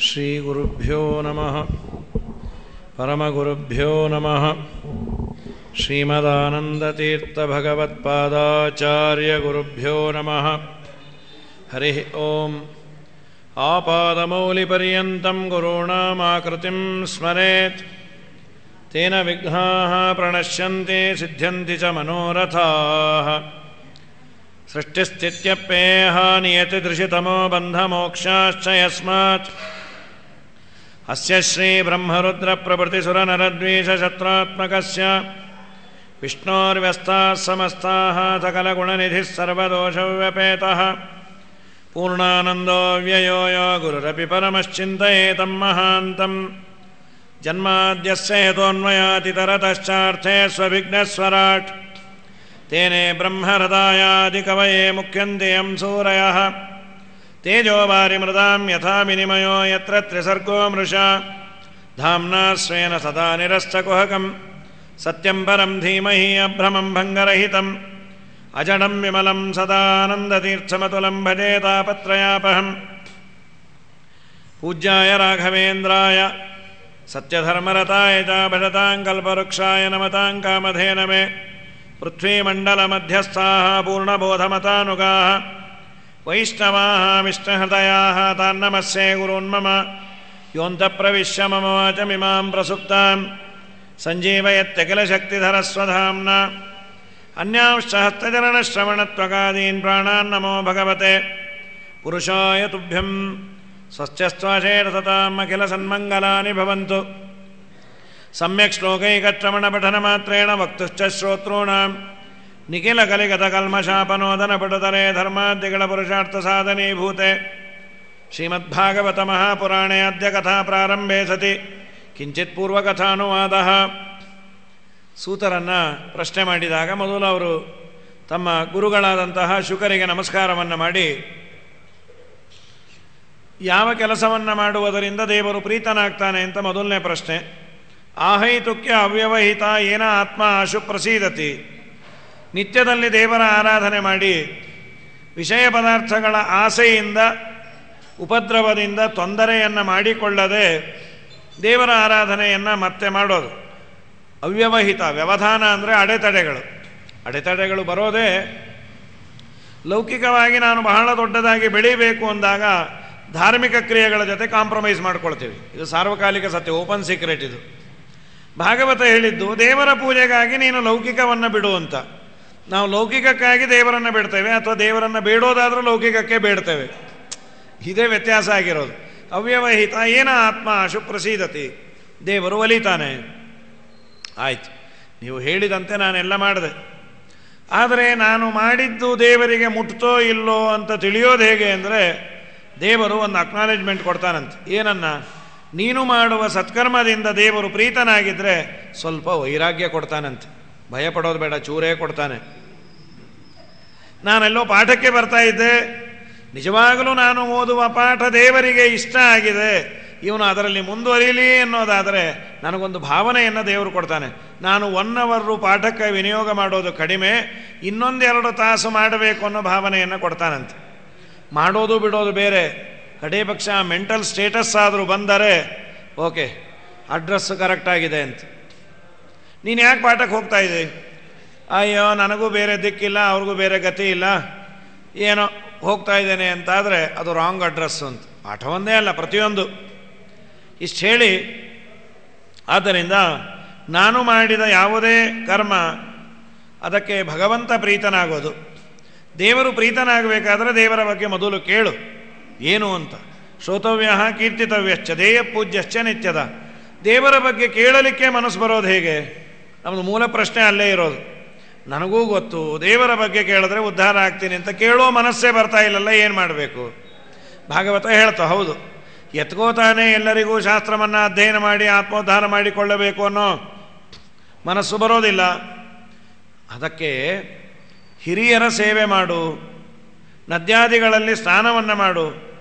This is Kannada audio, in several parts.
ಶ್ರೀಗುರುಭ್ಯೋ ನಮಃ ಪರಮಗುರುಭ್ಯೋ ನಮಃ. ಶ್ರೀಮದಾನಂದತೀರ್ಥಭಗವತ್ಪಾದಾಚಾರ್ಯಗುರುಭ್ಯೋ ನಮಃ. ಹರಿ ಓಂ. ಆಪಾದಮೌಲಿಪರ್ಯಂತಂ ಗುರುಣಾಮಾಕೃತಿಂ ಸ್ಮರೇತ್ ತೇನ ವಿಘ್ನಾಃ ಪ್ರಣಶ್ಯಂತಿ ಸಿದ್ಧ್ಯಂತಿ ಚ ಮನೋರಥಾಃ. ಸೃಷ್ಟಿಸ್ಥಿತ್ಯಪ್ಯೇಹ ನಿಯತಿ ದೃಶಿತಮೋ ಬಂಧಮೋಕ್ಷಾಶ್ಚ ಯಸ್ಮಾತ್ ಅಸ್ಯ ಶ್ರೀ ಬ್ರಹ್ಮರುದ್ರಪ್ರಭೃತಿಸುರನರದ್ವೀಷಶತ್ರಾತ್ಮಕಸ್ಯ ವಿಷ್ಣೋರ್ವ್ಯಸ್ತಾಃ ಸಮಸ್ತಾಃ ಸಕಲಗುಣನಿಧಿಃ ಸರ್ವದೋಷವ್ಯಪೇತಃ ಪೂರ್ಣಾನಂದೋ ವ್ಯಯೋ ಯೋ ಗುರುರಪಿ ಪರಮಶ್ಚಿಂತಯೇತಂ ಮಹಾಂತಂ. ಜನ್ಮಾದ್ಯಸ್ಯ ಹೇತೋನ್ಮಯಾತಿತರತಶ್ಚಾರ್ಥೇ ಸ್ವವಿಘ್ನಸ್ವರಾಟ್ ತೇನೇ ಬ್ರಹ್ಮಹೃದಾಯಾದಿಕವಯೇ ಮುಖ್ಯಂತೆ ಯಂ ಸೂರಯಃ. ತೇಜೋ ವಾರಿಮೃದಾಂ ಯಥಾ ವಿನಿಮಯೋ ಯತ್ರ ತ್ರಿಸರ್ಗೋ ಮೃಷಾ ಧಾಮ್ನಾ ಸ್ವೇನ ಸದಾ ನಿರಸ್ತಕುಹಕಂ ಸತ್ಯಂ ಪರಂ ಧೀಮಹಿ ಅಭ್ರಮಂ ಭಂಗರಹಿತಂ ಅಜಡಂ ವಿಮಲಂ ಸದಾನಂದತೀರ್ಥಮತುಲಂ ಭಜೆ ತಾಪತ್ರಯಾಪಹಂ. ಪೂಜ್ಯಾಯ ರಾಘವೇಂದ್ರಾಯ ಸತ್ಯಧರ್ಮರತಾಯ ಚ ಭಜತಾಂ ಕಲ್ಪವೃಕ್ಷಾಯ ನಮತಾಂ ಕಾಮಧೇನವೇ. ಪೃಥ್ವೀಮಂಡಲಮಧ್ಯಸ್ಥಾಃ ಪೂರ್ಣಬೋಧಮತಾನುಗಾಃ ವೈಷ್ಣವಾಃ ವಿಷ್ಣುಹೃದಯಾಃ ತಾನ್ನಮಸ್ಯೆ ಗುರುನ್ಮಮ. ಯೋऽन्तಃಪ್ರವಿಶ್ಯ ಮಮ ವಾಚಮಿಮಾಂ ಪ್ರಸುಪ್ತಾಂ ಸಂಜೀವಯತ್ಯಖಿಲಶಕ್ತಿಧರಸ್ವಧಾಮ್ನಾ ಅನ್ಯಾಂಶ್ಚ ಹಸ್ತಚರಣಶ್ರವಣತ್ವಗಾದೀನ್ ಪ್ರಾಣಾನ್ ನಮೋ ಭಗವತೆ ಪುರುಷಾಯ ತುಭ್ಯಂ. ಸ್ವಸ್ತ್ಯಸ್ತ್ವಾಶೇಷಸತಾಂ ಅಖಿಲಸನ್ಮಂಗಲಾನಿ ಭವಂತು. ಸಮ್ಯಕ್ ಶ್ಲೋಕೈಕಶ್ರವಣಪಠನಮಾತ್ರೇಣ ವಕ್ತುಶ್ಚ ಶ್ರೋತॄಣಾಂ ನಿಖಿಲಕಲಿಗತಕಲ್ಮಷಾಪನೋದನಪಟುತಲೆ ಧರ್ಮಾದ್ಯಗಳ ಪುರುಷಾರ್ಥಸಾಧನೀಭೂತೆ. ಶ್ರೀಮದ್ಭಾಗವತ ಮಹಾಪುರಾಣೇ ಅದ್ಯ ಕಥಾ ಪ್ರಾರಂಭೆ ಸತಿ ಕಿಂಚಿತ್ ಪೂರ್ವಕಥಾನುವಾದಃ. ಸೂತರನ್ನು ಪ್ರಶ್ನೆ ಮಾಡಿದಾಗ ಮೊದಲು ಅವರು ತಮ್ಮ ಗುರುಗಳಾದಂತಹ ಶುಕರಿಗೆ ನಮಸ್ಕಾರವನ್ನು ಮಾಡಿ, ಯಾವ ಕೆಲಸವನ್ನು ಮಾಡುವುದರಿಂದ ದೇವರು ಪ್ರೀತನಾಗ್ತಾನೆ ಅಂತ ಮೊದಲನೇ ಪ್ರಶ್ನೆ. ಆಹೈತುಕ್ಯ ಅವ್ಯವಹಿತ ಏನ ಆತ್ಮ ಆಶು ಪ್ರಸೀದತಿ. ನಿತ್ಯದಲ್ಲಿ ದೇವರ ಆರಾಧನೆ ಮಾಡಿ ವಿಷಯ ಪದಾರ್ಥಗಳ ಆಸೆಯಿಂದ ಉಪದ್ರವದಿಂದ ತೊಂದರೆಯನ್ನು ಮಾಡಿಕೊಳ್ಳದೆ ದೇವರ ಆರಾಧನೆಯನ್ನು ಮತ್ತೆ ಮಾಡೋದು. ಅವ್ಯವಹಿತ, ವ್ಯವಧಾನ ಅಂದರೆ ಅಡೆತಡೆಗಳು. ಅಡೆತಡೆಗಳು ಬರೋದೇ ಲೌಕಿಕವಾಗಿ ನಾನು ಬಹಳ ದೊಡ್ಡದಾಗಿ ಬೆಳೀಬೇಕು ಅಂದಾಗ ಧಾರ್ಮಿಕ ಕ್ರಿಯೆಗಳ ಜೊತೆ ಕಾಂಪ್ರಮೈಸ್ ಮಾಡ್ಕೊಳ್ತೀವಿ. ಇದು ಸಾರ್ವಕಾಲಿಕ ಸತ್ಯ, ಓಪನ್ ಸೀಕ್ರೆಟ್. ಇದು ಭಾಗವತ ಹೇಳಿದ್ದು ದೇವರ ಪೂಜೆಗಾಗಿ ನೀನು ಲೌಕಿಕವನ್ನು ಬಿಡು ಅಂತ. ನಾವು ಲೌಕಿಕಕ್ಕಾಗಿ ದೇವರನ್ನು ಬೇಡ್ತೇವೆ, ಅಥವಾ ದೇವರನ್ನು ಬೇಡೋದಾದರೂ ಲೌಕಿಕಕ್ಕೆ ಬೇಡ್ತೇವೆ. ಇದೇ ವ್ಯತ್ಯಾಸ ಆಗಿರೋದು. ಅವ್ಯವಹಿತ ಏನ ಆತ್ಮ ಶುಪ್ರಸೀದತಿ, ದೇವರು ಒಲಿತಾನೆ. ಆಯ್ತು, ನೀವು ಹೇಳಿದಂತೆ ನಾನೆಲ್ಲ ಮಾಡಿದೆ. ಆದರೆ ನಾನು ಮಾಡಿದ್ದು ದೇವರಿಗೆ ಮುಟ್ತೋ ಇಲ್ಲೋ ಅಂತ ತಿಳಿಯೋದು ಹೇಗೆ ಅಂದರೆ, ದೇವರು ಒಂದು ಅಕ್ನಾಲೇಜ್ಮೆಂಟ್ ಕೊಡ್ತಾನಂತೆ. ಏನನ್ನ? ನೀನು ಮಾಡುವ ಸತ್ಕರ್ಮದಿಂದ ದೇವರು ಪ್ರೀತನಾಗಿದ್ದರೆ ಸ್ವಲ್ಪ ವೈರಾಗ್ಯ ಕೊಡ್ತಾನಂತೆ. ಭಯಪಡೋದು ಬೇಡ, ಚೂರೇ ಕೊಡ್ತಾನೆ. ನಾನೆಲ್ಲೋ ಪಾಠಕ್ಕೆ ಬರ್ತಾ ಇದ್ದೆ, ನಿಜವಾಗಲೂ ನಾನು ಓದುವ ಪಾಠ ದೇವರಿಗೆ ಇಷ್ಟ ಆಗಿದೆ, ಇವನು ಅದರಲ್ಲಿ ಮುಂದುವರಿಯಲಿ ಅನ್ನೋದಾದರೆ ನನಗೊಂದು ಭಾವನೆಯನ್ನು ದೇವರು ಕೊಡ್ತಾನೆ. ನಾನು 1 ಅವರ್ ಪಾಠಕ್ಕೆ ವಿನಿಯೋಗ ಮಾಡೋದು ಕಡಿಮೆ, ಇನ್ನೊಂದೆರಡು ತಾಸು ಮಾಡಬೇಕು ಅನ್ನೋ ಭಾವನೆಯನ್ನು ಕೊಡ್ತಾನಂತೆ. ಮಾಡೋದು ಬಿಡೋದು ಬೇರೆ, ಕಡೇ ಪಕ್ಷ ಮೆಂಟಲ್ ಸ್ಟೇಟಸ್ ಆದರೂ ಬಂದರೆ ಓಕೆ, ಅಡ್ರೆಸ್ಸು ಕರೆಕ್ಟಾಗಿದೆ ಅಂತ. ನೀನು ಯಾಕೆ ಪಾಠಕ್ಕೆ ಹೋಗ್ತಾ ಇದ್ದೆ? ಅಯ್ಯೋ ನನಗೂ ಬೇರೆ ದಿಕ್ಕಿಲ್ಲ, ಅವ್ರಿಗೂ ಬೇರೆ ಗತಿ ಇಲ್ಲ, ಏನೋ ಹೋಗ್ತಾ ಇದ್ದೇನೆ ಅಂತಾದರೆ ಅದು ರಾಂಗ್ ಅಡ್ರೆಸ್ಸು ಅಂತ. ಪಾಠ ಒಂದೇ ಅಲ್ಲ, ಪ್ರತಿಯೊಂದು. ಇಷ್ಟು ಹೇಳಿ, ಆದ್ದರಿಂದ ನಾನು ಮಾಡಿದ ಯಾವುದೇ ಕರ್ಮ ಅದಕ್ಕೆ ಭಗವಂತ ಪ್ರೀತನಾಗೋದು. ದೇವರು ಪ್ರೀತನಾಗಬೇಕಾದ್ರೆ ದೇವರ ಬಗ್ಗೆ ಮೊದಲು ಕೇಳು ಏನು ಅಂತ. ಶ್ರೋತವ್ಯ ಕೀರ್ತಿತವ್ಯಶ್ಚ ದೇಯ ಪೂಜ್ಯಶ್ಚ ನಿತ್ಯದ. ದೇವರ ಬಗ್ಗೆ ಕೇಳಲಿಕ್ಕೆ ಮನಸ್ಸು ಬರೋದು ಹೇಗೆ? ನಮ್ಮದು ಮೂಲ ಪ್ರಶ್ನೆ ಅಲ್ಲೇ ಇರೋದು. ನನಗೂ ಗೊತ್ತು ದೇವರ ಬಗ್ಗೆ ಕೇಳಿದ್ರೆ ಉದ್ಧಾರ ಆಗ್ತೀನಿ ಅಂತ, ಕೇಳೋ ಮನಸ್ಸೇ ಬರ್ತಾ ಇಲ್ಲಲ್ಲ, ಏನು ಮಾಡಬೇಕು? ಭಾಗವತ ಹೇಳ್ತಾ, ಹೌದು, ಎತ್ಕೋತಾನೆ ಎಲ್ಲರಿಗೂ ಶಾಸ್ತ್ರವನ್ನು ಅಧ್ಯಯನ ಮಾಡಿ ಆತ್ಮೋದ್ಧಾರ ಮಾಡಿಕೊಳ್ಳಬೇಕು ಅನ್ನೋ ಮನಸ್ಸು ಬರೋದಿಲ್ಲ. ಅದಕ್ಕೆ ಹಿರಿಯರ ಸೇವೆ ಮಾಡು, ನದ್ಯಾದಿಗಳಲ್ಲಿ ಸ್ನಾನವನ್ನು ಮಾಡು.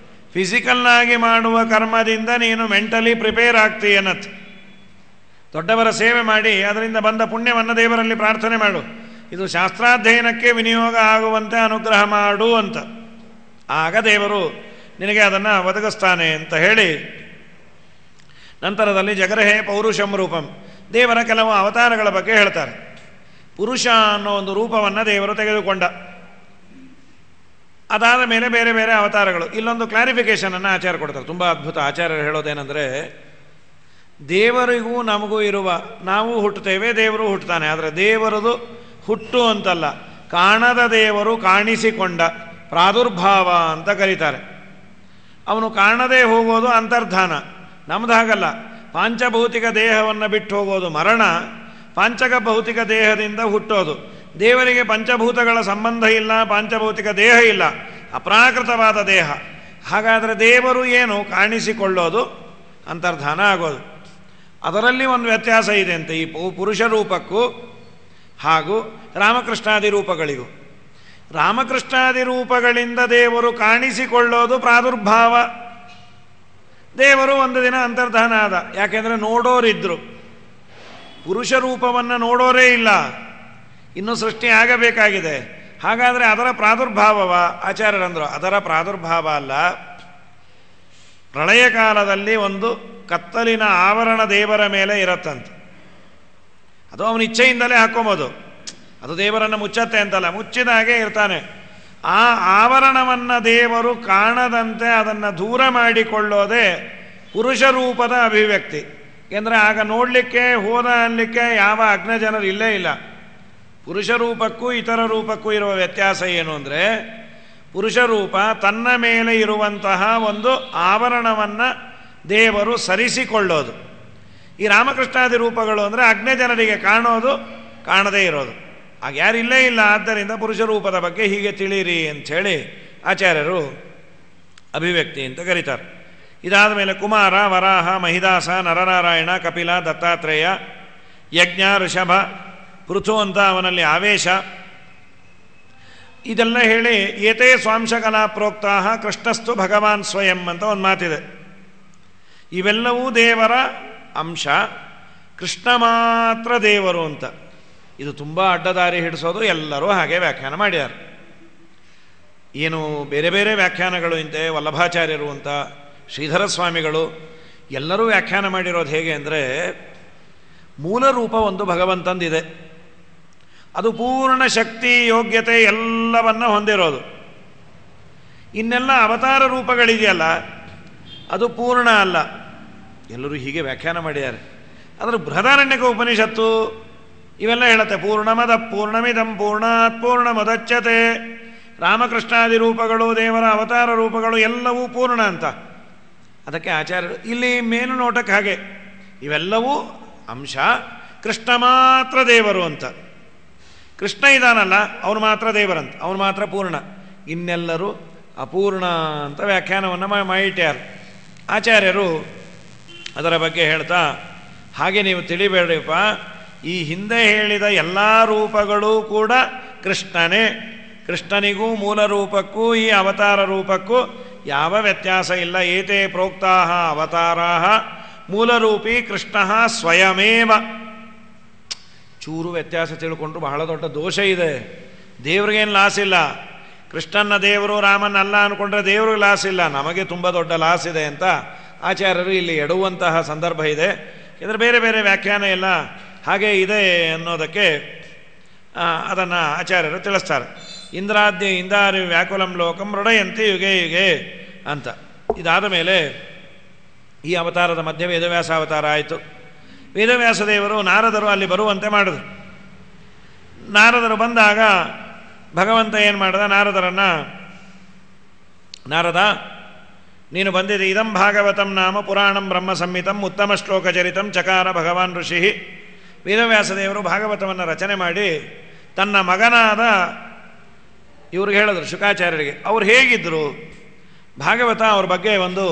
ಫಿಸಿಕಲ್ನಾಗಿ ಮಾಡುವ ಕರ್ಮದಿಂದ ನೀನು ಮೆಂಟಲಿ ಪ್ರಿಪೇರ್ ಆಗ್ತೀಯನ್ನತ್. ದೊಡ್ಡವರ ಸೇವೆ ಮಾಡಿ ಅದರಿಂದ ಬಂದ ಪುಣ್ಯವನ್ನು ದೇವರಲ್ಲಿ ಪ್ರಾರ್ಥನೆ ಮಾಡು. ಇದು ಶಾಸ್ತ್ರಾಧ್ಯಯನಕ್ಕೆ ವಿನಿಯೋಗ ಆಗುವಂತೆ ಅನುಗ್ರಹ ಮಾಡು ಅಂತ. ಆಗ ದೇವರು ನಿನಗೆ ಅದನ್ನು ಒದಗಿಸ್ತಾನೆ ಅಂತ ಹೇಳಿ ನಂತರದಲ್ಲಿ ಜಗರಹೇ ಪೌರುಷಂ ರೂಪಂ, ದೇವರ ಕೆಲವು ಅವತಾರಗಳ ಬಗ್ಗೆ ಹೇಳ್ತಾರೆ. ಪುರುಷ ಅನ್ನೋ ಒಂದು ರೂಪವನ್ನು ದೇವರು ತೆಗೆದುಕೊಂಡ. ಅದಾದ ಮೇಲೆ ಬೇರೆ ಬೇರೆ ಅವತಾರಗಳು. ಇಲ್ಲೊಂದು ಕ್ಲಾರಿಫಿಕೇಶನನ್ನು ಆಚಾರ್ಯ ಕೊಡ್ತಾರೆ, ತುಂಬ ಅದ್ಭುತ. ಆಚಾರ್ಯರು ಹೇಳೋದೇನೆಂದರೆ, ದೇವರಿಗೂ ನಮಗೂ ಇರುವ, ನಾವು ಹುಟ್ಟುತ್ತೇವೆ, ದೇವರು ಹುಟ್ಟುತ್ತಾನೆ. ಆದರೆ ದೇವರದು ಹುಟ್ಟು ಅಂತಲ್ಲ, ಕಾಣದ ದೇವರು ಕಾಣಿಸಿಕೊಂಡ ಪ್ರಾದುರ್ಭಾವ ಅಂತ ಕರೀತಾರೆ. ಅವನು ಕಾಣದೇ ಹೋಗೋದು ಅಂತರ್ಧಾನ. ನಮ್ದು ಹಾಗಲ್ಲ. ಪಾಂಚಭೌತಿಕ ದೇಹವನ್ನು ಬಿಟ್ಟು ಹೋಗೋದು ಮರಣ, ಪಾಂಚಕ ಭೌತಿಕ ದೇಹದಿಂದ ಹುಟ್ಟೋದು. ದೇವರಿಗೆ ಪಂಚಭೂತಗಳ ಸಂಬಂಧ ಇಲ್ಲ, ಪಾಂಚಭೌತಿಕ ದೇಹ ಇಲ್ಲ, ಅಪ್ರಾಕೃತವಾದ ದೇಹ. ಹಾಗಾದರೆ ದೇವರು ಏನು? ಕಾಣಿಸಿಕೊಳ್ಳೋದು, ಅಂತರ್ಧಾನ ಆಗೋದು. ಅದರಲ್ಲಿ ಒಂದು ವ್ಯತ್ಯಾಸ ಇದೆ ಅಂತ ಈ ಪುರುಷ ರೂಪಕ್ಕೂ ಹಾಗೂ ರಾಮಕೃಷ್ಣಾದಿ ರೂಪಗಳಿಗೂ. ರಾಮಕೃಷ್ಣಾದಿ ರೂಪಗಳಿಂದ ದೇವರು ಕಾಣಿಸಿಕೊಳ್ಳೋದು ಪ್ರಾದುರ್ಭಾವ. ದೇವರು ಒಂದು ದಿನ ಅಂತರ್ಧಾನ ಆದ. ಯಾಕೆಂದರೆ ನೋಡೋರಿದ್ರು, ಪುರುಷ ರೂಪವನ್ನು ನೋಡೋರೇ ಇಲ್ಲ, ಇನ್ನೂ ಸೃಷ್ಟಿ ಆಗಬೇಕಾಗಿದೆ. ಹಾಗಾದರೆ ಅದರ ಪ್ರಾದುರ್ಭಾವವ? ಆಚಾರ್ಯರಂದರು ಅದರ ಪ್ರಾದುರ್ಭಾವ ಅಲ್ಲ. ಪ್ರಳಯ ಕಾಲದಲ್ಲಿ ಒಂದು ಕತ್ತಲಿನ ಆವರಣ ದೇವರ ಮೇಲೆ ಇರತ್ತಂತೆ. ಅದು ಅವನ ಇಚ್ಛೆಯಿಂದಲೇ ಹಾಕ್ಕೊಂಬೋದು. ಅದು ದೇವರನ್ನು ಮುಚ್ಚತ್ತೆ ಅಂತಲ್ಲ, ಮುಚ್ಚಿದ ಹಾಗೆ ಇರ್ತಾನೆ. ಆ ಆವರಣವನ್ನು ದೇವರು ಕಾಣದಂತೆ ಅದನ್ನು ದೂರ ಮಾಡಿಕೊಳ್ಳೋದೇ ಪುರುಷ ರೂಪದ ಅಭಿವ್ಯಕ್ತಿ. ಏಕೆಂದರೆ ಆಗ ನೋಡಲಿಕ್ಕೆ ಹೋದ ಅನ್ನಲಿಕ್ಕೆ ಯಾವ ಅಜ್ಞಜನರು ಇಲ್ಲೇ ಇಲ್ಲ. ಪುರುಷ ರೂಪಕ್ಕೂ ಇತರ ರೂಪಕ್ಕೂ ಇರುವ ವ್ಯತ್ಯಾಸ ಏನು ಅಂದರೆ, ಪುರುಷ ರೂಪ ತನ್ನ ಮೇಲೆ ಇರುವಂತಹ ಒಂದು ಆವರಣವನ್ನು ದೇವರು ಸರಿಸಿಕೊಳ್ಳೋದು. ಈ ರಾಮಕೃಷ್ಣಾದಿ ರೂಪಗಳು ಅಂದರೆ ಅಜ್ಞಜನರಿಗೆ ಕಾಣೋದು, ಕಾಣದೇ ಇರೋದು. ಆಗ ಯಾರಿಲ್ಲೇ ಇಲ್ಲ. ಆದ್ದರಿಂದ ಪುರುಷ ರೂಪದ ಬಗ್ಗೆ ಹೀಗೆ ತಿಳಿಯಿರಿ ಅಂಥೇಳಿ ಆಚಾರ್ಯರು ಅಭಿವ್ಯಕ್ತಿ ಅಂತ ಕರೀತಾರೆ. ಇದಾದ ಮೇಲೆ ಕುಮಾರ, ವರಾಹ, ಮಹಿದಾಸ, ನರನಾರಾಯಣ, ಕಪಿಲ, ದತ್ತಾತ್ರೇಯ, ಯಜ್ಞ, ಋಷಭ, ಪೃಥು ಅಂತ ಅವನಲ್ಲಿ ಆವೇಶ, ಇದೆಲ್ಲ ಹೇಳಿ ಏತೇ ಸ್ವಾಂಶಕಲಾ ಪ್ರೋಕ್ತಾ ಕೃಷ್ಣಸ್ತು ಭಗವಾನ್ ಸ್ವಯಂ ಅಂತ ಒಂದು ಮಾತಿದೆ. ಇವೆಲ್ಲವೂ ದೇವರ ಅಂಶ, ಕೃಷ್ಣ ಮಾತ್ರ ದೇವರು ಅಂತ. ಇದು ತುಂಬ ಅಡ್ಡದಾರಿ ಹಿಡಿಸೋದು. ಎಲ್ಲರೂ ಹಾಗೆ ವ್ಯಾಖ್ಯಾನ ಮಾಡಿದ್ದಾರೆ. ಏನು ಬೇರೆ ಬೇರೆ ವ್ಯಾಖ್ಯಾನಗಳು ಇಂತೆ ವಲ್ಲಭಾಚಾರ್ಯರು ಅಂತ, ಶ್ರೀಧರ ಸ್ವಾಮಿಗಳು ಎಲ್ಲರೂ ವ್ಯಾಖ್ಯಾನ ಮಾಡಿರೋದು ಹೇಗೆ ಅಂದರೆ, ಮೂಲ ರೂಪ ಒಂದು ಭಗವಂತಂದಿದೆ. ಅದು ಪೂರ್ಣ ಶಕ್ತಿ, ಯೋಗ್ಯತೆ ಎಲ್ಲವನ್ನ ಹೊಂದಿರೋದು. ಇನ್ನೆಲ್ಲ ಅವತಾರ ರೂಪಗಳಿದೆಯಲ್ಲ, ಅದು ಪೂರ್ಣ ಅಲ್ಲ. ಎಲ್ಲರೂ ಹೀಗೆ ವ್ಯಾಖ್ಯಾನ ಮಾಡಿದ್ದಾರೆ. ಆದರೆ ಬೃಹದಾರಣ್ಯಕ ಉಪನಿಷತ್ತು ಇವೆಲ್ಲ ಹೇಳುತ್ತೆ, ಪೂರ್ಣಮದ ಪೂರ್ಣಮಿದಂ ಪೂರ್ಣಾತ್ ಪೂರ್ಣಮುದಚ್ಯತೆ. ರಾಮಕೃಷ್ಣಾದಿ ರೂಪಗಳು, ದೇವರ ಅವತಾರ ರೂಪಗಳು ಎಲ್ಲವೂ ಪೂರ್ಣ ಅಂತ. ಅದಕ್ಕೆ ಆಚಾರ್ಯರು ಇಲ್ಲಿ ಮೇಲು ನೋಟಕ್ಕೆ ಹಾಗೆ ಇವೆಲ್ಲವೂ ಅಂಶ, ಕೃಷ್ಣ ಮಾತ್ರ ದೇವರು ಅಂತ. ಕೃಷ್ಣ ಇದಾನಲ್ಲ, ಅವನು ಮಾತ್ರ ದೇವರಂತ, ಅವನು ಮಾತ್ರ ಪೂರ್ಣ, ಇನ್ನೆಲ್ಲರೂ ಅಪೂರ್ಣ ಅಂತ ವ್ಯಾಖ್ಯಾನವನ್ನು ಮಾಡಿಟ್ಟಾರು ಆಚಾರ್ಯರು. ಅದರ ಬಗ್ಗೆ ಹೇಳ್ತಾ, ಹಾಗೆ ನೀವು ತಿಳಿಬೇಡ್ರಿಪ್ಪ, ಈ ಹಿಂದೆ ಹೇಳಿದ ಎಲ್ಲ ರೂಪಗಳೂ ಕೂಡ ಕೃಷ್ಣನೇ. ಕೃಷ್ಣನಿಗೂ ಮೂಲ ರೂಪಕ್ಕೂ ಈ ಅವತಾರ ರೂಪಕ್ಕೂ ಯಾವ ವ್ಯತ್ಯಾಸ ಇಲ್ಲ. ಏತೇ ಪ್ರೋಕ್ತಾ ಅವತಾರಾ ಮೂಲರೂಪಿ ಕೃಷ್ಣ ಸ್ವಯಮೇವ. ಚೂರು ವ್ಯತ್ಯಾಸ ತಿಳ್ಕೊಂಡ್ರು ಬಹಳ ದೊಡ್ಡ ದೋಷ ಇದೆ. ದೇವ್ರಿಗೇನು ಲಾಸ್ ಇಲ್ಲ. ಕೃಷ್ಣನ ದೇವರು, ರಾಮನಲ್ಲ ಅಂದ್ಕೊಂಡ್ರೆ ದೇವ್ರಿಗೆ ಲಾಸ್ ಇಲ್ಲ, ನಮಗೆ ತುಂಬ ದೊಡ್ಡ ಲಾಸ್ ಇದೆ ಅಂತ ಆಚಾರ್ಯರು ಇಲ್ಲಿ ಎಡುವಂತಹ ಸಂದರ್ಭ ಇದೆ. ಯಾಕಂದರೆ ಬೇರೆ ಬೇರೆ ವ್ಯಾಖ್ಯಾನ ಎಲ್ಲ ಹಾಗೆ ಇದೆ ಅನ್ನೋದಕ್ಕೆ ಅದನ್ನು ಆಚಾರ್ಯರು ತಿಳಿಸ್ತಾರೆ. ಇಂದ್ರಾದ್ಯ ಇಂದಾರಿ ವ್ಯಾಕುಲಂ ಲೋಕಂ ಮೃಡಯಂತಿ ಯುಗೆ ಯುಗೆ ಅಂತ. ಇದಾದ ಮೇಲೆ ಈ ಅವತಾರದ ಮಧ್ಯೆ ವೇದವ್ಯಾಸ ಅವತಾರ ಆಯಿತು. ವೇದವ್ಯಾಸ ದೇವರು ನಾರದರು ಅಲ್ಲಿ ಬರುವಂತೆ ಮಾಡಿದ್ರು. ನಾರದರು ಬಂದಾಗ ಭಗವಂತ ಏನು ಮಾಡಿದ, ನಾರದ ನೀನು ಬಂದಿದೆ, ಇದಂ ಭಾಗವತಂ ನಾಮ ಪುರಾಣಂ ಬ್ರಹ್ಮ ಸಂಹಿತಂ ಉತ್ತಮ ಶ್ಲೋಕಚರಿತಂ ಚಕಾರ ಭಗವಾನ್ ಋಷಿ. ವೇದವ್ಯಾಸ ದೇವರು ಭಾಗವತವನ್ನು ರಚನೆ ಮಾಡಿ ತನ್ನ ಮಗನಾದ ಇವ್ರಿಗೆ ಹೇಳಿದ್ರು, ಶುಕಾಚಾರ್ಯರಿಗೆ. ಅವ್ರು ಹೇಗಿದ್ದರು, ಭಾಗವತ ಅವ್ರ ಬಗ್ಗೆ ಒಂದು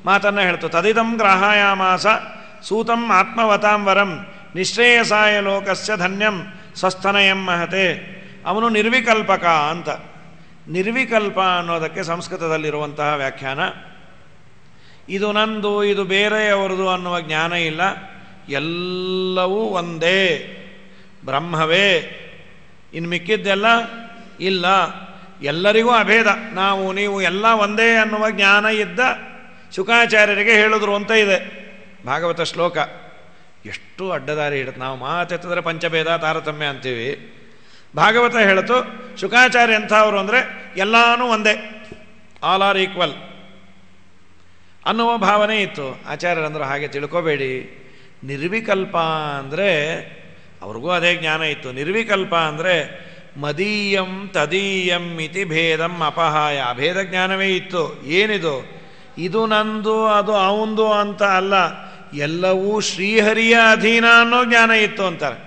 ಮಾತನ್ನು ಹೇಳ್ತು. ತದಿದಂ ಗ್ರಾಹಾಯಾಮಾಸ ಸೂತಂ ಆತ್ಮವತಾಂ ವರಂ ನಿಶ್ರೇಯಸಾಯ ಲೋಕಸ್ಯ ಧನ್ಯಂ ಸ್ವಸ್ಥನಯಂ ಮಹತೆ. ಅವನು ನಿರ್ವಿಕಲ್ಪಕ ಅಂತ. ನಿರ್ವಿಕಲ್ಪ ಅನ್ನೋದಕ್ಕೆ ಸಂಸ್ಕೃತದಲ್ಲಿರುವಂತಹ ವ್ಯಾಖ್ಯಾನ. ಇದು ನಂದು, ಇದು ಬೇರೆಯವರದು ಅನ್ನುವ ಜ್ಞಾನ ಇಲ್ಲ. ಎಲ್ಲವೂ ಒಂದೇ, ಬ್ರಹ್ಮವೇ, ಇನ್ನು ಮಿಕ್ಕಿದ್ದೆಲ್ಲ ಇಲ್ಲ, ಎಲ್ಲರಿಗೂ ಅಭೇದ, ನಾವು ನೀವು ಎಲ್ಲ ಒಂದೇ ಅನ್ನುವ ಜ್ಞಾನ ಇದ್ದ ಶುಕಾಚಾರ್ಯರಿಗೆ ಹೇಳಿದ್ರು ಅಂತ ಇದೆ. ಭಾಗವತ ಶ್ಲೋಕ ಎಷ್ಟು ಅಡ್ಡದಾರಿ ಹಿಡುತ್ತೆ. ನಾವು ಮಾತೆತ್ತಿದ್ರೆ ಪಂಚಭೇದ ತಾರತಮ್ಯ ಅಂತೀವಿ. ಭಾಗವತ ಹೇಳ್ತು ಶುಕಾಚಾರ್ಯ ಎಂಥವ್ರು ಅಂದರೆ ಎಲ್ಲಾನು ಒಂದೇ, ಆಲ್ ಆರ್ ಈಕ್ವಲ್ ಅನ್ನುವ ಭಾವನೆ ಇತ್ತು. ಆಚಾರ್ಯರಂದರು ಹಾಗೆ ತಿಳ್ಕೋಬೇಡಿ. ನಿರ್ವಿಕಲ್ಪ ಅಂದರೆ ಅವ್ರಿಗೂ ಅದೇ ಜ್ಞಾನ ಇತ್ತು. ನಿರ್ವಿಕಲ್ಪ ಅಂದರೆ ಮದೀಯಂ ತದೀಯಂ ಇತಿ ಭೇದಂ ಅಪಹಾಯ, ಅಭೇದ ಜ್ಞಾನವೇ ಇತ್ತು. ಏನಿದು? ಇದು ನಂದು ಅದು ಅವಂದು ಅಂತ ಅಲ್ಲ, ಎಲ್ಲವೂ ಶ್ರೀಹರಿಯ ಅಧೀನ ಅನ್ನೋ ಜ್ಞಾನ ಇತ್ತು ಅಂತಾರೆ.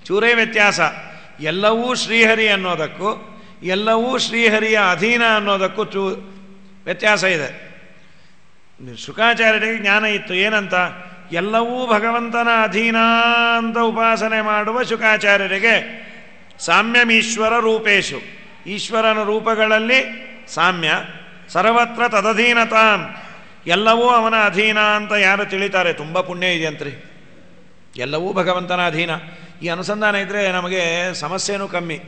ಚೂರೇ ವ್ಯತ್ಯಾಸ. ಎಲ್ಲವೂ ಶ್ರೀಹರಿ ಅನ್ನೋದಕ್ಕೂ ಎಲ್ಲವೂ ಶ್ರೀಹರಿಯ ಅಧೀನ ಅನ್ನೋದಕ್ಕೂ ವ್ಯತ್ಯಾಸ ಇದೆ. ಶುಕಾಚಾರ್ಯರಿಗೆ ಜ್ಞಾನ ಇತ್ತು. ಏನಂತ? ಎಲ್ಲವೂ ಭಗವಂತನ ಅಧೀನ ಅಂತ ಉಪಾಸನೆ ಮಾಡುವ ಶುಕಾಚಾರ್ಯರಿಗೆ ಸಾಮ್ಯಮೀಶ್ವರ ರೂಪೇಶು, ಈಶ್ವರನ ರೂಪಗಳಲ್ಲಿ ಸಾಮ್ಯ, ಸರ್ವತ್ರ ತದಧೀನತಾಂ, ಎಲ್ಲವೂ ಅವನ ಅಧೀನ ಅಂತ ಯಾರು ತಿಳಿತಾರೆ ತುಂಬ ಪುಣ್ಯ ಇದೆಯಂತ್ರಿ. ಎಲ್ಲವೂ ಭಗವಂತನ ಅಧೀನ. ಈ ಅನುಸಂಧಾನ ಇದ್ದರೆ ನಮಗೆ ಸಮಸ್ಯೆನೂ ಕಮ್ಮಿ.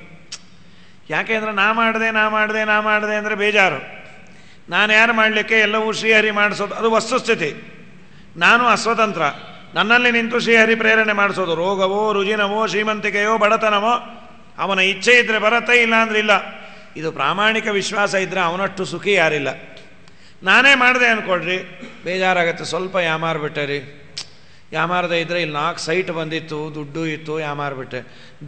ಯಾಕೆ ಅಂದರೆ ನಾ ಮಾಡಿದೆ ಅಂದರೆ ಬೇಜಾರು. ನಾನು ಯಾರು ಮಾಡಲಿಕ್ಕೆ? ಎಲ್ಲವೂ ಶ್ರೀಹರಿ ಮಾಡಿಸೋದು, ಅದು ವಸ್ತುಸ್ಥಿತಿ. ನಾನು ಅಸ್ವತಂತ್ರ. ನನ್ನಲ್ಲಿ ನಿಂತು ಶ್ರೀಹರಿ ಪ್ರೇರಣೆ ಮಾಡಿಸೋದು. ರೋಗವೋ ರುಜಿನವೋ ಶ್ರೀಮಂತಿಕೆಯೋ ಬಡತನವೋ ಅವನ ಇಚ್ಛೆ ಇದ್ದರೆ ಬರತ್ತೆ, ಇಲ್ಲ ಅಂದರೆ ಇಲ್ಲ. ಇದು ಪ್ರಾಮಾಣಿಕ ವಿಶ್ವಾಸ ಇದ್ದರೆ ಅವನಷ್ಟು ಸುಖಿ ಯಾರಿಲ್ಲ. ನಾನೇ ಮಾಡಿದೆ ಅಂದ್ಕೊಳ್ರಿ, ಬೇಜಾರಾಗತ್ತೆ. ಸ್ವಲ್ಪ ಯಾಮಾರ್ಬಿಟ್ಟೆ ರೀ, ಯಾಮಾರದೇ ಇದ್ದರೆ ಇಲ್ಲಿ 4 ಸೈಟ್ ಬಂದಿತ್ತು, ದುಡ್ಡು ಇತ್ತು, ಯಾಮಾರ್ಬಿಟ್ಟೆ.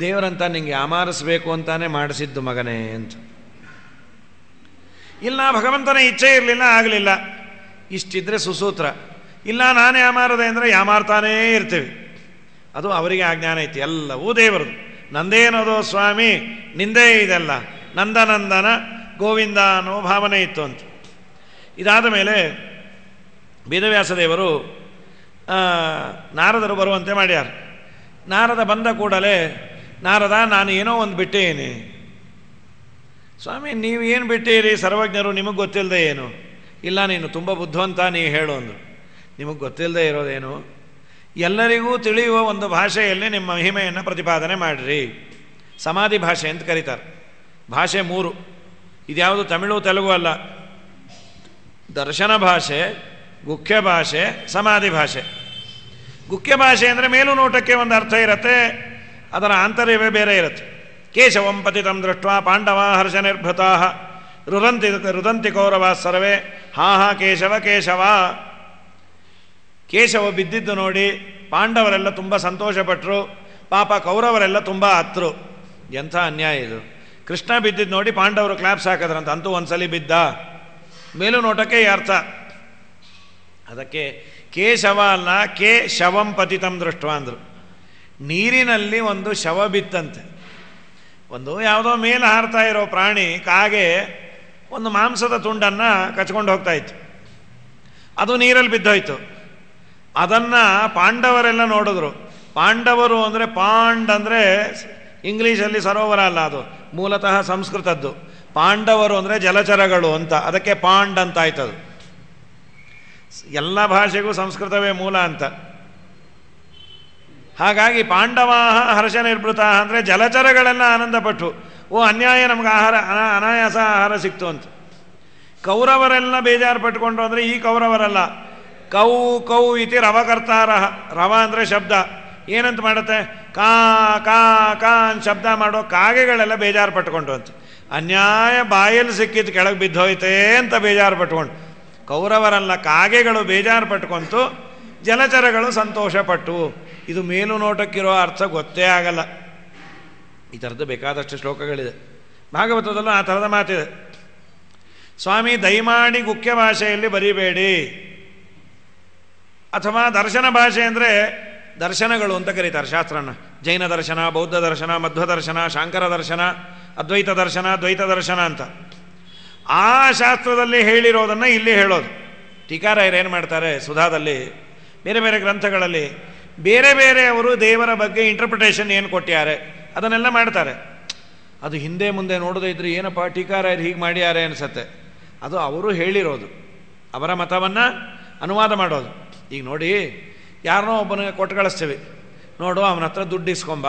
ದೇವರಂತ ನಿಂಗೆ ಯಾಮಾರಿಸ್ಬೇಕು ಅಂತಾನೆ ಮಾಡಿಸಿದ್ದು ಮಗನೇ ಅಂತ. ಇಲ್ಲ ಭಗವಂತನ ಇಚ್ಛೆ ಇರಲಿಲ್ಲ, ಆಗಲಿಲ್ಲ, ಇಷ್ಟಿದ್ರೆ ಸುಸೂತ್ರ. ಇಲ್ಲ ನಾನೇ ಯಾಮಾರದೆ ಅಂದರೆ ಯಾಮಾರ್ತಾನೇ ಇರ್ತೀವಿ. ಅದು ಅವರಿಗೆ ಆ ಜ್ಞಾನ ಐತಿ. ಎಲ್ಲವೂ ದೇವರದು. ನಂದೇನೋದೋ ಸ್ವಾಮಿ, ನಿಂದೇ ಇದೆಲ್ಲ, ನಂದನಂದನ ಗೋವಿಂದ ಅನ್ನೋ ಭಾವನೆ ಇತ್ತು ಅಂತ. ಇದಾದ ಮೇಲೆ ವೇದವ್ಯಾಸ ದೇವರು ನಾರದರು ಬರುವಂತೆ ಮಾಡ್ಯಾರ. ನಾರದ ಬಂದ ಕೂಡಲೇ, ನಾರದ ನಾನು ಏನೋ ಒಂದು ಬಿಟ್ಟೇನಿ. ಸ್ವಾಮಿ ನೀವು ಏನು ಬಿಟ್ಟೀರಿ? ಸರ್ವಜ್ಞರು, ನಿಮಗೆ ಗೊತ್ತಿಲ್ಲದೆ ಏನು? ಇಲ್ಲ ನೀನು ತುಂಬ ಬುದ್ಧಿವಂತ, ನೀ ಹೇಳು ಅಂದರು. ನಿಮಗೆ ಗೊತ್ತಿಲ್ಲದೆ ಇರೋದೇನು? ಎಲ್ಲರಿಗೂ ತಿಳಿಯುವ ಒಂದು ಭಾಷೆಯಲ್ಲಿ ನಿಮ್ಮ ಮಹಿಮೆಯನ್ನು ಪ್ರತಿಪಾದನೆ ಮಾಡಿರಿ. ಸಮಾಧಿ ಭಾಷೆ ಅಂತ ಕರೀತಾರೆ. ಭಾಷೆ 3. ಇದ್ಯಾವುದು ತಮಿಳು ತೆಲುಗು ಅಲ್ಲ. ದರ್ಶನ ಭಾಷೆ, ಗುಖ್ಯ ಭಾಷೆ, ಸಮಾಧಿ ಭಾಷೆ. ಗುಖ್ಯ ಭಾಷೆ ಅಂದರೆ ಮೇಲು ನೋಟಕ್ಕೆ ಒಂದು ಅರ್ಥ ಇರುತ್ತೆ, ಅದರ ಆಂತರ್ಯವೇ ಬೇರೆ ಇರುತ್ತೆ. ಕೇಶವಂ ಪತಿತಂ ದೃಷ್ಟ ಪಾಂಡವ ಹರ್ಷ ನಿರ್ಭೃತಾ ರುದಂತಿ ಕೌರವ ಸರ್ವೇ ಹಾ ಹಾ ಕೇಶವ ಕೇಶವ. ಕೇಶವ ಬಿದ್ದಿದ್ದು ನೋಡಿ ಪಾಂಡವರೆಲ್ಲ ತುಂಬ ಸಂತೋಷಪಟ್ಟರು, ಪಾಪ ಕೌರವರೆಲ್ಲ ತುಂಬ ಅತ್ತರು. ಎಂಥ ಅನ್ಯಾಯ ಇದು! ಕೃಷ್ಣ ಬಿದ್ದಿದ್ದು ನೋಡಿ ಪಾಂಡವರು ಕ್ಲಾಪ್ಸ್ ಹಾಕಿದ್ರಂತ. ಅಂತೂ ಒಂದ್ಸಲಿ ಬಿದ್ದ. ಮೇಲು ನೋಟಕ್ಕೆ ಈ ಅರ್ಥ. ಅದಕ್ಕೆ ಕೇಶವ ಅಲ್ಲ, ಕೇ ಶವಂ ಪತಿತಂ ದೃಷ್ಟ ಅಂದರು. ನೀರಿನಲ್ಲಿ ಒಂದು ಶವ ಬಿತ್ತಂತೆ. ಒಂದು ಯಾವುದೋ ಮೇಲೆ ಹಾರ್ತಾ ಇರೋ ಪ್ರಾಣಿ, ಕಾಗೆ, ಒಂದು ಮಾಂಸದ ತುಂಡನ್ನು ಕಚ್ಕೊಂಡು ಹೋಗ್ತಾ ಇತ್ತು. ಅದು ನೀರಲ್ಲಿ ಬಿದ್ದೋಯ್ತು. ಅದನ್ನು ಪಾಂಡವರೆಲ್ಲ ನೋಡಿದ್ರು. ಪಾಂಡವರು ಅಂದರೆ ಪಾಂಡ್ ಅಂದರೆ ಇಂಗ್ಲೀಷಲ್ಲಿ ಸರೋವರ ಅಲ್ಲ, ಅದು ಮೂಲತಃ ಸಂಸ್ಕೃತದ್ದು. ಪಾಂಡವರು ಅಂದರೆ ಜಲಚರಗಳು ಅಂತ, ಅದಕ್ಕೆ ಪಾಂಡ್ ಅಂತ ಆಯ್ತದು. ಎಲ್ಲ ಭಾಷೆಗೂ ಸಂಸ್ಕೃತವೇ ಮೂಲ ಅಂತ. ಹಾಗಾಗಿ ಪಾಂಡವ ಹರ್ಷ ನಿರ್ಭೃತ ಅಂದರೆ ಜಲಚರಗಳೆಲ್ಲ ಆನಂದಪಟ್ಟು, ಓ ಅನ್ಯಾಯ, ನಮ್ಗೆ ಅನಾಯಾಸ ಆಹಾರ ಸಿಕ್ತು ಅಂತ. ಕೌರವರೆಲ್ಲ ಬೇಜಾರು ಪಟ್ಕೊಂಡ್ರು. ಅಂದರೆ ಈ ಕೌರವರಲ್ಲ, ಕೌ ಕೌ ಇತಿ ರವಕರ್ತಾರ. ರವ ಅಂದರೆ ಶಬ್ದ. ಏನಂತ ಮಾಡುತ್ತೆ? ಕಾ ಕಾ ಕಾ ಅಂತ ಶಬ್ದ ಮಾಡೋ ಕಾಗೆಗಳೆಲ್ಲ ಬೇಜಾರು ಪಟ್ಕೊಂಡ್ರು ಅಂತ. ಅನ್ಯಾಯ, ಬಾಯಲ್ಲಿ ಸಿಕ್ಕಿದ್ದು ಕೆಳಗೆ ಬಿದ್ದೋಯ್ತೆ ಅಂತ ಬೇಜಾರು ಪಟ್ಕೊಂಡು. ಕೌರವರಲ್ಲ, ಕಾಗೆಗಳು ಬೇಜಾರು ಪಟ್ಕೊಂತು, ಜಲಚರಗಳು ಸಂತೋಷಪಟ್ಟು. ಇದು ಮೇಲು ನೋಟಕ್ಕಿರೋ ಅರ್ಥ ಗೊತ್ತೇ ಆಗಲ್ಲ. ಈ ಥರದ್ದು ಬೇಕಾದಷ್ಟು ಶ್ಲೋಕಗಳಿದೆ. ಭಾಗವತದಲ್ಲೂ ಆ ಥರದ ಮಾತಿದೆ. ಸ್ವಾಮಿ ದಯಮಾಡಿ ಗುಖ್ಯ ಭಾಷೆಯಲ್ಲಿ ಬರೀಬೇಡಿ. ಅಥವಾ ದರ್ಶನ ಭಾಷೆ ಅಂದರೆ ದರ್ಶನಗಳು ಅಂತ ಕರೀತಾರೆ ಶಾಸ್ತ್ರನ. ಜೈನ ದರ್ಶನ, ಬೌದ್ಧ ದರ್ಶನ, ಮಧ್ವ ದರ್ಶನ, ಶಾಂಕರ ದರ್ಶನ, ಅದ್ವೈತ ದರ್ಶನ, ದ್ವೈತ ದರ್ಶನ ಅಂತ ಆ ಶಾಸ್ತ್ರದಲ್ಲಿ ಹೇಳಿರೋದನ್ನು ಇಲ್ಲಿ ಹೇಳೋದು. ಟೀಕಾರಾಯರು ಏನು ಮಾಡ್ತಾರೆ, ಸುಧಾದಲ್ಲಿ ಬೇರೆ ಬೇರೆ ಗ್ರಂಥಗಳಲ್ಲಿ ಬೇರೆ ಬೇರೆಯವರು ದೇವರ ಬಗ್ಗೆ ಇಂಟರ್ಪ್ರಿಟೇಷನ್ ಏನು ಕೊಟ್ಟಿದ್ದಾರೆ ಅದನ್ನೆಲ್ಲ ಮಾಡ್ತಾರೆ. ಅದು ಹಿಂದೆ ಮುಂದೆ ನೋಡೋದೇ ಇದ್ರೆ ಏನಪ್ಪ ಟೀಕಾರಾಯರು ಹೀಗೆ ಮಾಡ್ಯಾರೆ ಅನಿಸತ್ತೆ. ಅದು ಅವರು ಹೇಳಿರೋದು, ಅವರ ಮತವನ್ನು ಅನುವಾದ ಮಾಡೋದು. ಈಗ ನೋಡಿ, ಯಾರನ್ನೋ ಒಬ್ಬನಿಗೆ ಕೊಟ್ಟು ಕಳಿಸ್ತೀವಿ, ನೋಡು ಅವನ ಹತ್ರ ದುಡ್ಡು ಇಸ್ಕೊಂಬ.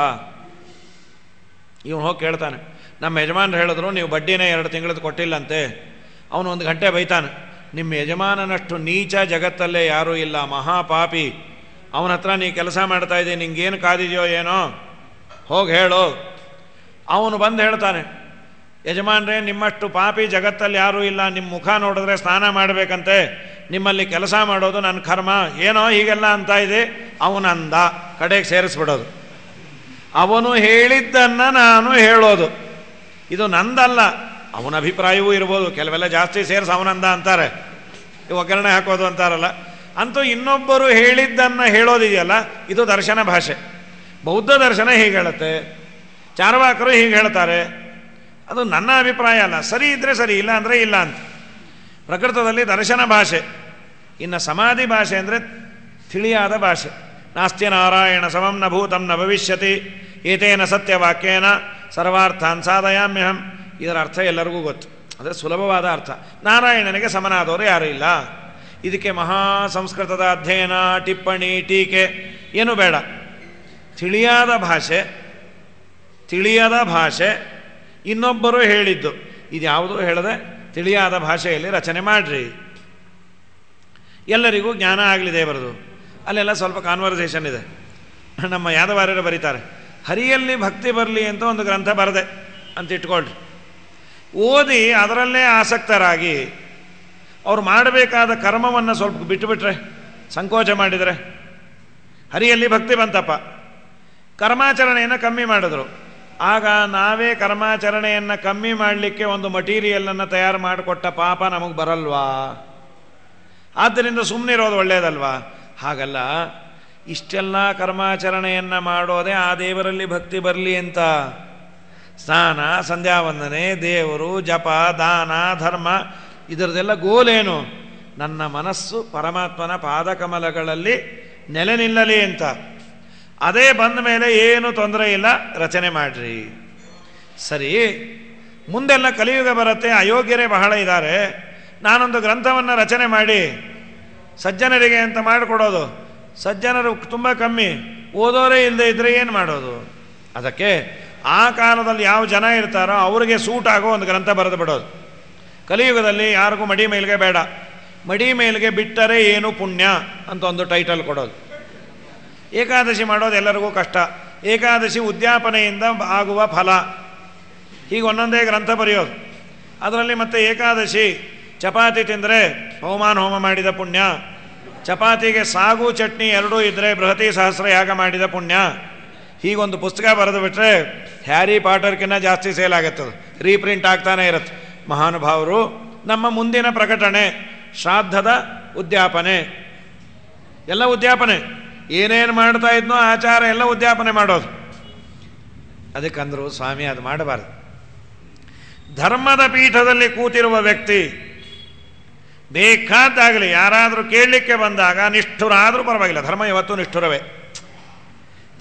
ಇವನು ಹೋಗಿ ಕೇಳ್ತಾನೆ, ನಮ್ಮ ಯಜಮಾನ್ರು ಹೇಳಿದ್ರು ನೀವು ಬಡ್ಡಿನೇ 2 ತಿಂಗಳದ್ದು ಕೊಟ್ಟಿಲ್ಲಂತೆ. ಅವನು 1 ಗಂಟೆ ಬೈತಾನೆ, ನಿಮ್ಮ ಯಜಮಾನನಷ್ಟು ನೀಚ ಜಗತ್ತಲ್ಲೇ ಯಾರೂ ಇಲ್ಲ, ಮಹಾಪಾಪಿ. ಅವನ ಹತ್ರ ನೀ ಕೆಲಸ ಮಾಡ್ತಾ ಇದ್ದೀನಿ, ನಿಂಗೇನು ಕಾದಿದೆಯೋ ಏನೋ, ಹೋಗಿ ಹೇಳು. ಅವನು ಬಂದು ಹೇಳ್ತಾನೆ, ಯಜಮಾನ್ರೇ ನಿಮ್ಮಷ್ಟು ಪಾಪಿ ಜಗತ್ತಲ್ಲಿ ಯಾರೂ ಇಲ್ಲ, ನಿಮ್ಮ ಮುಖ ನೋಡಿದ್ರೆ ಸ್ನಾನ ಮಾಡಬೇಕಂತೆ, ನಿಮ್ಮಲ್ಲಿ ಕೆಲಸ ಮಾಡೋದು ನನ್ನ ಕರ್ಮ, ಏನೋ ಹೀಗೆಲ್ಲ ಅಂತ ಇದೆ. ಅವನಂದ, ಕಡೆಗೆ ಸೇರಿಸ್ಬಿಡೋದು. ಅವನು ಹೇಳಿದ್ದನ್ನು ನಾನು ಹೇಳೋದು, ಇದು ನಂದಲ್ಲ. ಅವನ ಅಭಿಪ್ರಾಯವೂ ಇರ್ಬೋದು, ಕೆಲವೆಲ್ಲ ಜಾಸ್ತಿ ಸೇರಿಸಿ ಅವನಂದ ಅಂತಾರೆ, ಒಗ್ಗರಣೆ ಹಾಕೋದು ಅಂತಾರಲ್ಲ. ಅಂತೂ ಇನ್ನೊಬ್ಬರು ಹೇಳಿದ್ದನ್ನು ಹೇಳೋದಿದೆಯಲ್ಲ, ಇದು ದರ್ಶನ ಭಾಷೆ. ಬೌದ್ಧ ದರ್ಶನ ಹೀಗೆ ಹೇಳುತ್ತೆ, ಚಾರ್ವಾಕರು ಹೀಗೆ ಹೇಳ್ತಾರೆ. ಅದು ನನ್ನ ಅಭಿಪ್ರಾಯ ಅಲ್ಲ, ಸರಿ ಇದ್ದರೆ ಸರಿ, ಇಲ್ಲ ಅಂದರೆ ಇಲ್ಲ ಅಂತ. ಪ್ರಕೃತದಲ್ಲಿ ದರ್ಶನ ಭಾಷೆ. ಇನ್ನು ಸಮಾಧಿ ಭಾಷೆ ಅಂದರೆ ತಿಳಿಯಾದ ಭಾಷೆ. ನಾಸ್ತ್ಯ ನಾರಾಯಣ ಸಮಂ ನ ಭೂತಂ ನ ಭವಿಷ್ಯತಿ ಏತೇನ ಸತ್ಯವಾಕ್ಯೇನ ಸರ್ವಾರ್ಥಾನ್ ಸಾಧಯಾಮ್ಯಹಂ. ಇದರ ಅರ್ಥ ಎಲ್ಲರಿಗೂ ಗೊತ್ತು, ಅಂದರೆ ಸುಲಭವಾದ ಅರ್ಥ. ನಾರಾಯಣನಿಗೆ ಸಮನಾದವರು ಯಾರೂ ಇಲ್ಲ. ಇದಕ್ಕೆ ಮಹಾ ಸಂಸ್ಕೃತದ ಅಧ್ಯಯನ, ಟಿಪ್ಪಣಿ, ಟೀಕೆ ಏನು ಬೇಡ. ತಿಳಿಯಾದ ಭಾಷೆ ಇನ್ನೊಬ್ಬರು ಹೇಳಿದ್ದು, ಇದ್ಯಾವುದೂ ಹೇಳದೆ ತಿಳಿಯಾದ ಭಾಷೆಯಲ್ಲಿ ರಚನೆ ಮಾಡಿರಿ, ಎಲ್ಲರಿಗೂ ಜ್ಞಾನ ಆಗಲಿ ದೇವರದು. ಅಲ್ಲೆಲ್ಲ ಸ್ವಲ್ಪ ಕಾನ್ವರ್ಸೇಷನ್ ಇದೆ. ನಮ್ಮ ಯಾದವಾರ್ಯರು ಬರೀತಾರೆ, ಹರಿಯಲ್ಲಿ ಭಕ್ತಿ ಬರಲಿ ಅಂತ ಒಂದು ಗ್ರಂಥ ಬರದೆ ಅಂತ ಇಟ್ಕೊಳ್ರಿ. ಓದಿ ಅದರಲ್ಲೇ ಆಸಕ್ತರಾಗಿ ಅವ್ರು ಮಾಡಬೇಕಾದ ಕರ್ಮವನ್ನು ಸ್ವಲ್ಪ ಬಿಟ್ಟುಬಿಟ್ರೆ, ಸಂಕೋಚ ಮಾಡಿದರೆ, ಹರಿಯಲ್ಲಿ ಭಕ್ತಿ ಬಂತಪ್ಪ, ಕರ್ಮಾಚರಣೆಯನ್ನು ಕಮ್ಮಿ ಮಾಡಿದ್ರು. ಆಗ ನಾವೇ ಕರ್ಮಾಚರಣೆಯನ್ನು ಕಮ್ಮಿ ಮಾಡಲಿಕ್ಕೆ ಒಂದು ಮಟೀರಿಯಲನ್ನು ತಯಾರು ಮಾಡಿಕೊಟ್ಟ ಪಾಪ ನಮಗೆ ಬರಲ್ವಾ? ಆದ್ದರಿಂದ ಸುಮ್ಮನಿರೋದು ಒಳ್ಳೆಯದಲ್ವಾ? ಹಾಗಲ್ಲ, ಇಷ್ಟೆಲ್ಲ ಕರ್ಮಾಚರಣೆಯನ್ನು ಮಾಡೋದೇ ಆ ದೇವರಲ್ಲಿ ಭಕ್ತಿ ಬರಲಿ ಅಂತ. ಸ್ನಾನ, ಸಂಧ್ಯಾವಂದನೆ, ದೇವರು, ಜಪ, ದಾನ, ಧರ್ಮ, ಇದರದೆಲ್ಲ ಗೋಲೇನು? ನನ್ನ ಮನಸ್ಸು ಪರಮಾತ್ಮನ ಪಾದಕಮಲಗಳಲ್ಲಿ ನೆಲೆ ನಿಲ್ಲಲಿ ಅಂತ. ಅದೇ ಬಂದ ಮೇಲೆ ಏನು ತೊಂದರೆ ಇಲ್ಲ, ರಚನೆ ಮಾಡಿರಿ. ಸರಿ, ಮುಂದೆಲ್ಲ ಕಲಿಯುಗ ಬರುತ್ತೆ, ಅಯೋಗ್ಯರೇ ಬಹಳ ಇದ್ದಾರೆ, ನಾನೊಂದು ಗ್ರಂಥವನ್ನು ರಚನೆ ಮಾಡಿ ಸಜ್ಜನರಿಗೆ ಅಂತ ಮಾಡಿಕೊಡೋದು. ಸಜ್ಜನರು ತುಂಬ ಕಮ್ಮಿ, ಓದೋರೇ ಇಲ್ಲದೆ ಇದ್ದರೆ ಏನು ಮಾಡೋದು? ಅದಕ್ಕೆ ಆ ಕಾಲದಲ್ಲಿ ಯಾವ ಜನ ಇರ್ತಾರೋ ಅವರಿಗೆ ಸೂಟ್ ಆಗೋ ಒಂದು ಗ್ರಂಥ ಬರೆದು ಬಿಡೋದು. ಕಲಿಯುಗದಲ್ಲಿ ಯಾರಿಗೂ ಮಡಿ ಮೇಲ್ಗೆ ಬೇಡ, ಮಡಿ ಮೇಲ್ಗೆ ಬಿಟ್ಟರೆ ಏನು ಪುಣ್ಯ ಅಂತ ಒಂದು ಟೈಟಲ್ ಕೊಡೋದು. ಏಕಾದಶಿ ಮಾಡೋದು ಎಲ್ಲರಿಗೂ ಕಷ್ಟ, ಏಕಾದಶಿ ಉದ್ಯಾಪನೆಯಿಂದ ಆಗುವ ಫಲ, ಹೀಗೆ ಒಂದೊಂದೇ ಗ್ರಂಥ ಬರೆಯೋದು. ಅದರಲ್ಲಿ ಮತ್ತೆ ಏಕಾದಶಿ ಚಪಾತಿ ತಿಂದರೆ ಹೋಮಾನ್ ಹೋಮ ಮಾಡಿದ ಪುಣ್ಯ, ಚಪಾತಿಗೆ ಸಾಗು ಚಟ್ನಿ ಎರಡೂ ಇದ್ದರೆ ಬೃಹತಿ ಸಹಸ್ರ ಯಾಗ ಮಾಡಿದ ಪುಣ್ಯ. ಹೀಗೊಂದು ಪುಸ್ತಕ ಬರೆದು ಬಿಟ್ಟರೆ ಹ್ಯಾರಿ ಪಾಟರ್ಕಿನ್ನ ಜಾಸ್ತಿ ಸೇಲ್ ಆಗುತ್ತದೆ, ರೀಪ್ರಿಂಟ್ ಆಗ್ತಾನೆ ಇರುತ್ತೆ. ಮಹಾನುಭಾವರು ನಮ್ಮ ಮುಂದಿನ ಪ್ರಕಟಣೆ, ಶ್ರಾದ್ದದ ಉದ್ಯಾಪನೆ, ಎಲ್ಲ ಉದ್ಯಾಪನೆ, ಏನೇನು ಮಾಡ್ತಾ ಇದ್ನೋ ಆಚಾರ ಎಲ್ಲ ಉದ್ಯಾಪನೆ ಮಾಡೋದು. ಅದಕ್ಕಂದ್ರು ಸ್ವಾಮಿ ಅದು ಮಾಡಬಾರ್ದು. ಧರ್ಮದ ಪೀಠದಲ್ಲಿ ಕೂತಿರುವ ವ್ಯಕ್ತಿ ಬೇಕಾದ್ದಾಗಲಿ ಯಾರಾದರೂ ಕೇಳಲಿಕ್ಕೆ ಬಂದಾಗ ನಿಷ್ಠುರ ಆದರೂ ಪರವಾಗಿಲ್ಲ, ಧರ್ಮ ಯಾವತ್ತೂ ನಿಷ್ಠುರವೇ,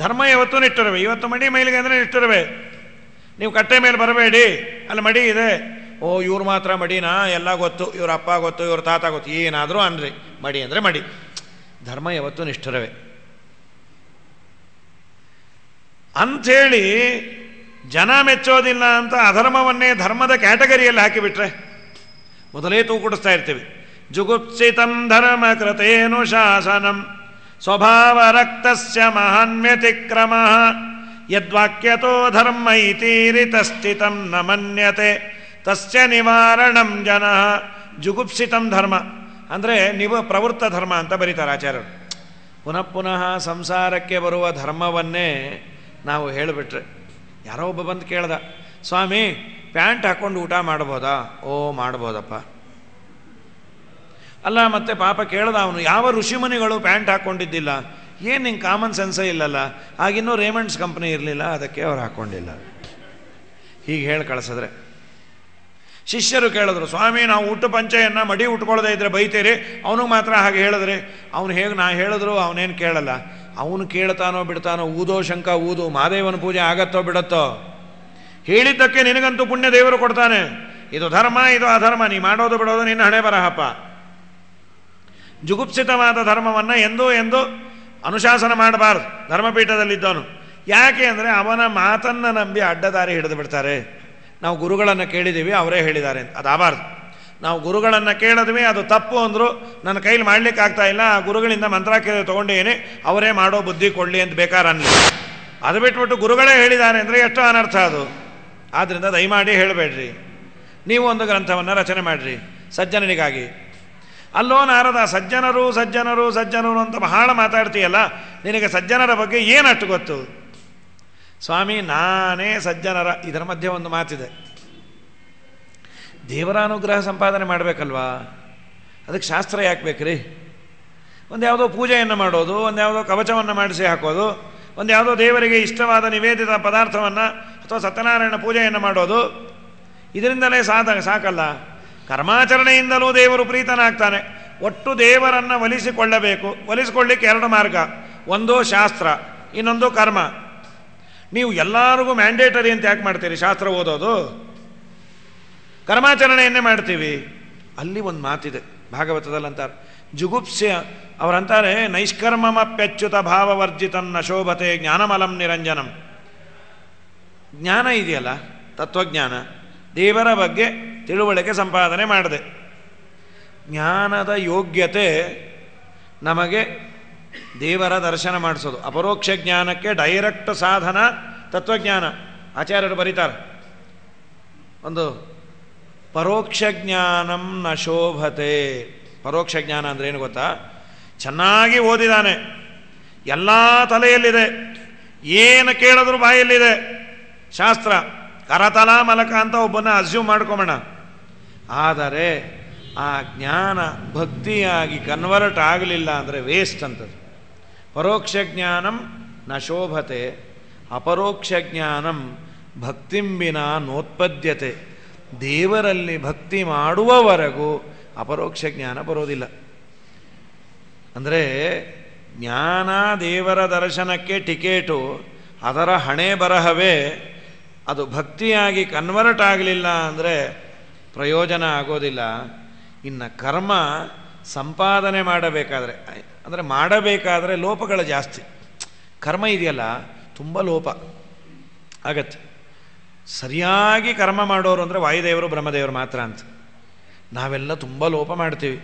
ಧರ್ಮ ಯಾವತ್ತೂ ನಿಷ್ಠುರವೇ. ಇವತ್ತು ಮಡಿ ಮೈಲಿಗೆ ಅಂದರೆ ನಿಷ್ಠುರವೇ. ನೀವು ಕಟ್ಟೆ ಮೇಲೆ ಬರಬೇಡಿ, ಅಲ್ಲಿ ಮಡಿ ಇದೆ, ಓ ಇವ್ರು ಮಾತ್ರ ಮಡಿನಾ, ಎಲ್ಲ ಗೊತ್ತು, ಇವ್ರ ಅಪ್ಪ ಗೊತ್ತು, ಇವ್ರ ತಾತ ಗೊತ್ತು, ಏನಾದರೂ ಅನ್ರಿ, ಮಡಿ ಅಂದರೆ ಮಡಿ. ಧರ್ಮ ಯಾವತ್ತೂ ನಿಷ್ಠುರವೇ ಅಂಥೇಳಿ ಜನ ಮೆಚ್ಚೋದಿಲ್ಲ ಅಂತ ಅಧರ್ಮವನ್ನೇ ಧರ್ಮದ ಕ್ಯಾಟಗರಿಯಲ್ಲಿ ಹಾಕಿಬಿಟ್ರೆ ಮೊದಲೇ ತೂಕುಡಿಸ್ತಾ ಇರ್ತೀವಿ. ಜುಗುಪ್ಸಿತಂ ಧರ್ಮ ಕೃತೇನು ಶಾಸನಂ ಸ್ವಭಾವ ರಕ್ತಸ್ಯ ಮಹಾನ್ವ್ಯತಿಕ್ರಮ ಯದ್ವಾಕ್ಯತೋ ಧರ್ಮ ಇತೀರಿತಸ್ಥಿತಂ ನ ಮನ್ಯತೆ ತಸ್ಯ ನಿವಾರಣಂ ಜನಃ. ಜುಗುಪ್ಸಿತಂ ಧರ್ಮ ಅಂದರೆ ಪ್ರವೃತ್ತ ಧರ್ಮ ಅಂತ ಬರೀತಾರೆ ಆಚಾರ್ಯರು. ಪುನಃ ಪುನಃ ಸಂಸಾರಕ್ಕೆ ಬರುವ ಧರ್ಮವನ್ನೇ ನಾವು ಹೇಳಿಬಿಟ್ರೆ. ಯಾರೋ ಒಬ್ಬ ಬಂದು ಕೇಳ್ದ, ಸ್ವಾಮಿ ಪ್ಯಾಂಟ್ ಹಾಕ್ಕೊಂಡು ಊಟ ಮಾಡ್ಬೋದಾ? ಓ ಮಾಡ್ಬೋದಪ್ಪ. ಅಲ್ಲ ಮತ್ತೆ ಪಾಪ ಕೇಳ್ದ ಅವನು, ಯಾವ ಋಷಿಮುನಿಗಳು ಪ್ಯಾಂಟ್ ಹಾಕ್ಕೊಂಡಿದ್ದಿಲ್ಲ, ಏನು ನಿಂಗೆ ಕಾಮನ್ ಸೆನ್ಸೇ ಇಲ್ಲಲ್ಲ, ಆಗಿನ್ನೂ ರೇಮಂಡ್ಸ್ ಕಂಪ್ನಿ ಇರಲಿಲ್ಲ, ಅದಕ್ಕೆ ಅವ್ರು ಹಾಕ್ಕೊಂಡಿಲ್ಲ. ಹೀಗೆ ಹೇಳಿ ಕಳಿಸಿದ್ರೆ ಶಿಷ್ಯರು ಕೇಳಿದ್ರು, ಸ್ವಾಮಿ ನಾವು ಊಟ ಪಂಚೆಯನ್ನು ಮಡಿ ಉಟ್ಕೊಳ್ಳದೆ ಇದ್ರೆ ಬೈತೀರಿ, ಅವನಿಗೆ ಮಾತ್ರ ಹಾಗೆ ಹೇಳಿದ್ರಿ. ಅವನು ಹೇಗೆ ನಾ ಹೇಳಿದ್ರು ಅವನೇನು ಕೇಳಲ್ಲ, ಅವನು ಕೇಳ್ತಾನೋ ಬಿಡ್ತಾನೋ, ಊದೋ ಶಂಕ ಊದು, ಮಹಾದೇವನ ಪೂಜೆ ಆಗತ್ತೋ ಬಿಡತ್ತೋ, ಹೇಳಿದ್ದಕ್ಕೆ ನಿನಗಂತೂ ಪುಣ್ಯ ದೇವರು ಕೊಡ್ತಾನೆ. ಇದು ಧರ್ಮ, ಇದು ಅಧರ್ಮ, ನೀ ಮಾಡೋದು ಬಿಡೋದು ನಿನ್ನ ಹಣೆ ಬರಹಪ್ಪ. ಜುಗುಪ್ಸಿತವಾದ ಧರ್ಮವನ್ನು ಎಂದೂ ಅನುಶಾಸನ ಮಾಡಬಾರ್ದು ಧರ್ಮಪೀಠದಲ್ಲಿದ್ದವನು. ಯಾಕೆ ಅಂದರೆ ಅವನ ಮಾತನ್ನು ನಂಬಿ ಅಡ್ಡದಾರಿ ಹಿಡಿದು ಬಿಡ್ತಾರೆ. ನಾವು ಗುರುಗಳನ್ನು ಕೇಳಿದ್ದೀವಿ, ಅವರೇ ಹೇಳಿದ್ದಾರೆ ಅಂತ ಅದಾಗಬಾರ್ದು. ನಾವು ಗುರುಗಳನ್ನು ಕೇಳಿದ್ವಿ, ಅದು ತಪ್ಪು ಅಂದರು, ನನ್ನ ಕೈಲಿ ಮಾಡಲಿಕ್ಕೆ ಆಗ್ತಾ ಇಲ್ಲ, ಆ ಗುರುಗಳಿಂದ ಮಂತ್ರ ಕೇಳಿ ತೊಗೊಂಡೇನೆ, ಅವರೇ ಮಾಡೋ ಬುದ್ಧಿ ಕೊಡಲಿ ಅಂತ ಬೇಕಾದ್ರೆ ಅನ್ನಲಿ. ಅದು ಬಿಟ್ಬಿಟ್ಟು ಗುರುಗಳೇ ಹೇಳಿದ್ದಾರೆ ಅಂದರೆ ಎಷ್ಟು ಅನರ್ಥ ಅದು. ಆದ್ದರಿಂದ ದಯಮಾಡಿ ಹೇಳಬೇಡ್ರಿ, ನೀವು ಒಂದು ಗ್ರಂಥವನ್ನು ರಚನೆ ಮಾಡಿರಿ ಸಜ್ಜನನಿಗಾಗಿ. ಅಲ್ಲೋ ನಾರದ, ಸಜ್ಜನರು ಸಜ್ಜನರು ಸಜ್ಜನರು ಅಂತ ಬಹಳ ಮಾತಾಡ್ತೀಯಲ್ಲ, ನಿನಗೆ ಸಜ್ಜನರ ಬಗ್ಗೆ ಏನಷ್ಟು ಗೊತ್ತು? ಸ್ವಾಮಿ ನಾನೇ ಸಜ್ಜನರ. ಇದರ ಮಧ್ಯೆ ಒಂದು ಮಾತಿದೆ, ದೇವರ ಅನುಗ್ರಹ ಸಂಪಾದನೆ ಮಾಡಬೇಕಲ್ವಾ, ಅದಕ್ಕೆ ಶಾಸ್ತ್ರ ಯಾಕೆ ಬೇಕ್ರಿ? ಒಂದು ಯಾವುದೋ ಪೂಜೆಯನ್ನು ಮಾಡೋದು, ಒಂದು ಯಾವುದೋ ಕವಚವನ್ನು ಮಾಡಿಸಿ ಹಾಕೋದು, ಒಂದು ಯಾವುದೋ ದೇವರಿಗೆ ಇಷ್ಟವಾದ ನಿವೇದಿತ ಪದಾರ್ಥವನ್ನು ಅಥವಾ ಸತ್ಯನಾರಾಯಣ ಪೂಜೆಯನ್ನು ಮಾಡೋದು, ಇದರಿಂದಲೇ ಸಾಕಲ್ಲ. ಕರ್ಮಾಚರಣೆಯಿಂದಲೂ ದೇವರು ಪ್ರೀತನಾಗ್ತಾನೆ. ಒಟ್ಟು ದೇವರನ್ನು ಒಲಿಸಿಕೊಳ್ಳಬೇಕು. ಒಲಿಸಿಕೊಳ್ಳಿಕ್ಕೆ ಎರಡು ಮಾರ್ಗ, ಒಂದು ಶಾಸ್ತ್ರ, ಇನ್ನೊಂದು ಕರ್ಮ. ನೀವು ಎಲ್ಲರಿಗೂ ಮ್ಯಾಂಡೇಟರಿ ಅಂತ ಯಾಕೆ ಮಾಡ್ತೀರಿ ಶಾಸ್ತ್ರ ಓದೋದು? ಕರ್ಮಾಚರಣೆಯನ್ನೇ ಮಾಡ್ತೀವಿ. ಅಲ್ಲಿ ಒಂದು ಮಾತಿದೆ ಭಾಗವತದಲ್ಲಿ ಅಂತಾರೆ, ಜುಗುಪ್ಸ್ಯ ಅವರಂತಾರೆ, ನೈಷ್ಕರ್ಮಮಪ್ಯಚ್ಯುತ ಭಾವವರ್ಜಿತನ್ನ ಶೋಭತೆ ಜ್ಞಾನಮಲಂ ನಿರಂಜನಂ. ಜ್ಞಾನ ಇದೆಯಲ್ಲ, ತತ್ವಜ್ಞಾನ, ದೇವರ ಬಗ್ಗೆ ತಿಳುವಳಿಕೆ ಸಂಪಾದನೆ ಮಾಡಿದೆ. ಜ್ಞಾನದ ಯೋಗ್ಯತೆ ನಮಗೆ ದೇವರ ದರ್ಶನ ಮಾಡಿಸೋದು. ಅಪರೋಕ್ಷ ಜ್ಞಾನಕ್ಕೆ ಡೈರೆಕ್ಟ್ ಸಾಧನ ತತ್ವಜ್ಞಾನ. ಆಚಾರ್ಯರು ಬರೀತಾರೆ ಒಂದು, ಪರೋಕ್ಷ ಜ್ಞಾನಂ ನ ಶೋಭತೆ. ಪರೋಕ್ಷ ಜ್ಞಾನ ಅಂದರೆ ಏನು ಗೊತ್ತಾ? ಚೆನ್ನಾಗಿ ಓದಿದಾನೆ, ಎಲ್ಲ ತಲೆಯಲ್ಲಿದೆ, ಏನು ಕೇಳಿದ್ರು ಬಾಯಲ್ಲಿದೆ ಶಾಸ್ತ್ರ, ಕರತಲ ಮಲಕ ಅಂತ ಒಬ್ಬನ ಅಸ್ಯೂಮ್ ಮಾಡ್ಕೊಂಬೋಣ. ಆದರೆ ಆ ಜ್ಞಾನ ಭಕ್ತಿಯಾಗಿ ಕನ್ವರ್ಟ್ ಆಗಲಿಲ್ಲ ಅಂದರೆ ವೇಸ್ಟ್ ಅಂತದ್ದು. ಪರೋಕ್ಷ ಜ್ಞಾನಂ ನ ಶೋಭತೆ ಅಪರೋಕ್ಷ ಜ್ಞಾನಂ ಭಕ್ತಿಂಬಿನ ನೋತ್ಪದ್ಯತೆ. ದೇವರಲ್ಲಿ ಭಕ್ತಿ ಮಾಡುವವರೆಗೂ ಅಪರೋಕ್ಷ ಜ್ಞಾನ ಬರೋದಿಲ್ಲ. ಅಂದರೆ ಜ್ಞಾನ ದೇವರ ದರ್ಶನಕ್ಕೆ ಟಿಕೇಟು, ಅದರ ಹಣೆ ಬರಹವೇ. ಅದು ಭಕ್ತಿಯಾಗಿ ಕನ್ವರ್ಟ್ ಆಗಲಿಲ್ಲ ಅಂದರೆ ಪ್ರಯೋಜನ ಆಗೋದಿಲ್ಲ. ಇನ್ನು ಕರ್ಮ ಸಂಪಾದನೆ ಮಾಡಬೇಕಾದ್ರೆ ಲೋಪಗಳು ಜಾಸ್ತಿ. ಕರ್ಮ ಇದೆಯಲ್ಲ ತುಂಬ ಲೋಪ ಆಗತ್ತೆ. ಸರಿಯಾಗಿ ಕರ್ಮ ಮಾಡೋರು ಅಂದರೆ ವಾಯುದೇವರು ಬ್ರಹ್ಮದೇವರು ಮಾತ್ರ ಅಂತ. ನಾವೆಲ್ಲ ತುಂಬ ಲೋಪ ಮಾಡ್ತೀವಿ.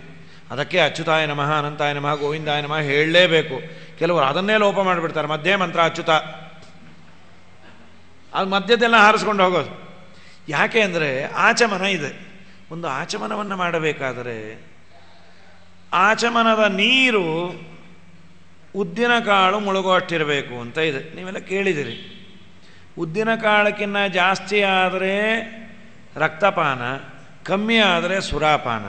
ಅದಕ್ಕೆ ಅಚ್ಯುತಾಯ ನಮಃ ಅನಂತಾಯ ನಮಃ ಗೋವಿಂದಾಯ ನಮಃ ಹೇಳಲೇಬೇಕು. ಕೆಲವರು ಅದನ್ನೇ ಲೋಪ ಮಾಡಿಬಿಡ್ತಾರೆ, ಮಧ್ಯೆ ಮಂತ್ರ ಅಚ್ಯುತ, ಅದು ಮಧ್ಯದೆಲ್ಲ ಹಾರಿಸ್ಕೊಂಡು ಹೋಗೋದು. ಯಾಕೆ ಅಂದರೆ ಆಚಮನ ಇದೆ. ಒಂದು ಆಚಮನವನ್ನು ಮಾಡಬೇಕಾದರೆ ಆಚಮನದ ನೀರು ಉದ್ದಿನ ಕಾಳು ಮುಳುಗುವಷ್ಟಿರಬೇಕು ಅಂತ ಇದೆ. ನೀವೆಲ್ಲ ಕೇಳಿದಿರಿ. ಉದ್ದಿನ ಕಾಳಕ್ಕಿಂತ ಜಾಸ್ತಿ ಆದರೆ ರಕ್ತಪಾನ, ಕಮ್ಮಿ ಆದರೆ ಸುರಾಪಾನ.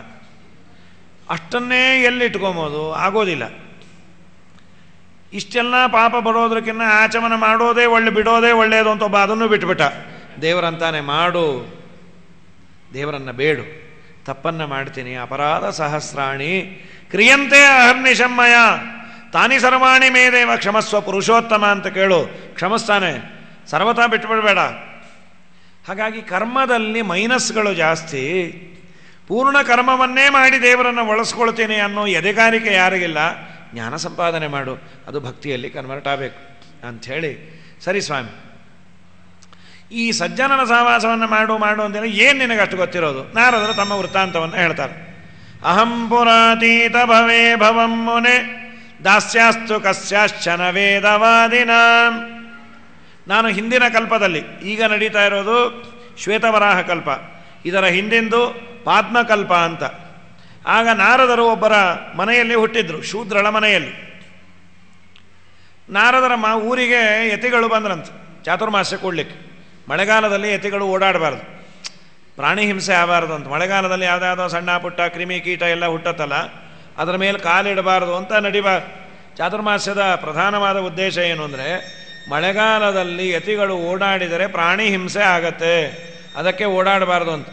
ಅಷ್ಟನ್ನೇ ಎಲ್ಲಿಟ್ಕೊಂಬೋದು? ಆಗೋದಿಲ್ಲ. ಇಷ್ಟೆಲ್ಲ ಪಾಪ ಬರೋದಕ್ಕಿಂತ ಆಚಮನ ಮಾಡೋದೇ ಬಿಡೋದೇ ಒಳ್ಳೆಯದು ಅಂತ ಒಬ್ಬ ಅದನ್ನು ಬಿಟ್ಬಿಟ್ಟ. ದೇವರಂತಾನೆ ಮಾಡು, ದೇವರನ್ನು ಬೇಡು. ತಪ್ಪನ್ನು ಮಾಡ್ತೀನಿ, ಅಪರಾಧ ಸಹಸ್ರಾಣಿ ಕ್ರಿಯಂತೆ ಅಹರ್ನಿಶಮ್ಮಯ ತಾನಿ ಸರ್ವಾಣಿ ಮೇದೇವ ಕ್ಷಮಸ್ವ ಪುರುಷೋತ್ತಮ ಅಂತ ಕೇಳು, ಕ್ಷಮಿಸ್ತಾನೆ. ಸರ್ವತಾ ಬಿಟ್ಟುಬಿಡಬೇಡ. ಹಾಗಾಗಿ ಕರ್ಮದಲ್ಲಿ ಮೈನಸ್ಗಳು ಜಾಸ್ತಿ. ಪೂರ್ಣ ಕರ್ಮವನ್ನೇ ಮಾಡಿ ದೇವರನ್ನು ಒಳಿಸ್ಕೊಳ್ತೀನಿ ಅನ್ನೋ ಎದೆಗಾರಿಕೆ ಯಾರಿಗಿಲ್ಲ. ಜ್ಞಾನ ಸಂಪಾದನೆ ಮಾಡು, ಅದು ಭಕ್ತಿಯಲ್ಲಿ ಕನ್ವರ್ಟ್ ಆಗಬೇಕು ಅಂಥೇಳಿ. ಸರಿ ಸ್ವಾಮಿ, ಈ ಸಜ್ಜನನ ಸಹವಾಸವನ್ನು ಮಾಡು ಅಂತೇಳಿ ಏನು ನಿನಗೆ ಅಷ್ಟು ಗೊತ್ತಿರೋದು? ನಾರದರು ತಮ್ಮ ವೃತ್ತಾಂತವನ್ನು ಹೇಳ್ತಾರೆ. ಅಹಂ ಪುರಾತೀತ ಭವೇ ಭವಂ ಮುನೆ ದಾಸ್ಯಾಸ್ತು ಕಸ್ಯಾಶ್ಚನ ವೇದವಾದಿನ. ನಾನು ಹಿಂದಿನ ಕಲ್ಪದಲ್ಲಿ, ಈಗ ನಡೀತಾ ಇರೋದು ಶ್ವೇತವರಾಹ ಕಲ್ಪ, ಇದರ ಹಿಂದಿಂದು ಪಾದ್ಮಕಲ್ಪ ಅಂತ. ಆಗ ನಾರದರು ಒಬ್ಬರ ಮನೆಯಲ್ಲಿ ಹುಟ್ಟಿದ್ರು, ಶೂದ್ರಳ ಮನೆಯಲ್ಲಿ. ನಾರದರ ಊರಿಗೆ ಯತಿಗಳು ಬಂದ್ರಂತೆ ಚಾತುರ್ಮಾಸ್ಯ ಕೊಡ್ಲಿಕ್ಕೆ. ಮಳೆಗಾಲದಲ್ಲಿ ಯತಿಗಳು ಓಡಾಡಬಾರ್ದು, ಪ್ರಾಣಿ ಹಿಂಸೆ ಆಗಬಾರ್ದು ಅಂತ. ಮಳೆಗಾಲದಲ್ಲಿ ಯಾವುದಾವುದೋ ಸಣ್ಣ ಪುಟ್ಟ ಕ್ರಿಮಿ ಕೀಟ ಎಲ್ಲ ಹುಟ್ಟತ್ತಲ್ಲ, ಅದರ ಮೇಲೆ ಕಾಲಿಡಬಾರ್ದು ಅಂತ ನಡಿಬಾರ್ದು. ಚಾತುರ್ಮಾಸ್ಯದ ಪ್ರಧಾನವಾದ ಉದ್ದೇಶ ಏನು ಅಂದರೆ, ಮಳೆಗಾಲದಲ್ಲಿ ಯತಿಗಳು ಓಡಾಡಿದರೆ ಪ್ರಾಣಿ ಹಿಂಸೆ ಆಗತ್ತೆ, ಅದಕ್ಕೆ ಓಡಾಡಬಾರ್ದು ಅಂತ.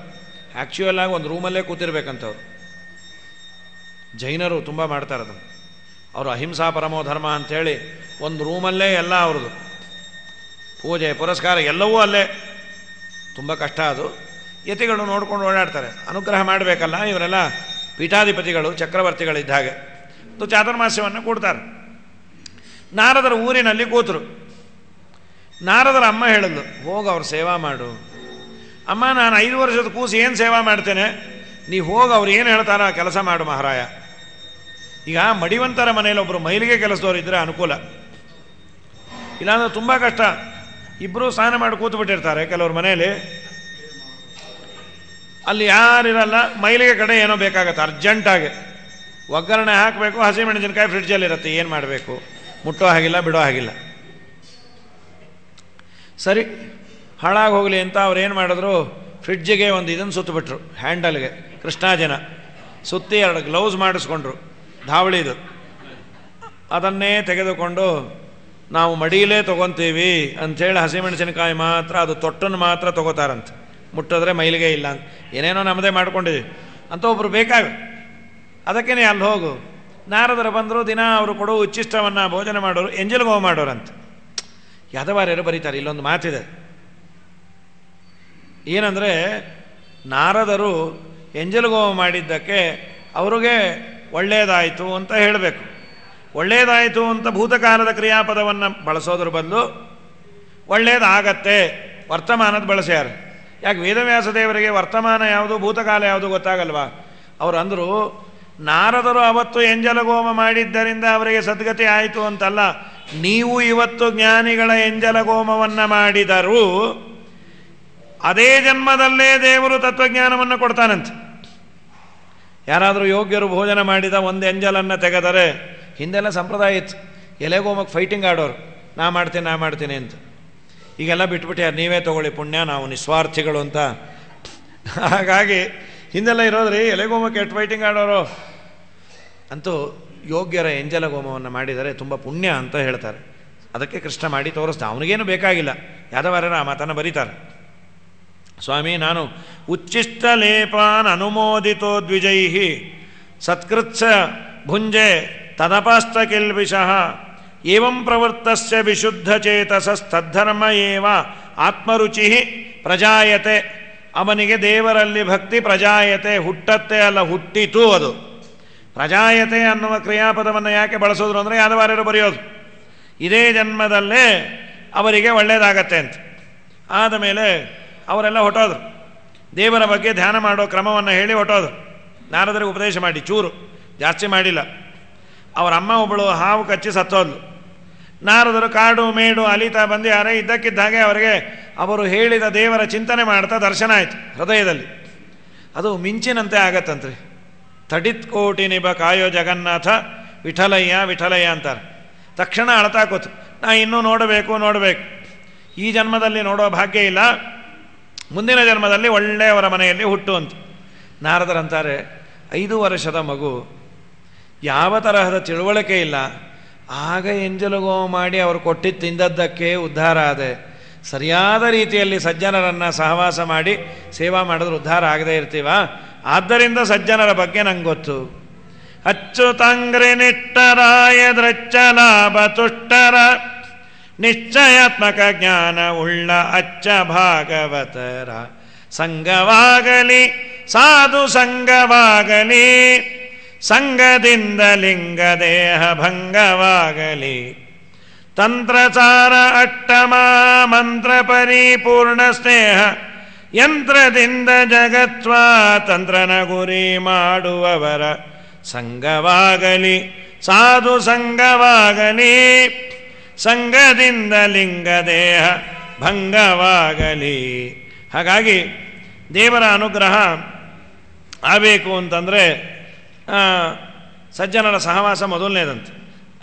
ಆ್ಯಕ್ಚುಯಲ್ ಆಗಿ ಒಂದು ರೂಮಲ್ಲೇ ಕೂತಿರ್ಬೇಕಂತವ್ರು. ಜೈನರು ತುಂಬ ಮಾಡ್ತಾರೆ ಅದನ್ನು. ಅವರು ಅಹಿಂಸಾ ಪರಮೋ ಧರ್ಮ ಅಂಥೇಳಿ ಒಂದು ರೂಮಲ್ಲೇ ಎಲ್ಲ ಅವ್ರದ್ದು ಪೂಜೆ ಪುರಸ್ಕಾರ ಎಲ್ಲವೂ ಅಲ್ಲೇ. ತುಂಬ ಕಷ್ಟ ಅದು. ಯತಿಗಳು ನೋಡ್ಕೊಂಡು ಓಡಾಡ್ತಾರೆ, ಅನುಗ್ರಹ ಮಾಡಬೇಕಲ್ಲ. ಇವರೆಲ್ಲ ಪೀಠಾಧಿಪತಿಗಳು, ಚಕ್ರವರ್ತಿಗಳಿದ್ದ ಹಾಗೆ. ಚಾತುರ್ಮಾಸ್ಯವನ್ನು ಕೊಡ್ತಾರೆ. ನಾರದರ ಊರಿನಲ್ಲಿ ಕೂತರು. ನಾರದರ ಅಮ್ಮ ಹೇಳಿದ್ಲು, ಹೋಗಿ ಅವ್ರ ಸೇವಾ ಮಾಡು. ಅಮ್ಮ, ನಾನು 5 ವರ್ಷದ ಕೂಸು ಏನು ಸೇವಾ ಮಾಡ್ತೇನೆ? ನೀವು ಹೋಗಿ ಅವ್ರು ಏನು ಹೇಳ್ತಾರೋ ಆ ಕೆಲಸ ಮಾಡು ಮಹಾರಾಯ. ಈಗ ಮಡಿವಂತರ ಮನೇಲಿ ಒಬ್ಬರು ಮೈಲಿಗೆ ಕೆಲಸದವ್ರು ಇದ್ದರೆ ಅನುಕೂಲ, ಇಲ್ಲಾಂದ್ರೆ ತುಂಬ ಕಷ್ಟ. ಇಬ್ಬರು ಸ್ನಾನ ಮಾಡಿ ಕೂತ್ಬಿಟ್ಟಿರ್ತಾರೆ ಕೆಲವ್ರ ಮನೇಲಿ, ಅಲ್ಲಿ ಯಾರಿರಲ್ಲ, ಮೈಲಿಗೆ ಕಡೆ ಏನೋ ಬೇಕಾಗತ್ತೆ ಅರ್ಜೆಂಟಾಗಿ. ಒಗ್ಗರಣೆ ಹಾಕಬೇಕು, ಹಸಿಮೆಣಸಿನಕಾಯಿ ಫ್ರಿಡ್ಜಲ್ಲಿರುತ್ತೆ, ಏನು ಮಾಡಬೇಕು, ಮುಟ್ಟೋ ಹಾಗಿಲ್ಲ ಬಿಡೋ ಹಾಗಿಲ್ಲ. ಸರಿ ಹಾಳಾಗಿ ಹೋಗಲಿ ಅಂತ ಅವ್ರು ಏನು ಮಾಡಿದ್ರು, ಫ್ರಿಡ್ಜಿಗೆ ಒಂದು ಇದನ್ನು ಸುತ್ತಬಿಟ್ರು, ಹ್ಯಾಂಡಲ್ಗೆ ಕೃಷ್ಣಾಜನ ಸುತ್ತಿ 2 ಗ್ಲೌಸ್ ಮಾಡಿಸ್ಕೊಂಡ್ರು, ಧಾವಳಿದು. ಅದನ್ನೇ ತೆಗೆದುಕೊಂಡು ನಾವು ಮಡಿಯಲೇ ತೊಗೊತೀವಿ ಅಂಥೇಳಿ ಹಸಿಮೆಣಸಿನಕಾಯಿ ಮಾತ್ರ, ಅದು ತೊಟ್ಟನ್ನು ಮಾತ್ರ ತೊಗೋತಾರಂತೆ, ಮುಟ್ಟಿದ್ರೆ ಮೈಲಿಗೆ ಇಲ್ಲ ಅಂತ. ಏನೇನೋ ನಮ್ಮದೇ ಮಾಡ್ಕೊಂಡಿದ್ದೀವಿ ಅಂತ ಒಬ್ಬರು ಬೇಕಾಗ. ಅದಕ್ಕೇ ಅಲ್ಲಿ ಹೋಗು. ನಾರದರು ಬಂದರು, ದಿನ ಅವರು ಕೊಡೋ ಉಚ್ಚಿಷ್ಟವನ್ನು ಭೋಜನ ಮಾಡೋರು ಎಂಜಲ್ಗೋಮ ಮಾಡೋರಂತ. ಯಾದವಾರ್ಯರು ಬರೀತಾರೆ, ಇಲ್ಲೊಂದು ಮಾತಿದೆ ಏನಂದರೆ, ನಾರದರು ಎಂಜಲ್ಗೋಮ ಮಾಡಿದ್ದಕ್ಕೆ ಅವ್ರಿಗೆ ಒಳ್ಳೆಯದಾಯಿತು ಅಂತ ಹೇಳಬೇಕು. ಒಳ್ಳೆಯದಾಯಿತು ಅಂತ ಭೂತಕಾಲದ ಕ್ರಿಯಾಪದವನ್ನು ಬಳಸೋದ್ರ ಬದಲು ಒಳ್ಳೆಯದಾಗತ್ತೆ ವರ್ತಮಾನದ ಬಳಸ್ಯಾರ. ಯಾಕೆ ವೇದವ್ಯಾಸ ದೇವರಿಗೆ ವರ್ತಮಾನ ಯಾವುದು ಭೂತಕಾಲ ಯಾವುದು ಗೊತ್ತಾಗಲ್ವಾ? ಅವರು ಅಂದರು, ನಾರದರು ಅವತ್ತು ಎಂಜಲಗೋಮ ಮಾಡಿದ್ದರಿಂದ ಅವರಿಗೆ ಸದ್ಗತಿ ಆಯಿತು ಅಂತಲ್ಲ, ನೀವು ಇವತ್ತು ಜ್ಞಾನಿಗಳ ಎಂಜಲಗೋಮವನ್ನು ಮಾಡಿದರೂ ಅದೇ ಜನ್ಮದಲ್ಲೇ ದೇವರು ತತ್ವಜ್ಞಾನವನ್ನು ಕೊಡ್ತಾನಂತೆ. ಯಾರಾದರೂ ಯೋಗ್ಯರು ಭೋಜನ ಮಾಡಿದ ಒಂದು ಎಂಜಲನ್ನು ತೆಗೆದರೆ, ಹಿಂದೆಲ್ಲ ಸಂಪ್ರದಾಯ ಇತ್ತು, ಎಲೆಗೋಮಕ್ಕೆ ಫೈಟಿಂಗ್ ಆಡೋರು, ನಾ ಮಾಡ್ತೀನಿ ಅಂತ. ಈಗೆಲ್ಲ ಬಿಟ್ಬಿಟ್ಟು ನೀವೇ ತೊಗೊಳ್ಳಿ ಪುಣ್ಯ, ನಾವು ನಿಸ್ವಾರ್ಥಿಗಳು ಅಂತ. ಹಾಗಾಗಿ ಹಿಂದೆಲ್ಲ ಇರೋದ್ರಿ ಎಲೆಗೋಮಕ್ಕೆ ಎಷ್ಟು ಫೈಟಿಂಗ್ ಆಡೋರು. ಅಂತೂ ಯೋಗ್ಯರ ಎಂಜಲಗೋಮವನ್ನು ಮಾಡಿದರೆ ತುಂಬ ಪುಣ್ಯ ಅಂತ ಹೇಳ್ತಾರೆ. ಅದಕ್ಕೆ ಕೃಷ್ಣ ಮಾಡಿ ತೋರಿಸ್ದ, ಅವನಿಗೇನು ಬೇಕಾಗಿಲ್ಲ. ಯಾದವಾರ್ಯರು ಆ ಮಾತನ್ನು ಬರೀತಾರೆ. ಸ್ವಾಮಿ, ನಾನು ಉಚ್ಚಿಷ್ಟ ಲೇಪಾನ್ ಅನುಮೋದಿತೋ ದ್ವಿಜೈ ಸತ್ಕೃತ್ಸ ಭುಂಜೆ ತದಪಾಸ್ತ ಕಿಲ್ಬಿಷಃ ಏವಂ ಪ್ರವೃತ್ತಸ್ಯ ವಿಶುದ್ಧಚೇತಸಸ್ತದ್ಧರ್ಮ ಏವ ಆತ್ಮರುಚಿ ಪ್ರಜಾಯತೆ. ಅವನಿಗೆ ದೇವರಲ್ಲಿ ಭಕ್ತಿ ಪ್ರಜಾಯತೆ, ಹುಟ್ಟತ್ತೆ ಅಲ್ಲ ಹುಟ್ಟಿತು. ಅದು ಪ್ರಜಾಯತೆ ಅನ್ನುವ ಕ್ರಿಯಾಪದವನ್ನು ಯಾಕೆ ಬಳಸೋದ್ರು ಅಂದರೆ ಯಾದವಾರ್ಯರು ಬರೆಯೋದು, ಇದೇ ಜನ್ಮದಲ್ಲೇ ಅವರಿಗೆ ಒಳ್ಳೆಯದಾಗತ್ತೆ ಅಂತ. ಆದಮೇಲೆ ಅವರೆಲ್ಲ ಹೊಟ್ಟೋದ್ರು, ದೇವರ ಬಗ್ಗೆ ಧ್ಯಾನ ಮಾಡೋ ಕ್ರಮವನ್ನು ಹೇಳಿ ಹೊಟ್ಟೋದ್ರು. ನಾರದರಿಗೆ ಉಪದೇಶ ಮಾಡಿ, ಚೂರು ಜಾಸ್ತಿ ಮಾಡಿಲ್ಲ. ಅವರ ಅಮ್ಮ ಒಬ್ಬಳು ಹಾವು ಕಚ್ಚಿ ಸತ್ತೋದ್ಲು. ನಾರದರು ಕಾಡು ಮೇಡು ಅಲಿತಾ ಬಂದು ಯಾರೇ ಇದ್ದಕ್ಕಿದ್ದ ಹಾಗೆ ಅವರಿಗೆ ಅವರು ಹೇಳಿದ ದೇವರ ಚಿಂತನೆ ಮಾಡ್ತಾ ದರ್ಶನ ಆಯಿತು ಹೃದಯದಲ್ಲಿ. ಅದು ಮಿಂಚಿನಂತೆ ಆಗತ್ತಂತ್ರಿ. ತಡಿತ್ ಕೋಟಿ ನಿಬ ಕಾಯೋ ಜಗನ್ನಾಥ ವಿಠಲಯ್ಯ ವಿಠಲಯ್ಯ ಅಂತಾರೆ. ತಕ್ಷಣ ಅಳ್ತಾ ಕೂತು, ನಾ ಇನ್ನೂ ನೋಡಬೇಕು. ಈ ಜನ್ಮದಲ್ಲಿ ನೋಡೋ ಭಾಗ್ಯ ಇಲ್ಲ, ಮುಂದಿನ ಜನ್ಮದಲ್ಲಿ ಒಳ್ಳೆಯವರ ಮನೆಯಲ್ಲಿ ಹುಟ್ಟು ಅಂತ. ನಾರದರಂತಾರೆ, 5 ವರ್ಷದ ಮಗು, ಯಾವ ತರಹದ ತಿಳುವಳಿಕೆ ಇಲ್ಲ, ಆಗ ಎಂಜಲಗೋಮ ಮಾಡಿ ಅವರು ಕೊಟ್ಟಿದ್ದು ತಿಂದದ್ದಕ್ಕೆ ಉದ್ಧಾರ ಆದೆ. ಸರಿಯಾದ ರೀತಿಯಲ್ಲಿ ಸಜ್ಜನರನ್ನು ಸಹವಾಸ ಮಾಡಿ ಸೇವಾ ಮಾಡಿದ್ರೆ ಉದ್ಧಾರ ಆಗದೇ ಇರ್ತೀವ. ಆದ್ದರಿಂದ ಸಜ್ಜನರ ಬಗ್ಗೆ ನಂಗೆ ಗೊತ್ತು. ಅಚ್ಚುತಂಗ್ರಿ ನಿಟ್ಟರಾಯ ದ್ರಚ್ಚಲಾಭ ತುಷ್ಟರ ನಿಶ್ಚಯಾತ್ಮಕ ಜ್ಞಾನ ಉಳ್ಳ ಅಚ್ಚ ಭಾಗವತರ ಸಂಗವಾಗಲಿ ಸಾಧು ಸಂಗವಾಗಲಿ ಸಂಗದಿಂದ ಲಿಂಗ ದೇಹ ಭಂಗವಾಗಲಿ ತಂತ್ರಸಾರ ಅಟ್ಟಮ ಮಂತ್ರ ಪರಿಪೂರ್ಣ ಸ್ನೇಹ ಯಂತ್ರದಿಂದ ಜಗತ್ಸ್ವಾತಂತ್ರನ ಗುರಿ ಮಾಡುವವರ ಸಂಗವಾಗಲಿ ಸಾಧು ಸಂಗವಾಗಲಿ ಸಂಗದಿಂದ ಲಿಂಗ ದೇಹ ಭಂಗವಾಗಲಿ. ಹಾಗಾಗಿ ದೇವರ ಅನುಗ್ರಹ ಆಗಬೇಕು ಅಂತಂದರೆ ಸಜ್ಜನರ ಸಹವಾಸ ಮೊದಲನೇದಂತೆ.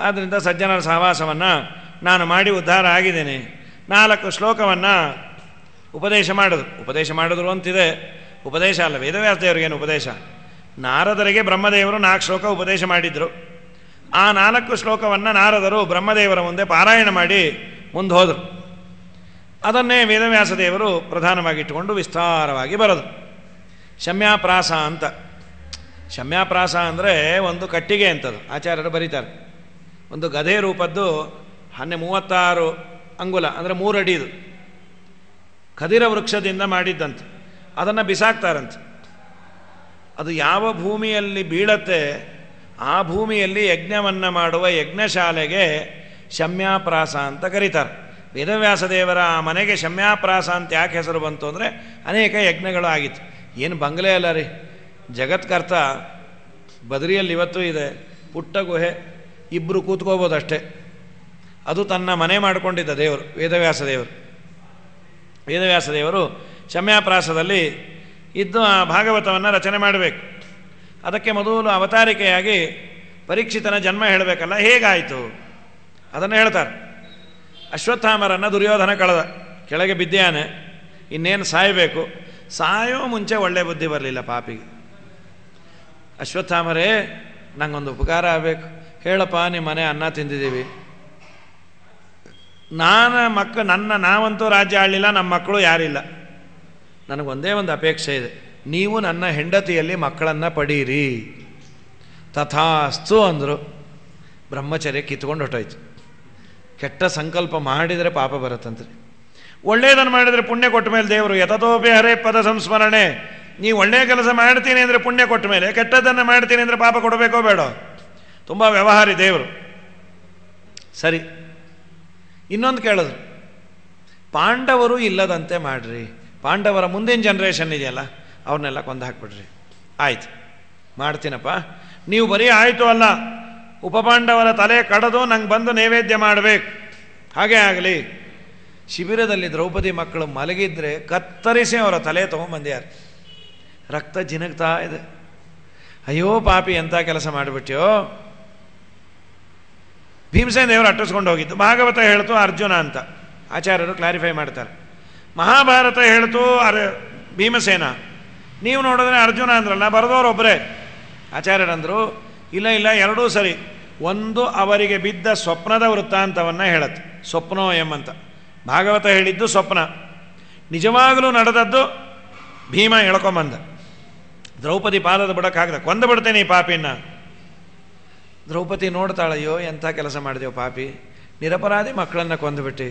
ಆದ್ದರಿಂದ ಸಜ್ಜನರ ಸಹವಾಸವನ್ನು ನಾನು ಮಾಡಿ ಉದ್ಧಾರ ಆಗಿದ್ದೇನೆ. 4 ಶ್ಲೋಕವನ್ನು ಉಪದೇಶ ಮಾಡಿದ್ರು ಅಂತಿದೆ. ಉಪದೇಶ ಅಲ್ಲ, ವೇದವ್ಯಾಸ ದೇವರಿಗೇನು ಉಪದೇಶ. ನಾರದರಿಗೆ ಬ್ರಹ್ಮದೇವರು 4 ಶ್ಲೋಕ ಉಪದೇಶ ಮಾಡಿದ್ರು. ಆ 4 ಶ್ಲೋಕವನ್ನು ನಾರದರು ಬ್ರಹ್ಮದೇವರ ಮುಂದೆ ಪಾರಾಯಣ ಮಾಡಿ ಮುಂದೆ ಹೋದರು. ಅದನ್ನೇ ವೇದವ್ಯಾಸ ದೇವರು ಪ್ರಧಾನವಾಗಿಟ್ಟುಕೊಂಡು ವಿಸ್ತಾರವಾಗಿ ಬರೋದು. ಶಮ್ಯಾಪ್ರಾಸ ಅಂತ. ಶಮ್ಯಾಪ್ರಾಸ ಅಂದರೆ ಒಂದು ಕಟ್ಟಿಗೆ ಅಂತದು, ಆಚಾರ್ಯರು ಬರೀತಾರೆ. ಒಂದು ಗಧೆ ರೂಪದ್ದು 36 ಅಂಗುಲ ಅಂದರೆ 3 ಅಡಿದು ಖದಿರ ವೃಕ್ಷದಿಂದ ಮಾಡಿದ್ದಂತೆ. ಅದನ್ನು ಬಿಸಾಕ್ತಾರಂತೆ. ಅದು ಯಾವ ಭೂಮಿಯಲ್ಲಿ ಬೀಳತ್ತೆ ಆ ಭೂಮಿಯಲ್ಲಿ ಯಜ್ಞವನ್ನು ಮಾಡುವ ಯಜ್ಞಶಾಲೆಗೆ ಶಮ್ಯಾಪ್ರಾಸ ಅಂತ ಕರೀತಾರೆ. ವೇದವ್ಯಾಸ ದೇವರ ಆ ಮನೆಗೆ ಶಮ್ಯಾಪ್ರಾಸ ಅಂತ ಯಾಕೆ ಹೆಸರು ಬಂತು ಅಂದರೆ ಅನೇಕ ಯಜ್ಞಗಳು ಆಗಿತ್ತು. ಏನು ಬಂಗಲೆ ಅಲ್ಲ ರೀ, ಜಗತ್ಕರ್ತ ಬದರಿಯಲ್ಲಿ ಇವತ್ತೂ ಇದೆ, ಪುಟ್ಟ ಗುಹೆ, ಇಬ್ಬರು ಕೂತ್ಕೋಬೋದಷ್ಟೇ. ಅದು ತನ್ನ ಮನೆ ಮಾಡಿಕೊಂಡಿದ್ದ ದೇವರು ವೇದವ್ಯಾಸ ದೇವರು. ವೇದವ್ಯಾಸ ದೇವರು ಶಮ್ಯಾಪ್ರಾಸದಲ್ಲಿ ಇದ್ದು ಆ ಭಾಗವತವನ್ನು ರಚನೆ ಮಾಡಬೇಕು. ಅದಕ್ಕೆ ಮೊದಲು ಅವತಾರಿಕೆಯಾಗಿ ಪರೀಕ್ಷಿತನ ಜನ್ಮ ಹೇಳಬೇಕಲ್ಲ, ಹೇಗಾಯಿತು ಅದನ್ನು ಹೇಳ್ತಾರೆ. ಅಶ್ವತ್ಥಾಮರನ್ನು ದುರ್ಯೋಧನ ಕಳೆದ, ಕೆಳಗೆ ಬಿದ್ದಾನೆ, ಇನ್ನೇನು ಸಾಯಬೇಕು. ಸಾಯೋ ಮುಂಚೆ ಒಳ್ಳೆ ಬುದ್ಧಿ ಬರಲಿಲ್ಲ ಪಾಪಿಗೆ. ಅಶ್ವತ್ಥಾಮರೇ, ನನಗೊಂದು ಉಪಕಾರ ಆಗಬೇಕು, ಹೇಳಪ್ಪ, ನಿಮ್ಮ ಮನೆ ಅನ್ನ ತಿಂದಿದ್ದೀವಿ, ನಾವಂತೂ ರಾಜ್ಯ ಆಳಲಿಲ್ಲ, ನಮ್ಮ ಮಕ್ಕಳು ಯಾರಿಲ್ಲ, ನನಗೊಂದೇ ಒಂದು ಅಪೇಕ್ಷೆ ಇದೆ, ನೀವು ನನ್ನ ಹೆಂಡತಿಯಲ್ಲಿ ಮಕ್ಕಳನ್ನು ಪಡೀರಿ. ತಥಾಸ್ತು ಅಂದರು. ಬ್ರಹ್ಮಚರ್ಯ ಕಿತ್ಕೊಂಡು ಹೊಟ್ಟೋಯ್ತು. ಕೆಟ್ಟ ಸಂಕಲ್ಪ ಮಾಡಿದರೆ ಪಾಪ ಬರುತ್ತಂತ್ರಿ. ಒಳ್ಳೆಯದನ್ನು ಮಾಡಿದರೆ ಪುಣ್ಯ ಕೊಟ್ಟ ಮೇಲೆ ದೇವರು ಯತತೋಪಿ ಹರೇ ಪದ ಸಂಸ್ಮರಣೆ. ನೀವು ಒಳ್ಳೆಯ ಕೆಲಸ ಮಾಡ್ತೀನಿ ಅಂದರೆ ಪುಣ್ಯ ಕೊಟ್ಟ ಮೇಲೆ, ಕೆಟ್ಟದ್ದನ್ನು ಮಾಡ್ತೀನಿ ಅಂದರೆ ಪಾಪ ಕೊಡಬೇಕೋ ಬೇಡ? ತುಂಬ ವ್ಯವಹಾರಿ ದೇವರು. ಸರಿ, ಇನ್ನೊಂದು ಕೇಳಿದ್ರು, ಪಾಂಡವರು ಇಲ್ಲದಂತೆ ಮಾಡ್ರಿ, ಪಾಂಡವರ ಮುಂದಿನ ಜನ್ರೇಷನ್ ಇದೆಯಲ್ಲ ಅವ್ರನ್ನೆಲ್ಲ ಕೊಂದು ಹಾಕ್ಬಿಡ್ರಿ. ಆಯ್ತು, ಮಾಡ್ತೀನಪ್ಪ. ನೀವು ಬರೀ ಆಯಿತು ಅಲ್ಲ, ಉಪಪಾಂಡವರ ತಲೆ ಕಡಿದು ನಂಗೆ ಬಂದು ನೈವೇದ್ಯ ಮಾಡಬೇಕು. ಹಾಗೇ ಆಗಲಿ. ಶಿಬಿರದಲ್ಲಿ ದ್ರೌಪದಿ ಮಕ್ಕಳು ಮಲಗಿದ್ರೆ ಕತ್ತರಿಸಿ ಅವರ ತಲೆ ತೊಗೊಂಬಂದ್ಯಾರ. ರಕ್ತ ಜಿನಗ್ತಾ ಇದೆ. ಅಯ್ಯೋ ಪಾಪಿ, ಎಂಥ ಕೆಲಸ ಮಾಡಿಬಿಟ್ಯೋ. ಭೀಮಸೇನ ದೇವರು ಅಟ್ಟಿಸ್ಕೊಂಡು ಹೋಗಿದ್ದು. ಭಾಗವತ ಹೇಳ್ತು ಅರ್ಜುನ ಅಂತ ಆಚಾರ್ಯರು ಕ್ಲಾರಿಫೈ ಮಾಡ್ತಾರೆ. ಮಹಾಭಾರತ ಹೇಳ್ತು ಭೀಮಸೇನ. ನೀವು ನೋಡಿದ್ರೆ ಅರ್ಜುನ ಅಂದ್ರಲ್ಲ, ಬರೆದವರೊಬ್ಬರೇ. ಆಚಾರ್ಯರಂದರು ಇಲ್ಲ ಇಲ್ಲ, ಎರಡೂ ಸರಿ. ಒಂದು ಅವರಿಗೆ ಬಿದ್ದ ಸ್ವಪ್ನದ ವೃತ್ತಾಂತವನ್ನು ಹೇಳತ್ತೆ, ಸ್ವಪ್ನೋ ಎಂಬಂತ. ಭಾಗವತ ಹೇಳಿದ್ದು ಸ್ವಪ್ನ, ನಿಜವಾಗಲೂ ನಡೆದದ್ದು ಭೀಮ ಎಳ್ಕೊಂಬಂದ. ದ್ರೌಪದಿ ಪಾದದ ಬುಡಕ್ಕಾಗ್ದ, ಕೊಂದು ಬಿಡ್ತೇನೆ ಈ ಪಾಪಿನ. ದ್ರೌಪದಿ ನೋಡ್ತಾಳಯ್ಯೋ, ಎಂಥ ಕೆಲಸ ಮಾಡಿದೆವು ಪಾಪಿ, ನಿರಪರಾಧಿ ಮಕ್ಕಳನ್ನು ಕೊಂದುಬಿಟ್ಟು.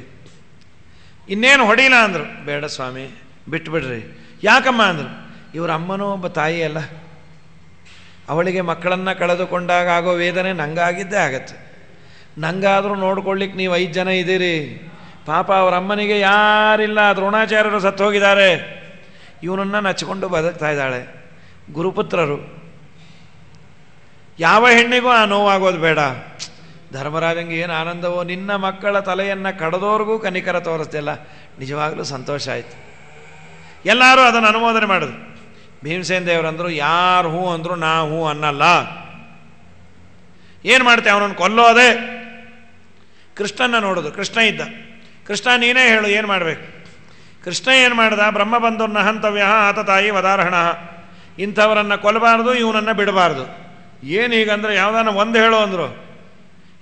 ಇನ್ನೇನು ಹೊಡಿಲ್ಲ ಅಂದರು. ಬೇಡ ಸ್ವಾಮಿ, ಬಿಟ್ಬಿಡ್ರಿ. ಯಾಕಮ್ಮ ಅಂದರು. ಇವ್ರ ಅಮ್ಮನೂ ಒಬ್ಬ ತಾಯಿ ಅಲ್ಲ, ಅವಳಿಗೆ ಮಕ್ಕಳನ್ನು ಕಳೆದುಕೊಂಡಾಗ ಆಗೋ ವೇದನೆ ನಂಗಾಗಿದ್ದೇ ಆಗತ್ತೆ. ನಂಗಾದರೂ ನೋಡ್ಕೊಳ್ಳಿಕ್ಕೆ ನೀವು 5 ಜನ ಇದ್ದೀರಿ. ಪಾಪ ಅವ್ರ ಅಮ್ಮನಿಗೆ ಯಾರಿಲ್ಲ, ದ್ರೋಣಾಚಾರ್ಯರು ಸತ್ತು ಹೋಗಿದ್ದಾರೆ, ಇವನನ್ನು ನಚ್ಕೊಂಡು ಬದುಕ್ತಾ ಇದ್ದಾಳೆ. ಗುರುಪುತ್ರರು. ಯಾವ ಹೆಣ್ಣಿಗೂ ಆ ನೋವಾಗೋದು ಬೇಡ. ಧರ್ಮರಾಜಂಗೆ ಏನು ಆನಂದವೋ, ನಿನ್ನ ಮಕ್ಕಳ ತಲೆಯನ್ನು ಕಡದವ್ರಿಗೂ ಕನಿಕರ ತೋರಿಸ್ತಿಲ್ಲ. ನಿಜವಾಗಲೂ ಸಂತೋಷ ಆಯಿತು. ಎಲ್ಲರೂ ಅದನ್ನು ಅನುಮೋದನೆ ಮಾಡಿದ್ರು. ಭೀಮಸೇನ ದೇವರಂದರು, ಯಾರು ಹೂ ಅಂದರು ನಾ ಹೂ ಅನ್ನಲ್ಲ. ಏನು ಮಾಡ್ತೇವೆ, ಅವನನ್ನು ಕೊಲ್ಲೋದೆ. ಕೃಷ್ಣನ ನೋಡೋದು. ಕೃಷ್ಣ ಇದ್ದ. ಕೃಷ್ಣ ನೀನೇ ಹೇಳು ಏನು ಮಾಡಬೇಕು. ಕೃಷ್ಣ ಏನು ಮಾಡ್ದ, ಬ್ರಹ್ಮ ಬಂಧುರ್ನ ಹಂತವ್ಯ ಆತ ತಾಯಿ ವದಾರ್ಹಣ. ಇಂಥವರನ್ನು ಕೊಲ್ಲಬಾರ್ದು, ಇವನನ್ನು ಬಿಡಬಾರ್ದು. ಏನು ಹೀಗಂದ್ರೆ ಯಾವುದಾನ ಒಂದು ಹೇಳು ಅಂದರು.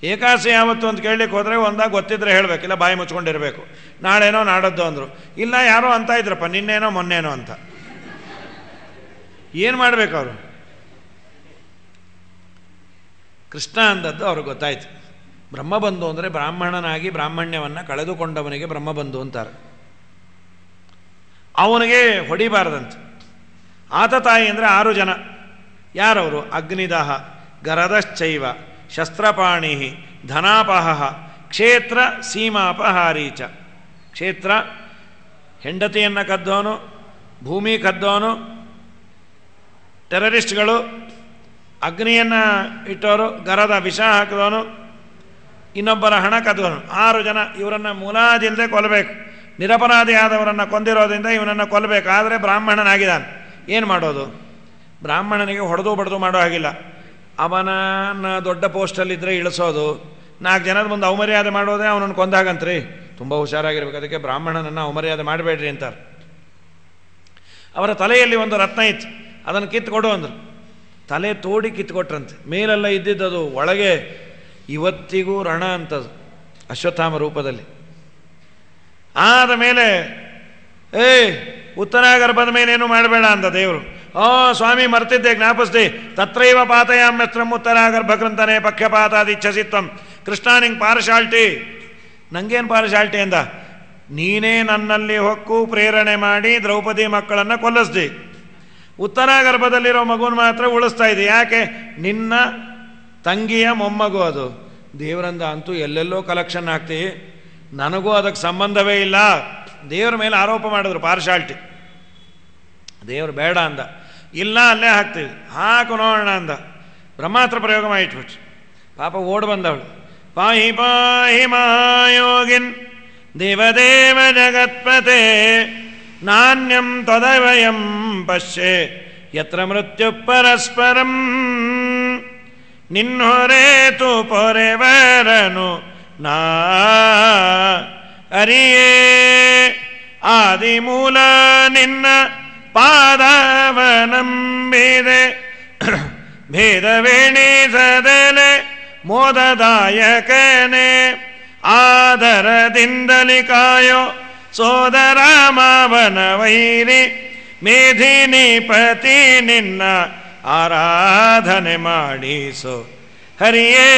ಏಕಾದಶಿ ಯಾವತ್ತು ಅಂತ ಕೇಳಲಿಕ್ಕೆ ಹೋದರೆ ಒಂದಾಗ ಗೊತ್ತಿದ್ರೆ ಹೇಳಬೇಕಿಲ್ಲ, ಬಾಯಿ ಮುಚ್ಕೊಂಡಿರಬೇಕು. ನಾಳೆನೋ ನಾಡದ್ದು ಅಂದರು. ಇಲ್ಲ, ಯಾರೋ ಅಂತ ಇದ್ರಪ್ಪ, ನಿನ್ನೇನೋ ಮೊನ್ನೇನೋ ಅಂತ. ಏನು ಮಾಡಬೇಕು ಅವರು? ಕೃಷ್ಣ ಅಂದದ್ದು ಅವ್ರಿಗೆ ಗೊತ್ತಾಯ್ತು. ಬ್ರಹ್ಮಬಂಧು ಅಂದರೆ ಬ್ರಾಹ್ಮಣನಾಗಿ ಬ್ರಾಹ್ಮಣ್ಯವನ್ನು ಕಳೆದುಕೊಂಡವನಿಗೆ ಬ್ರಹ್ಮಬಂಧು ಅಂತಾರೆ. ಅವನಿಗೆ ಹೊಡಿಬಾರದಂತೆ. ಆತ ತಾಯಿ ಅಂದರೆ 6 ಜನ. ಯಾರವರು? ಅಗ್ನಿದಾಹ, ಗರದಶ್ಚೈವ, ಶಸ್ತ್ರಪಾಣಿ, ಧನಾಪಹ, ಕ್ಷೇತ್ರ ಸೀಮಾಪಹಾರೀಚ. ಕ್ಷೇತ್ರ ಹೆಂಡತಿಯನ್ನು ಕದ್ದವನು, ಭೂಮಿ ಕದ್ದವನು, ಟೆರರಿಸ್ಟ್ಗಳು, ಅಗ್ನಿಯನ್ನು ಇಟ್ಟವರು, ಗರದ ವಿಷ ಹಾಕಿದವನು, ಇನ್ನೊಬ್ಬರ ಹಣ ಕದ್ದವನು. 6 ಜನ. ಇವರನ್ನು ಮುಲಾಜಿಲ್ಲದೆ ಕೊಲ್ಲಬೇಕು. ನಿರಪರಾಧಿಯಾದವರನ್ನು ಕೊಂದಿರೋದ್ರಿಂದ ಇವನನ್ನು ಕೊಲ್ಲಬೇಕು. ಆದರೆ ಬ್ರಾಹ್ಮಣನಾಗಿದ್ದಾನೆ. ಏನು ಮಾಡೋದು? ಬ್ರಾಹ್ಮಣನಿಗೆ ಹೊಡೆದು ಬಡ್ದು ಮಾಡೋ ಹಾಗಿಲ್ಲ. ಅವನನ್ನು ದೊಡ್ಡ ಪೋಸ್ಟಲ್ಲಿದ್ದರೆ ಇಳಿಸೋದು, 4 ಜನದ ಮುಂದೆ ಅವಮರ್ಯಾದೆ ಮಾಡೋದೇ ಅವನನ್ನು ಕೊಂದಾಗಂತ್ರಿ. ತುಂಬ ಹುಷಾರಾಗಿರ್ಬೇಕು. ಅದಕ್ಕೆ ಬ್ರಾಹ್ಮಣನನ್ನು ಅವಮರ್ಯಾದೆ ಮಾಡಬೇಡ್ರಿ ಅಂತಾರೆ. ಅವರ ತಲೆಯಲ್ಲಿ ಒಂದು ರತ್ನ ಇತ್ತು, ಅದನ್ನು ಕಿತ್ತುಕೊಡು ಅಂದರು. ತಲೆ ತೋಡಿ ಕಿತ್ತುಕೊಟ್ರಂತೆ. ಮೇಲೆಲ್ಲ ಇದ್ದಿದ್ದದು, ಒಳಗೆ ಇವತ್ತಿಗೂ ರಣ ಅಂತದು, ಅಶ್ವತ್ಥಾಮ ರೂಪದಲ್ಲಿ. ಆದ ಮೇಲೆ ಉತ್ತರಾಗರ್ಭದ ಮೇಲೇನು ಮಾಡಬೇಡ ಅಂದ ದೇವರು. ಸ್ವಾಮಿ ಮರ್ತಿದ್ದೆ, ಜ್ಞಾಪಿಸ್ದೆ. ತತ್ರೈವ ಪಾತಯಾಮ್ಯಸ್ತ್ರಂ ಉತ್ತರಾಗರ್ಭಕೃಂತನೇ ಪಕ್ಷಪಾತಾದಿಚ್ಛಸಿತ್ವಂ. ಕೃಷ್ಣ ನಿಂಗೆ ಪಾರ್ಶಾಲ್ಟಿ. ನಂಗೇನು ಪಾರ್ಶಾಲ್ಟಿ ಅಂದ? ನೀನೇ ನನ್ನಲ್ಲಿ ಹೊಕ್ಕು ಪ್ರೇರಣೆ ಮಾಡಿ ದ್ರೌಪದಿ ಮಕ್ಕಳನ್ನು ಕೊಲ್ಲಿಸ್ದಿ. ಉತ್ತರಾಗರ್ಭದಲ್ಲಿರೋ ಮಗುವನ್ನು ಮಾತ್ರ ಉಳಿಸ್ತಾ ಇದೆ. ಯಾಕೆ? ನಿನ್ನ ತಂಗಿಯ ಮೊಮ್ಮಗು ಅದು. ದೇವರಂದ ಅಂತೂ ಎಲ್ಲೆಲ್ಲೋ ಕಲೆಕ್ಷನ್ ಆಗ್ತಿ, ನನಗೂ ಅದಕ್ಕೆ ಸಂಬಂಧವೇ ಇಲ್ಲ. ದೇವರ ಮೇಲೆ ಆರೋಪ ಮಾಡಿದ್ರು ಪಾರ್ಶಾಲ್ಟಿ. ದೇವರು ಬೇಡ ಅಂದ. ಇಲ್ಲ ಅಲ್ಲೇ ಹಾಕ್ತೀವಿ, ಹಾಕು ನೋಡೋಣ ಅಂದ. ಬ್ರಹ್ಮಾಸ್ತ್ರ ಪ್ರಯೋಗ ಮಾಡಿಟ್ಬಿಟ್ರು. ಪಾಪ ಓಡ್ ಬಂದವಳು. ಪಾಹಿ ಪಾಹಿ ಮಹಾಯೋಗಿನ್ ದೇವದೇವ ಜಗತ್ಪತೆ ನಾಣ್ಯಂ ತದವಯಂ ಪಶ್ಯೆ ಯತ್ರ ಮೃತ್ಯು ಪರಸ್ಪರಂ ನಿನ್ನೊರೇತು ಪೊರೆವರನು ನಾ ಅರಿಯೇ ಆದಿಮೂಲ ನಿನ್ನ ಪಾದವನಂಬಿದೆ ಭೇದವೇಣಿಸದಲೆ ಮೋದದಾಯಕನೇ ಆದರದಿಂದಲಿ ಕಾಯೋ ಸೋದರ ಮಾವನ ವೈರಿ ಮೇಧಿನಿಪತಿ ನಿನ್ನ ಆರಾಧನೆ ಮಾಡಿಸೋ ಹರಿಯೇ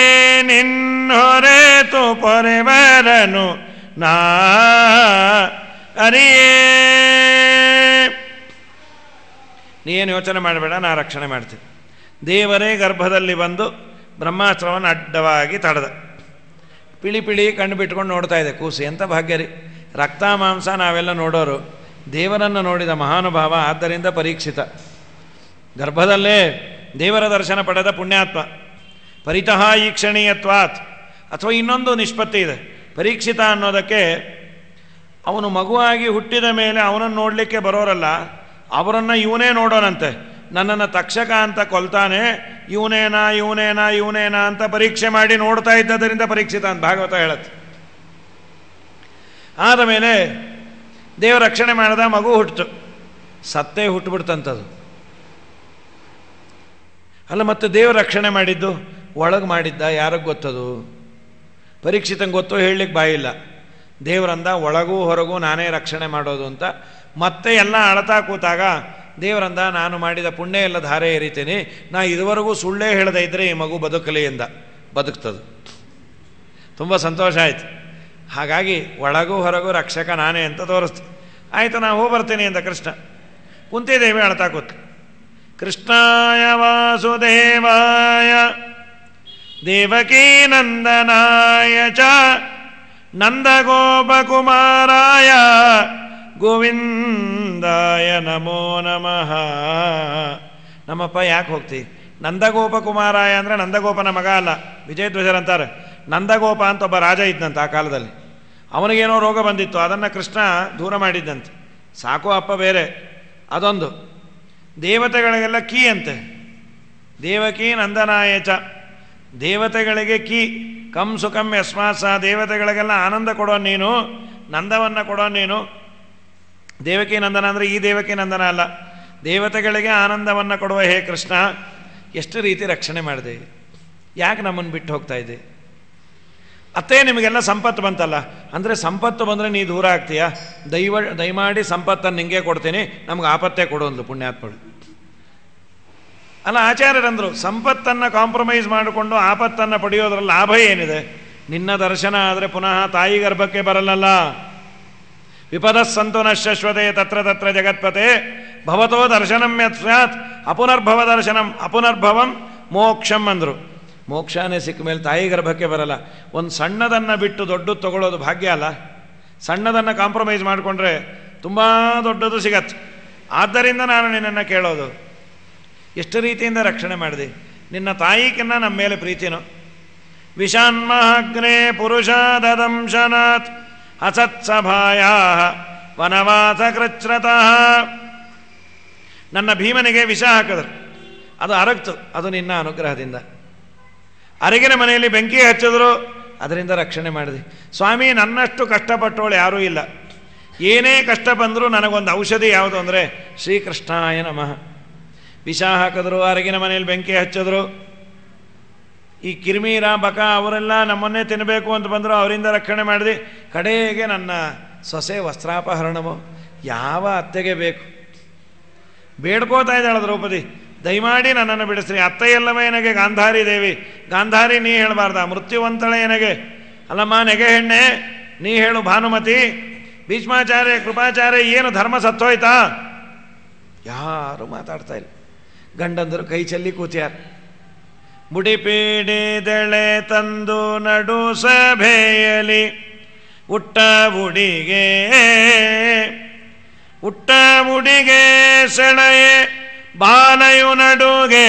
ನಿನ್ನೊರೆತು ಪೊರೆವರನು ನಾ ಅರಿಯೇ. ನೀನು ಯೋಚನೆ ಮಾಡಬೇಡ, ನಾ ರಕ್ಷಣೆ ಮಾಡ್ತೀನಿ. ದೇವರೇ ಗರ್ಭದಲ್ಲಿ ಬಂದು ಬ್ರಹ್ಮಾಸ್ತ್ರವನ್ನು ಅಡ್ಡವಾಗಿ ತಡೆದ. ಪಿಳಿ ಪಿಳಿ ಕಣ್ಣು ಬಿಟ್ಕೊಂಡು ನೋಡ್ತಾ ಇದೆ ಕೂಸು. ಎಂಥ ಭಾಗ್ಯ ರೀ! ರಕ್ತ ಮಾಂಸ ನಾವೆಲ್ಲ ನೋಡೋರು, ದೇವರನ್ನು ನೋಡಿದ ಮಹಾನುಭಾವ. ಆದ್ದರಿಂದ ಪರೀಕ್ಷಿತ ಗರ್ಭದಲ್ಲೇ ದೇವರ ದರ್ಶನ ಪಡೆದ ಪುಣ್ಯಾತ್ಮ. ಪರಿತಃ ಈಕ್ಷಣೀಯತ್ವಾತ್ ಅಥವಾ ಇನ್ನೊಂದು ನಿಷ್ಪತ್ತಿ ಇದೆ. ಪರೀಕ್ಷಿತ ಅನ್ನೋದಕ್ಕೆ ಅವನು ಮಗುವಾಗಿ ಹುಟ್ಟಿದ ಮೇಲೆ ಅವನನ್ನು ನೋಡಲಿಕ್ಕೆ ಬರೋರಲ್ಲ, ಅವರನ್ನು ಇವನೇ ನೋಡೋನಂತೆ. ನನ್ನನ್ನು ತಕ್ಷಕ ಅಂತ ಕೊಲ್ತಾನೆ, ಇವನೇನಾ ಇವನೇನಾ ಇವನೇನಾ ಅಂತ ಪರೀಕ್ಷೆ ಮಾಡಿ ನೋಡ್ತಾ ಇದ್ದದರಿಂದ ಪರೀಕ್ಷಿತ ಅಂತ ಭಾಗವತ ಹೇಳುತ್ತೆ. ಆದ ಮೇಲೆ ದೇವ ರಕ್ಷಣೆ ಮಾಡಿದ, ಮಗು ಹುಟ್ಟಿತು. ಸತ್ತೇ ಹುಟ್ಟುಬಿಡ್ತಂಥದ್ದು ಅಲ್ಲ. ಮತ್ತೆ ದೇವ ರಕ್ಷಣೆ ಮಾಡಿದ್ದು ಒಳಗೆ ಮಾಡಿದ್ದ, ಯಾರಿಗೆ ಗೊತ್ತದು? ಪರೀಕ್ಷಿತಂಗೆ ಗೊತ್ತು, ಹೇಳಲಿಕ್ಕೆ ಬಾಯಿಲ್ಲ. ದೇವರಂದ ಒಳಗೂ ಹೊರಗೂ ನಾನೇ ರಕ್ಷಣೆ ಮಾಡೋದು ಅಂತ. ಮತ್ತೆ ಎಲ್ಲ ಅಳತಾ ಕೂತಾಗ ದೇವರಂದ ನಾನು ಮಾಡಿದ ಪುಣ್ಯ ಎಲ್ಲ ಧಾರೆ ಎರಿತೀನಿ, ನಾ ಇದುವರೆಗೂ ಸುಳ್ಳೇ ಹೇಳದೇ ಇದ್ದರೆ ಈ ಮಗು ಬದುಕಲಿ ಎಂದ. ಬದುಕ್ತದು. ತುಂಬ ಸಂತೋಷ ಆಯಿತು. ಹಾಗಾಗಿ ಒಳಗೂ ಹೊರಗೂ ರಕ್ಷಕ ನಾನೇ ಅಂತ ತೋರಿಸ್ತೀನಿ. ಆಯಿತು, ನಾ ಹೋಗಿ ಬರ್ತೀನಿ ಅಂತ ಕೃಷ್ಣ. ಕುಂತಿದೇವಿ ಅಳ್ತಾ ಕೂತು. ಕೃಷ್ಣಾಯ ವಾಸುದೇವಾಯ ದೇವಕೀ ನಂದನಾಯ ಚ ನಂದಗೋಪಕುಮಾರಾಯ ಗೋವಿಂದಾಯ ನಮೋ ನಮಃ. ನಮ್ಮಪ್ಪ ಯಾಕೆ ಹೋಗ್ತಿ? ನಂದಗೋಪಕುಮಾರಾಯ ಅಂದರೆ ನಂದಗೋಪನ ಮಗ ಅಲ್ಲ, ವಿಜಯಧ್ವಜರಂತಾರೆ. ನಂದಗೋಪ ಅಂತ ಒಬ್ಬ ರಾಜ ಇದ್ದಂತೆ ಆ ಕಾಲದಲ್ಲಿ. ಅವನಿಗೇನೋ ರೋಗ ಬಂದಿತ್ತು, ಅದನ್ನು ಕೃಷ್ಣ ದೂರ ಮಾಡಿದ್ದಂತೆ. ಸಾಕು ಅಪ್ಪ ಬೇರೆ. ಅದೊಂದು ದೇವತೆಗಳಿಗೆಲ್ಲ ಕೀ ಅಂತೆ. ದೇವಕೀ ನಂದನಾಯಚ, ದೇವತೆಗಳಿಗೆ ಕೀ. ಕಂ ಸುಖಂ ಯಸ್ಮಾತ್ ಸಹ, ದೇವತೆಗಳಿಗೆಲ್ಲ ಆನಂದ ಕೊಡೋ ನೀನು, ನಂದವನ್ನು ಕೊಡೋ ನೀನು. ದೇವಕೀ ನಂದನ ಅಂದರೆ ಈ ದೇವಕೀ ನಂದನ ಅಲ್ಲ, ದೇವತೆಗಳಿಗೆ ಆನಂದವನ್ನು ಕೊಡುವ ಹೇ ಕೃಷ್ಣ, ಎಷ್ಟು ರೀತಿ ರಕ್ಷಣೆ ಮಾಡಿದೆ. ಯಾಕೆ ನಮ್ಮನ್ನು ಬಿಟ್ಟು ಹೋಗ್ತಾ ಇದೆ? ಅತ್ತೇ ನಿಮಗೆಲ್ಲ ಸಂಪತ್ತು ಬಂತಲ್ಲ, ಅಂದರೆ ಸಂಪತ್ತು ಬಂದರೆ ನೀ ದೂರ ಆಗ್ತೀಯ? ದಯಮಾಡಿ ಸಂಪತ್ತನ್ನು ನಿಂಗೆ ಕೊಡ್ತೀನಿ, ನಮ್ಗೆ ಆಪತ್ತೇ ಕೊಡೋದು ಪುಣ್ಯಾತ್ಮಗಳು ಅಲ್ಲ. ಆಚಾರ್ಯರಂದರು ಸಂಪತ್ತನ್ನು ಕಾಂಪ್ರಮೈಸ್ ಮಾಡಿಕೊಂಡು ಆಪತ್ತನ್ನು ಪಡೆಯೋದ್ರಲ್ಲಿ ಲಾಭ ಏನಿದೆ? ನಿನ್ನ ದರ್ಶನ ಆದರೆ ಪುನಃ ತಾಯಿ ಗರ್ಭಕ್ಕೆ ಬರಲ್ಲಲ್ಲ. ವಿಪದಸ್ಸಂತು ನಶ್ವತೆ ತತ್ರ ತತ್ರ ಜಗತ್ಪತೆ ಭವತೋ ದರ್ಶನಂ ಯತ್ ಸ್ಯಾತ್ ಅಪುನರ್ಭವ ದರ್ಶನಂ ಅಪುನರ್ಭವಂ ಮೋಕ್ಷಂ ಅಂದರು. ಮೋಕ್ಷನೇ ಸಿಕ್ಕ ಮೇಲೆ ತಾಯಿ ಗರ್ಭಕ್ಕೆ ಬರಲ್ಲ. ಒಂದು ಸಣ್ಣದನ್ನು ಬಿಟ್ಟು ದೊಡ್ಡದು ತಗೊಳ್ಳೋದು ಭಾಗ್ಯ ಅಲ್ಲ. ಸಣ್ಣದನ್ನು ಕಾಂಪ್ರಮೈಸ್ ಮಾಡಿಕೊಂಡ್ರೆ ತುಂಬ ದೊಡ್ಡದು ಸಿಗತ್ತೆ. ಆದ್ದರಿಂದ ನಾನು ನಿನ್ನನ್ನು ಕೇಳೋದು, ಎಷ್ಟು ರೀತಿಯಿಂದ ರಕ್ಷಣೆ ಮಾಡಿದೆ? ನಿನ್ನ ತಾಯಿಕಿನ್ನ ನಮ್ಮ ಮೇಲೆ ಪ್ರೀತಿನೋ? ವಿಷಾನ್ಮಹಾಗ್ನೇ ಪುರುಷ ದದಂಶನಾತ್ ಅಸತ್ಸಭಾಯಾ ವನವಾಸ ಕೃಚ್ರತಃ. ನನ್ನ ಭೀಮನಿಗೆ ವಿಷ ಹಾಕಿದ್ರು, ಅದು ಅರಗ್ತು, ಅದು ನಿನ್ನ ಅನುಗ್ರಹದಿಂದ. ಅರಗಿನ ಮನೆಯಲ್ಲಿ ಬೆಂಕಿ ಹಚ್ಚಿದ್ರು, ಅದರಿಂದ ರಕ್ಷಣೆ ಮಾಡಿದೆ. ಸ್ವಾಮಿ, ನನ್ನಷ್ಟು ಕಷ್ಟಪಟ್ಟವಳು ಯಾರೂ ಇಲ್ಲ. ಏನೇ ಕಷ್ಟ ಬಂದರೂ ನನಗೊಂದು ಔಷಧಿ ಯಾವುದು ಅಂದರೆ ಶ್ರೀಕೃಷ್ಣಾಯ ನಮಃ. ವಿಷ ಹಾಕಿದ್ರು, ಅರಗಿನ ಮನೆಯಲ್ಲಿ ಬೆಂಕಿ ಹಚ್ಚಿದ್ರು. ಈ ಕಿರ್ಮೀರ ಬಕ ಅವರೆಲ್ಲ ನಮ್ಮನ್ನೇ ತಿನ್ನಬೇಕು ಅಂತ ಬಂದರು, ಅವರಿಂದ ರಕ್ಷಣೆ ಮಾಡಿದೆ. ಕಡೆಗೆ ನನ್ನ ಸೊಸೆ ವಸ್ತ್ರಾಪಹರಣವು ಯಾವ ಅತ್ತೆಗೆ ಬೇಕು? ಬೇಡ್ಕೋತಾ ಇದ್ದಾಳೆ ದ್ರೌಪದಿ, ದಯಮಾಡಿ ನನ್ನನ್ನು ಬಿಡಿಸ್ರಿ. ಅತ್ತೆಯಲ್ಲವೇ ನನಗೆ ಗಾಂಧಾರಿ ದೇವಿ. ಗಾಂಧಾರಿ ನೀ ಹೇಳಬಾರ್ದ? ಮೃತ್ಯುವಂತಳೆ ನನಗೆ ಅಲ್ಲಮ್ಮ, ನೆಗೆ ಹೆಣ್ಣೆ ನೀ ಹೇಳು ಭಾನುಮತಿ. ಭೀಷ್ಮಾಚಾರ್ಯ ಕೃಪಾಚಾರ್ಯ ಏನು ಧರ್ಮ ಸತ್ತೋಯ್ತಾ? ಯಾರು ಮಾತಾಡ್ತಾ ಇಲ್ಲ. ಗಂಡಂದರು ಕೈ ಚೆಲ್ಲಿ ಕೂತ್ಯಾರ. ಮುಡಿಪೀಡಿದೆಳೆ ತಂದು ನಡು ಸಭೆಯಲಿ ಉಟ್ಟ ಉಡಿಗೆ ಸೆಳೆಯೆ ಬಾಲಯು ನಡುಗೆ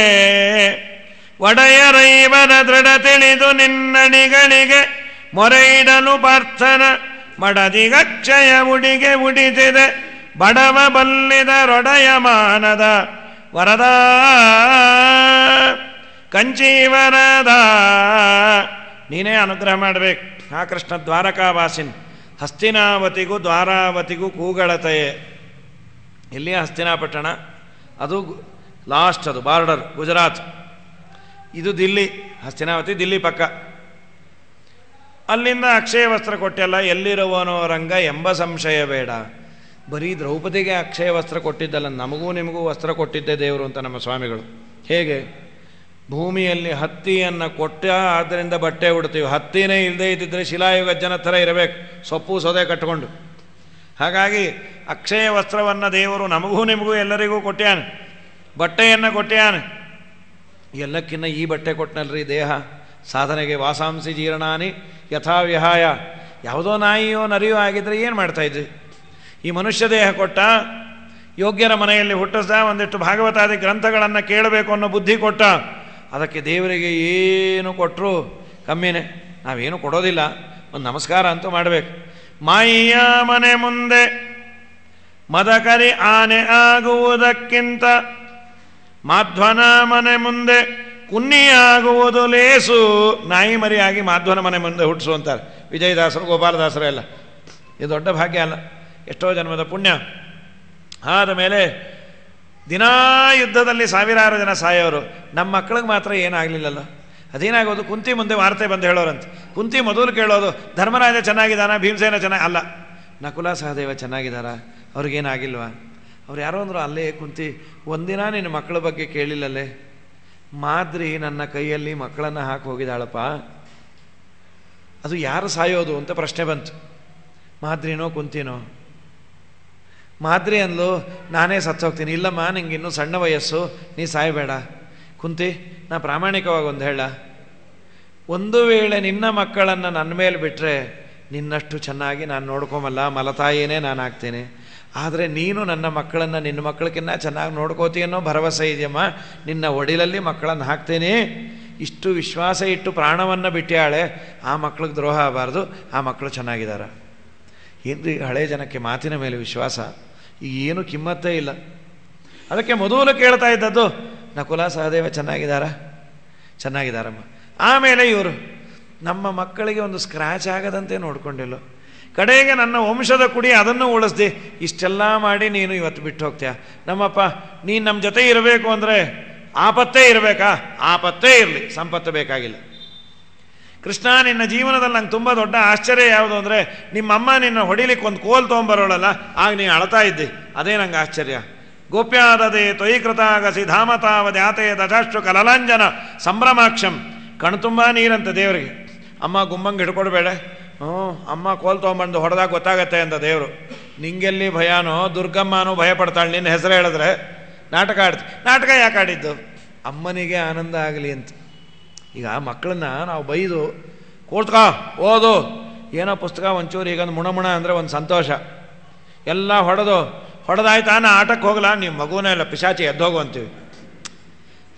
ಒಡೆಯರೈವರ ದೃಢ ತಿಳಿದು ನಿನ್ನಡಿಗಳಿಗೆ ಮೊರೆಯಿಡಲು ಪಾರ್ಥನ ಮಡದಿಗಕ್ಷಯ ಉಡಿಗೆ ಉಡಿಸಿದೆ ಬಡವ ಬಲ್ಲಿದರೊಡೆಯ ಮಾನದ ವರದ ಕಂಚೀವರದ ನೀನೇ ಅನುಗ್ರಹ ಮಾಡಬೇಕು. ಆ ಕೃಷ್ಣ ದ್ವಾರಕಾವಾಸಿನ್ ಹಸ್ತಿನಾವತಿಗೂ ದ್ವಾರಾವತಿಗೂ ಕೂಗಳತೆಯೇ. ಎಲ್ಲಿಯ ಹಸ್ತಿನಾಪಟ್ಟಣ, ಅದು ಲಾಸ್ಟ್, ಅದು ಬಾರ್ಡರ್ ಗುಜರಾತ್, ಇದು ದಿಲ್ಲಿ. ಹಸ್ತಿನಾವತಿ ದಿಲ್ಲಿ ಪಕ್ಕ. ಅಲ್ಲಿಂದ ಅಕ್ಷಯ ವಸ್ತ್ರ ಕೊಟ್ಟೆಲ್ಲ, ಎಲ್ಲಿರುವನೋ ರಂಗ ಎಂಬ ಸಂಶಯ ಬೇಡ. ಬರೀ ದ್ರೌಪದಿಗೆ ಅಕ್ಷಯ ವಸ್ತ್ರ ಕೊಟ್ಟಿದ್ದಲ್ಲ, ನಮಗೂ ನಿಮಗೂ ವಸ್ತ್ರ ಕೊಟ್ಟಿದ್ದೇ ದೇವರು ಅಂತ ನಮ್ಮ ಸ್ವಾಮಿಗಳು. ಹೇಗೆ? ಭೂಮಿಯಲ್ಲಿ ಹತ್ತಿಯನ್ನು ಕೊಟ್ಟ, ಆದ್ದರಿಂದ ಬಟ್ಟೆ ಉಡ್ತೀವಿ. ಹತ್ತಿನೇ ಇಲ್ಲದೆ ಇದ್ದಿದ್ರೆ ಶಿಲಾಯುಗ ಜನ ಥರ ಇರಬೇಕು, ಸೊಪ್ಪು ಸೊದೆ ಕಟ್ಕೊಂಡು. ಹಾಗಾಗಿ ಅಕ್ಷಯ ವಸ್ತ್ರವನ್ನು ದೇವರು ನಮಗೂ ನಿಮಗೂ ಎಲ್ಲರಿಗೂ ಕೊಟ್ಟ್ಯಾನೆ, ಬಟ್ಟೆಯನ್ನು ಕೊಟ್ಟ್ಯಾನೆ. ಎಲ್ಲಕ್ಕಿನ್ನ ಈ ಬಟ್ಟೆ ಕೊಟ್ಟನಲ್ರಿ ದೇಹ ಸಾಧನೆಗೆ. ವಾಸಾಂಸಿ ಜೀರ್ಣಾನಿ ಯಥಾವಿಹಾಯ. ಯಾವುದೋ ನಾಯಿಯೋ ನರಿಯೋ ಆಗಿದ್ದರೆ ಏನು ಮಾಡ್ತಾಯಿದ್ವಿ? ಈ ಮನುಷ್ಯ ದೇಹ ಕೊಟ್ಟ, ಯೋಗ್ಯರ ಮನೆಯಲ್ಲಿ ಹುಟ್ಟಿಸ್ದ, ಒಂದಿಷ್ಟು ಭಾಗವತಾದಿ ಗ್ರಂಥಗಳನ್ನು ಕೇಳಬೇಕು ಅನ್ನೋ ಬುದ್ಧಿ ಕೊಟ್ಟ. ಅದಕ್ಕೆ ದೇವರಿಗೆ ಏನು ಕೊಟ್ಟರು ಕಮ್ಮಿನೇ. ನಾವೇನು ಕೊಡೋದಿಲ್ಲ, ಒಂದು ನಮಸ್ಕಾರ ಅಂತೂ ಮಾಡಬೇಕು. ಮಾಯಿಯ ಮನೆ ಮುಂದೆ ಮದಕರಿ ಆನೆ ಆಗುವುದಕ್ಕಿಂತ ಮಾಧ್ವನ ಮನೆ ಮುಂದೆ ಕುನ್ನಿಯಾಗುವುದು ಲೇಸು. ನಾಯಿ ಮರಿಯಾಗಿ ಮಾಧ್ವನ ಮನೆ ಮುಂದೆ ಹುಟ್ಟಿಸು ಅಂತಾರೆ ವಿಜಯದಾಸರು, ಗೋಪಾಲದಾಸರು ಎಲ್ಲ. ಇದು ದೊಡ್ಡ ಭಾಗ್ಯ ಅಲ್ಲ, ಎಷ್ಟೋ ಜನ್ಮದ ಪುಣ್ಯ. ಆದ ಮೇಲೆ ದಿನಾ ಯುದ್ಧದಲ್ಲಿ ಸಾವಿರಾರು ಜನ ಸಾಯೋರು, ನಮ್ಮ ಮಕ್ಕಳಿಗೆ ಮಾತ್ರ ಏನಾಗಲಿಲ್ಲಲ್ಲ. ಅದೇನಾಗೋದು? ಕುಂತಿ ಮುಂದೆ ವಾರ್ತೆ ಬಂದು ಹೇಳೋರಂತೆ. ಕುಂತಿ ಮೊದಲು ಕೇಳೋದು, ಧರ್ಮರಾಜ ಚೆನ್ನಾಗಿದ್ದಾನ, ಭೀಮಸೇನ ಚೆನ್ನಾಗಿ ಅಲ್ಲ, ನಕುಲ ಸಹದೇವ ಚೆನ್ನಾಗಿದ್ದಾರಾ, ಅವ್ರಿಗೇನಾಗಿಲ್ವಾ? ಅವ್ರು ಯಾರೋ ಅಂದರು, ಅಲ್ಲೇ ಕುಂತಿ ಒಂದಿನ ನಿನ್ನ ಮಕ್ಕಳ ಬಗ್ಗೆ ಕೇಳಿಲ್ಲಲ್ಲೇ. ಮಾದ್ರಿ ನನ್ನ ಕೈಯಲ್ಲಿ ಮಕ್ಕಳನ್ನು ಹಾಕಿ ಹೋಗಿದ್ದಾಳಪ್ಪ, ಅದು ಯಾರು ಸಾಯೋದು ಅಂತ ಪ್ರಶ್ನೆ ಬಂತು. ಮಾದ್ರಿನೋ ಕುಂತಿನೋ? ಮಾದ್ರಿ ಅಂದ್ಲು, ನಾನೇ ಸತ್ತೋಗ್ತೀನಿ. ಇಲ್ಲಮ್ಮ, ನಿಂಗೆ ಇನ್ನೂ ಸಣ್ಣ ವಯಸ್ಸು, ನೀ ಸಾಯಬೇಡ. ಕುಂತಿ, ನಾ ಪ್ರಾಮಾಣಿಕವಾಗಿ ಒಂದು ಹೇಳ, ಒಂದು ವೇಳೆ ನಿನ್ನ ಮಕ್ಕಳನ್ನು ನನ್ನ ಮೇಲೆ ಬಿಟ್ಟರೆ ನಿನ್ನಷ್ಟು ಚೆನ್ನಾಗಿ ನಾನು ನೋಡ್ಕೊಂಬಲ್ಲ, ಮಲತಾಯಿನೇ ನಾನು ಆಗ್ತೇನೆ. ಆದರೆ ನೀನು ನನ್ನ ಮಕ್ಕಳನ್ನು ನಿನ್ನ ಮಕ್ಕಳಕ್ಕಿನ್ನ ಚೆನ್ನಾಗಿ ನೋಡ್ಕೋತಿ ಅನ್ನೋ ಭರವಸೆ ಇದೆಯಮ್ಮ, ನಿನ್ನ ಒಡಿಲಲ್ಲಿ ಮಕ್ಕಳನ್ನು ಹಾಕ್ತೇನೆ. ಇಷ್ಟು ವಿಶ್ವಾಸ ಇಟ್ಟು ಪ್ರಾಣವನ್ನು ಬಿಟ್ಟಾಳೆ. ಆ ಮಕ್ಕಳಿಗೆ ದ್ರೋಹ ಆಗಬಾರ್ದು, ಆ ಮಕ್ಕಳು ಚೆನ್ನಾಗಿದ್ದಾರೆ. ಏನ್ರಿ ಹಳೆ ಜನಕ್ಕೆ ಮಾತಿನ ಮೇಲೆ ವಿಶ್ವಾಸ, ಈಗ ಏನು ಕಿಮ್ಮತ್ತೇ ಇಲ್ಲ. ಅದಕ್ಕೆ ಮೊದಲು ಕೇಳ್ತಾ ಇದ್ದದ್ದು, ನಕುಲ ಸಹದೇವ ಚೆನ್ನಾಗಿದ್ದಾರಾ? ಚೆನ್ನಾಗಿದ್ದಾರಮ್ಮ. ಆಮೇಲೆ ಇವರು ನಮ್ಮ ಮಕ್ಕಳಿಗೆ ಒಂದು ಸ್ಕ್ರ್ಯಾಚ್ ಆಗದಂತೆ ನೋಡ್ಕೊಂಡಿಲ್ಲ. ಕಡೆಗೆ ನನ್ನ ವಂಶದ ಕುಡಿ ಅದನ್ನು ಉಳಿಸ್ದೆ. ಇಷ್ಟೆಲ್ಲ ಮಾಡಿ ನೀನು ಇವತ್ತು ಬಿಟ್ಟು ಹೋಗ್ತೀಯ. ನಮ್ಮಪ್ಪ, ನೀನು ನಮ್ಮ ಜೊತೆ ಇರಬೇಕು ಅಂದರೆ ಆಪತ್ತೇ ಇರಬೇಕಾ? ಆಪತ್ತೇ ಇರಲಿ, ಸಂಪತ್ತು ಬೇಕಾಗಿಲ್ಲ. ಕೃಷ್ಣ, ನಿನ್ನ ಜೀವನದಲ್ಲಿ ನಂಗೆ ತುಂಬ ದೊಡ್ಡ ಆಶ್ಚರ್ಯ ಯಾವುದು ಅಂದರೆ, ನಿಮ್ಮಮ್ಮ ನಿನ್ನ ಹೊಡಿಲಿಕ್ಕೆ ಒಂದು ಕೋಲ್ ತೊಗೊಂಬರೋಳಲ್ಲ, ಆಗ ನೀನು ಅಳ್ತಾ ಇದ್ದಿ, ಅದೇ ನಂಗೆ ಆಶ್ಚರ್ಯ. ಗೋಪ್ಯಾದದೆ ತ್ವಯಿಕೃತಾಗಸಿ ಧಾಮತಾವದ್ಯಾತೆ ದಶಾಷ್ಟು ಕಲಲಾಂಜನ ಸಂಭ್ರಮಾಕ್ಷಂ. ಕಣ್ತುಂಬ ನೀರಂತ ದೇವರಿಗೆ. ಅಮ್ಮ ಗುಮ್ಮಂಗೆ ಹಿಡ್ಕೊಡ್ಬೇಡ, ಅಮ್ಮ ಕೋಲ್ ತೊಗೊಂಬಂದು ಹೊಡೆದಾಗ ಗೊತ್ತಾಗತ್ತೆ ಅಂತ ದೇವರು. ನಿಂಗೆಲ್ಲಿ ಭಯಾನೋ, ದುರ್ಗಮ್ಮನೂ ಭಯ ಪಡ್ತಾಳೆ ನಿನ್ನ ಹೆಸರು ಹೇಳಿದ್ರೆ. ನಾಟಕ ಆಡ್ತೀವಿ. ನಾಟಕ ಯಾಕೆ ಆಡಿದ್ದು? ಅಮ್ಮನಿಗೆ ಆನಂದ ಆಗಲಿ ಅಂತ. ಈಗ ಮಕ್ಕಳನ್ನ ನಾವು ಬೈದು, ಕೂತ್ಕೋ ಓದು, ಏನೋ ಪುಸ್ತಕ ಒಂಚೂರು ಈಗೊಂದು ಮುಣ ಅಂದರೆ ಒಂದು ಸಂತೋಷ. ಎಲ್ಲ ಹೊಡೆದಾಯ್ತಾ, ನಾ ಆಟಕ್ಕೆ ಹೋಗಲ್ಲ, ನೀವು ಮಗುನೇ ಇಲ್ಲ ಪಿಶಾಚಿ ಎದ್ದೋಗು ಅಂತೀವಿ.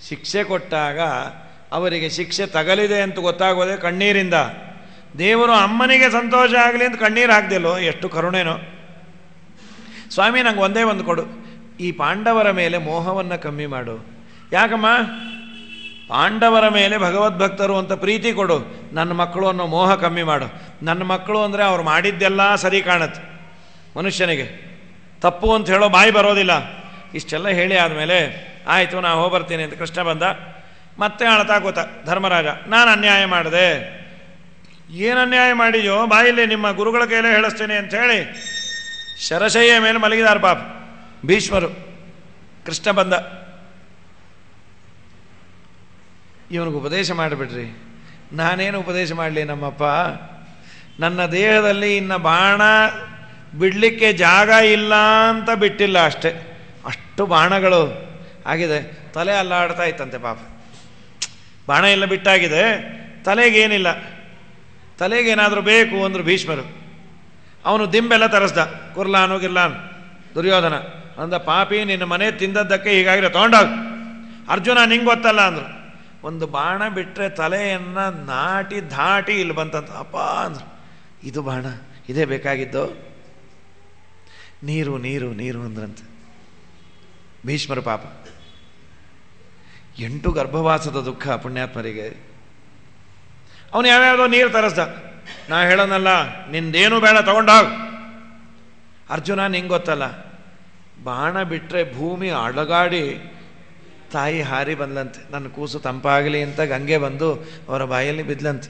ಶಿಕ್ಷೆ ಕೊಟ್ಟಾಗ ಅವರಿಗೆ ಶಿಕ್ಷೆ ತಗಲಿದೆ ಅಂತ ಗೊತ್ತಾಗೋದೇ ಕಣ್ಣೀರಿಂದ. ದೇವರು ಅಮ್ಮನಿಗೆ ಸಂತೋಷ ಆಗಲಿ ಅಂತ ಕಣ್ಣೀರು ಹಾಕ್ದಿಲ್ಲೋ, ಎಷ್ಟು ಕರುಣೆನೋ. ಸ್ವಾಮಿ, ನಂಗೆ ಒಂದೇ ಒಂದು ಕೊಡು, ಈ ಪಾಂಡವರ ಮೇಲೆ ಮೋಹವನ್ನು ಕಮ್ಮಿ ಮಾಡು. ಯಾಕಮ್ಮ? ಪಾಂಡವರ ಮೇಲೆ ಭಗವದ್ಭಕ್ತರು ಅಂತ ಪ್ರೀತಿ ಕೊಡು, ನನ್ನ ಮಕ್ಕಳು ಅನ್ನೋ ಮೋಹ ಕಮ್ಮಿ ಮಾಡು. ನನ್ನ ಮಕ್ಕಳು ಅಂದರೆ ಅವ್ರು ಮಾಡಿದ್ದೆಲ್ಲ ಸರಿ ಕಾಣುತ್ತೆ ಮನುಷ್ಯನಿಗೆ, ತಪ್ಪು ಅಂತ ಹೇಳೋ ಬಾಯಿ ಬರೋದಿಲ್ಲ. ಇಷ್ಟೆಲ್ಲ ಹೇಳಿ ಆದಮೇಲೆ ಆಯಿತು, ನಾ ಹೋಗ್ಬರ್ತೀನಿ ಅಂತ ಕೃಷ್ಣ ಬಂದ. ಮತ್ತೆ ಅಳ್ತಾ ಕೂತ ಧರ್ಮರಾಜ, ನಾನು ಅನ್ಯಾಯ ಮಾಡಿದೆ. ಏನು ಅನ್ಯಾಯ ಮಾಡಿದೆಯೋ, ಬಾಯಲ್ಲಿ ನಿಮ್ಮ ಗುರುಗಳ ಕೈಲೇ ಹೇಳಿಸ್ತೇನೆ ಅಂಥೇಳಿ ಶರಶಯ್ಯ ಮೇಲೆ ಮಲಗಿದಾರ ಪಾಪ ಭೀಷ್ಮರು. ಕೃಷ್ಣ ಬಂದ, ಇವನಿಗೆ ಉಪದೇಶ ಮಾಡಿಬಿಡ್ರಿ. ನಾನೇನು ಉಪದೇಶ ಮಾಡಲಿ ನಮ್ಮಪ್ಪ, ನನ್ನ ದೇಹದಲ್ಲಿ ಇನ್ನು ಬಾಣ ಬಿಡಲಿಕ್ಕೆ ಜಾಗ ಇಲ್ಲ ಅಂತ ಬಿಟ್ಟಿಲ್ಲ ಅಷ್ಟೇ, ಅಷ್ಟು ಬಾಣಗಳು ಆಗಿದೆ. ತಲೆ ಅಲ್ಲಾಡ್ತಾ ಇತ್ತಂತೆ ಪಾಪ, ಬಾಣ ಎಲ್ಲ ಬಿಟ್ಟಾಗಿದೆ, ತಲೆಗೇನಿಲ್ಲ. ತಲೆಗೇನಾದರೂ ಬೇಕು ಅಂದರು ಭೀಷ್ಮರು. ಅವನು ದಿಂಬೆಲ್ಲ ತರಿಸ್ದ, ಕುರ್ಲಾನು ಗಿರ್ಲಾನ್ ದುರ್ಯೋಧನ. ಅಂದ ಪಾಪಿ ನಿನ್ನ ಮನೆ ತಿಂದದ್ದಕ್ಕೆ ಹೀಗಾಗಿರೋ ತೊಗೊಂಡೋಗ. ಅರ್ಜುನ ನಿಂಗೆ ಗೊತ್ತಲ್ಲ ಅಂದರು. ಒಂದು ಬಾಣ ಬಿಟ್ಟರೆ ತಲೆಯನ್ನು ದಾಟಿ ಇಲ್ಲಿ ಬಂತಂತ. ಅಪ್ಪ ಅಂದರು, ಇದು ಬಾಣ, ಇದೇ ಬೇಕಾಗಿದ್ದು. ನೀರು ನೀರು ನೀರು ಅಂದ್ರಂತೆ ಭೀಷ್ಮರು. ಪಾಪ 8 ಗರ್ಭವಾಸದ ದುಃಖ ಪುಣ್ಯಾತ್ಮರಿಗೆ. ಅವನು ಯಾವ್ಯಾವುದೋ ನೀರು ತರಿಸ್ದ. ನಾ ಹೇಳೋನಲ್ಲ, ನಿಂದೇನು ಬೇಡ ತಗೊಂಡೋಗ. ಅರ್ಜುನ ನಿಂಗೆ ಗೊತ್ತಲ್ಲ, ಬಾಣ ಬಿಟ್ಟರೆ ಭೂಮಿ ಅಡಗಾಡಿ ತಾಯಿ ಹಾರಿ ಬಂದ್ಲಂತೆ. ನನ್ನ ಕೂಸು ತಂಪಾಗಲಿ ಅಂತ ಗಂಗೆ ಬಂದು ಅವರ ಬಾಯಲ್ಲಿ ಬಿದ್ಲಂತೆ.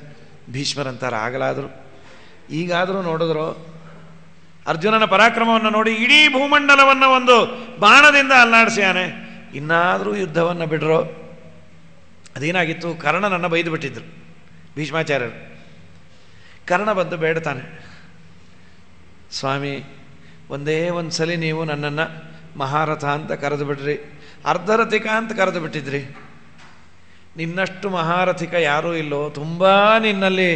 ಭೀಷ್ಮರಂತಾರೆ ಆಗಲಾದರು. ಈಗಾದರೂ ನೋಡಿದ್ರು ಅರ್ಜುನನ ಪರಾಕ್ರಮವನ್ನು ನೋಡಿ ಇಡೀ ಭೂಮಂಡಲವನ್ನು ಒಂದು ಬಾಣದಿಂದ ಅಲ್ಲಾಡಿಸ್ಯಾನೆ. ಇನ್ನಾದರೂ ಯುದ್ಧವನ್ನು ಬಿಡ್ರೋ. ಅದೇನಾಗಿತ್ತು, ಕರ್ಣನನ್ನು ಬೈದು ಬಿಟ್ಟಿದ್ರು ಭೀಷ್ಮಾಚಾರ್ಯರು. ಕರ್ಣ ಬಂದು ಬೇಡ್ತಾನೆ, ಸ್ವಾಮಿ ಒಂದೇ ಒಂದು ಸಲ ನೀವು ನನ್ನನ್ನು ಮಹಾರಥ ಅಂತ ಕರೆದು ಬಿಡ್ರಿ, ಅರ್ಧರಥಿಕ ಅಂತ ಕರೆದು ಬಿಟ್ಟಿದ್ರಿ. ನಿನ್ನಷ್ಟು ಮಹಾರಥಿಕ ಯಾರೂ ಇಲ್ಲೋ, ತುಂಬ ನಿನ್ನಲ್ಲಿ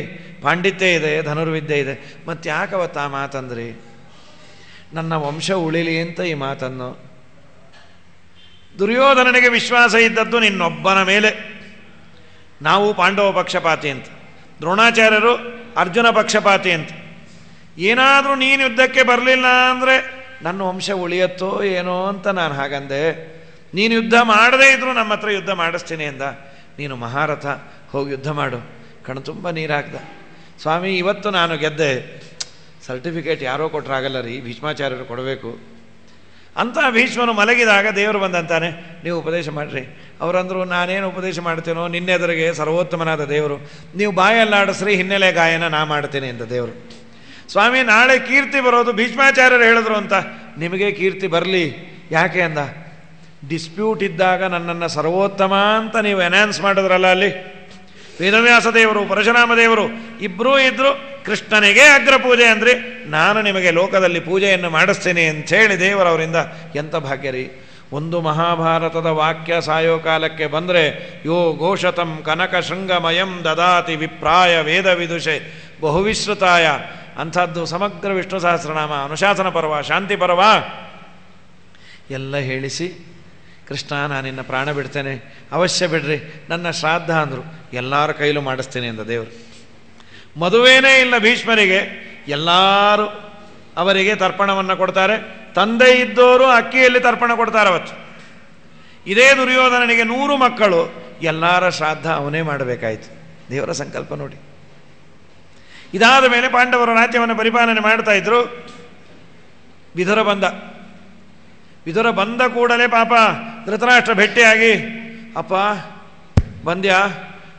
ಪಾಂಡಿತ್ಯ ಇದೆ, ಧನುರ್ವಿದ್ಯೆ ಇದೆ. ಮತ್ತು ಯಾಕವತ್ತು ಆ ಮಾತಂದ್ರಿ? ನನ್ನ ವಂಶ ಉಳಿಲಿ ಅಂತ ಈ ಮಾತನ್ನು. ದುರ್ಯೋಧನನಿಗೆ ವಿಶ್ವಾಸ ಇದ್ದದ್ದು ನಿನ್ನೊಬ್ಬನ ಮೇಲೆ. ನಾವು ಪಾಂಡವ ಪಕ್ಷಪಾತಿ ಅಂತ, ದ್ರೋಣಾಚಾರ್ಯರು ಅರ್ಜುನ ಪಕ್ಷಪಾತಿ ಅಂತ. ಏನಾದರೂ ನೀನು ಯುದ್ಧಕ್ಕೆ ಬರಲಿಲ್ಲ ಅಂದರೆ ನನ್ನ ವಂಶ ಉಳಿಯತ್ತೋ ಏನೋ ಅಂತ ನಾನು ಹಾಗಂದೆ. ನೀನು ಯುದ್ಧ ಮಾಡದೇ ಇದ್ದರೂ ನಮ್ಮ ಹತ್ರ ಯುದ್ಧ ಮಾಡಿಸ್ತೀನಿ ಅಂದ. ನೀನು ಮಹಾರಥ, ಹೋಗಿ ಯುದ್ಧ ಮಾಡು. ಕಣ್ತುಂಬ ನೀರು ಹಾಕ್ದ. ಸ್ವಾಮಿ ಇವತ್ತು ನಾನು ಗೆದ್ದೆ, ಸರ್ಟಿಫಿಕೇಟ್ ಯಾರೋ ಕೊಟ್ಟರಾಗಲ್ಲ ರೀ, ಭೀಷ್ಮಾಚಾರ್ಯರು ಕೊಡಬೇಕು ಅಂತ. ಭೀಷ್ಮನು ಮಲಗಿದಾಗ ದೇವರು ಬಂದಂತಾನೆ, ನೀವು ಉಪದೇಶ ಮಾಡಿರಿ. ಅವರಂದರು, ನಾನೇನು ಉಪದೇಶ ಮಾಡ್ತೇನೋ, ನಿನ್ನೆದುರಿಗೆ ಸರ್ವೋತ್ತಮನಾದ ದೇವರು, ನೀವು ಬಾಯಲ್ಲಾಡಿಸ್ರಿ, ಹಿನ್ನೆಲೆ ಗಾಯನ ನಾ ಮಾಡ್ತೇನೆ ಅಂತ ದೇವರು. ಸ್ವಾಮಿ ನಾಳೆ ಕೀರ್ತಿ ಬರೋದು ಭೀಷ್ಮಾಚಾರ್ಯರು ಹೇಳಿದ್ರು ಅಂತ. ನಿಮಗೆ ಕೀರ್ತಿ ಬರಲಿ. ಯಾಕೆ ಅಂದ, ಡಿಸ್ಪ್ಯೂಟ್ ಇದ್ದಾಗ ನನ್ನನ್ನು ಸರ್ವೋತ್ತಮ ಅಂತ ನೀವು ಅನೌನ್ಸ್ ಮಾಡಿದ್ರಲ್ಲ, ಅಲ್ಲಿ ವೇದವ್ಯಾಸ ದೇವರು ಪರಶುರಾಮ ದೇವರು ಇಬ್ಬರೂ ಇದ್ದರು. ಕೃಷ್ಣನಿಗೆ ಅಗ್ರ ಪೂಜೆ ಅಂದ್ರಿ, ನಾನು ನಿಮಗೆ ಲೋಕದಲ್ಲಿ ಪೂಜೆಯನ್ನು ಮಾಡಿಸ್ತೇನೆ ಅಂಥೇಳಿ ದೇವರವರಿಂದ ಎಂಥ ಭಾಗ್ಯ ರೀ. ಒಂದು ಮಹಾಭಾರತದ ವಾಕ್ಯ ಸಾಯೋ ಕಾಲಕ್ಕೆ ಬಂದರೆ, ಯೋ ಘೋಷತಂ ಕನಕ ಶೃಂಗಮಯಂ ದದಾತಿ ವಿಪ್ರಾಯ ವೇದ ವಿದುಷೆ ಬಹುವಿಶ್ರುತಾಯ. ಅಂಥದ್ದು ಸಮಗ್ರ ವಿಷ್ಣು ಸಹಸ್ರನಾಮ, ಅನುಶಾಸನ ಪರ್ವ, ಶಾಂತಿ ಪರ್ವ ಎಲ್ಲ ಹೇಳಿಸಿ, ಕೃಷ್ಣ ನಾನಿನ್ನ ಪ್ರಾಣ ಬಿಡ್ತೇನೆ, ಅವಶ್ಯ ಬಿಡ್ರಿ, ನನ್ನ ಶ್ರಾದ್ದ ಅಂದರು. ಎಲ್ಲರ ಕೈಲೂ ಮಾಡಿಸ್ತೇನೆ ಅಂದ ದೇವರು. ಮದುವೆನೇ ಇಲ್ಲ ಭೀಷ್ಮರಿಗೆ, ಎಲ್ಲರೂ ಅವರಿಗೆ ತರ್ಪಣವನ್ನು ಕೊಡ್ತಾರೆ. ತಂದೆ ಇದ್ದವರು ಅಕ್ಕಿಯಲ್ಲಿ ತರ್ಪಣ ಕೊಡ್ತಾರೆ ಅವತ್ತು. ಇದೇ ದುರ್ಯೋಧನನಿಗೆ 100 ಮಕ್ಕಳು, ಎಲ್ಲರ ಶ್ರಾದ್ದ ಅವನೇ ಮಾಡಬೇಕಾಯಿತು. ದೇವರ ಸಂಕಲ್ಪ ನೋಡಿ. ಇದಾದ ಮೇಲೆ ಪಾಂಡವರು ರಾಜ್ಯವನ್ನು ಪರಿಪಾಲನೆ ಮಾಡ್ತಾ ಇದ್ರು. ವಿದುರ ಬಂದ. ವಿದುರ ಬಂದ ಕೂಡಲೇ ಪಾಪ ಧೃತರಾಷ್ಟ್ರ ಭೇಟಿಯಾಗಿ, ಅಪ್ಪ ಬಂದ್ಯಾ,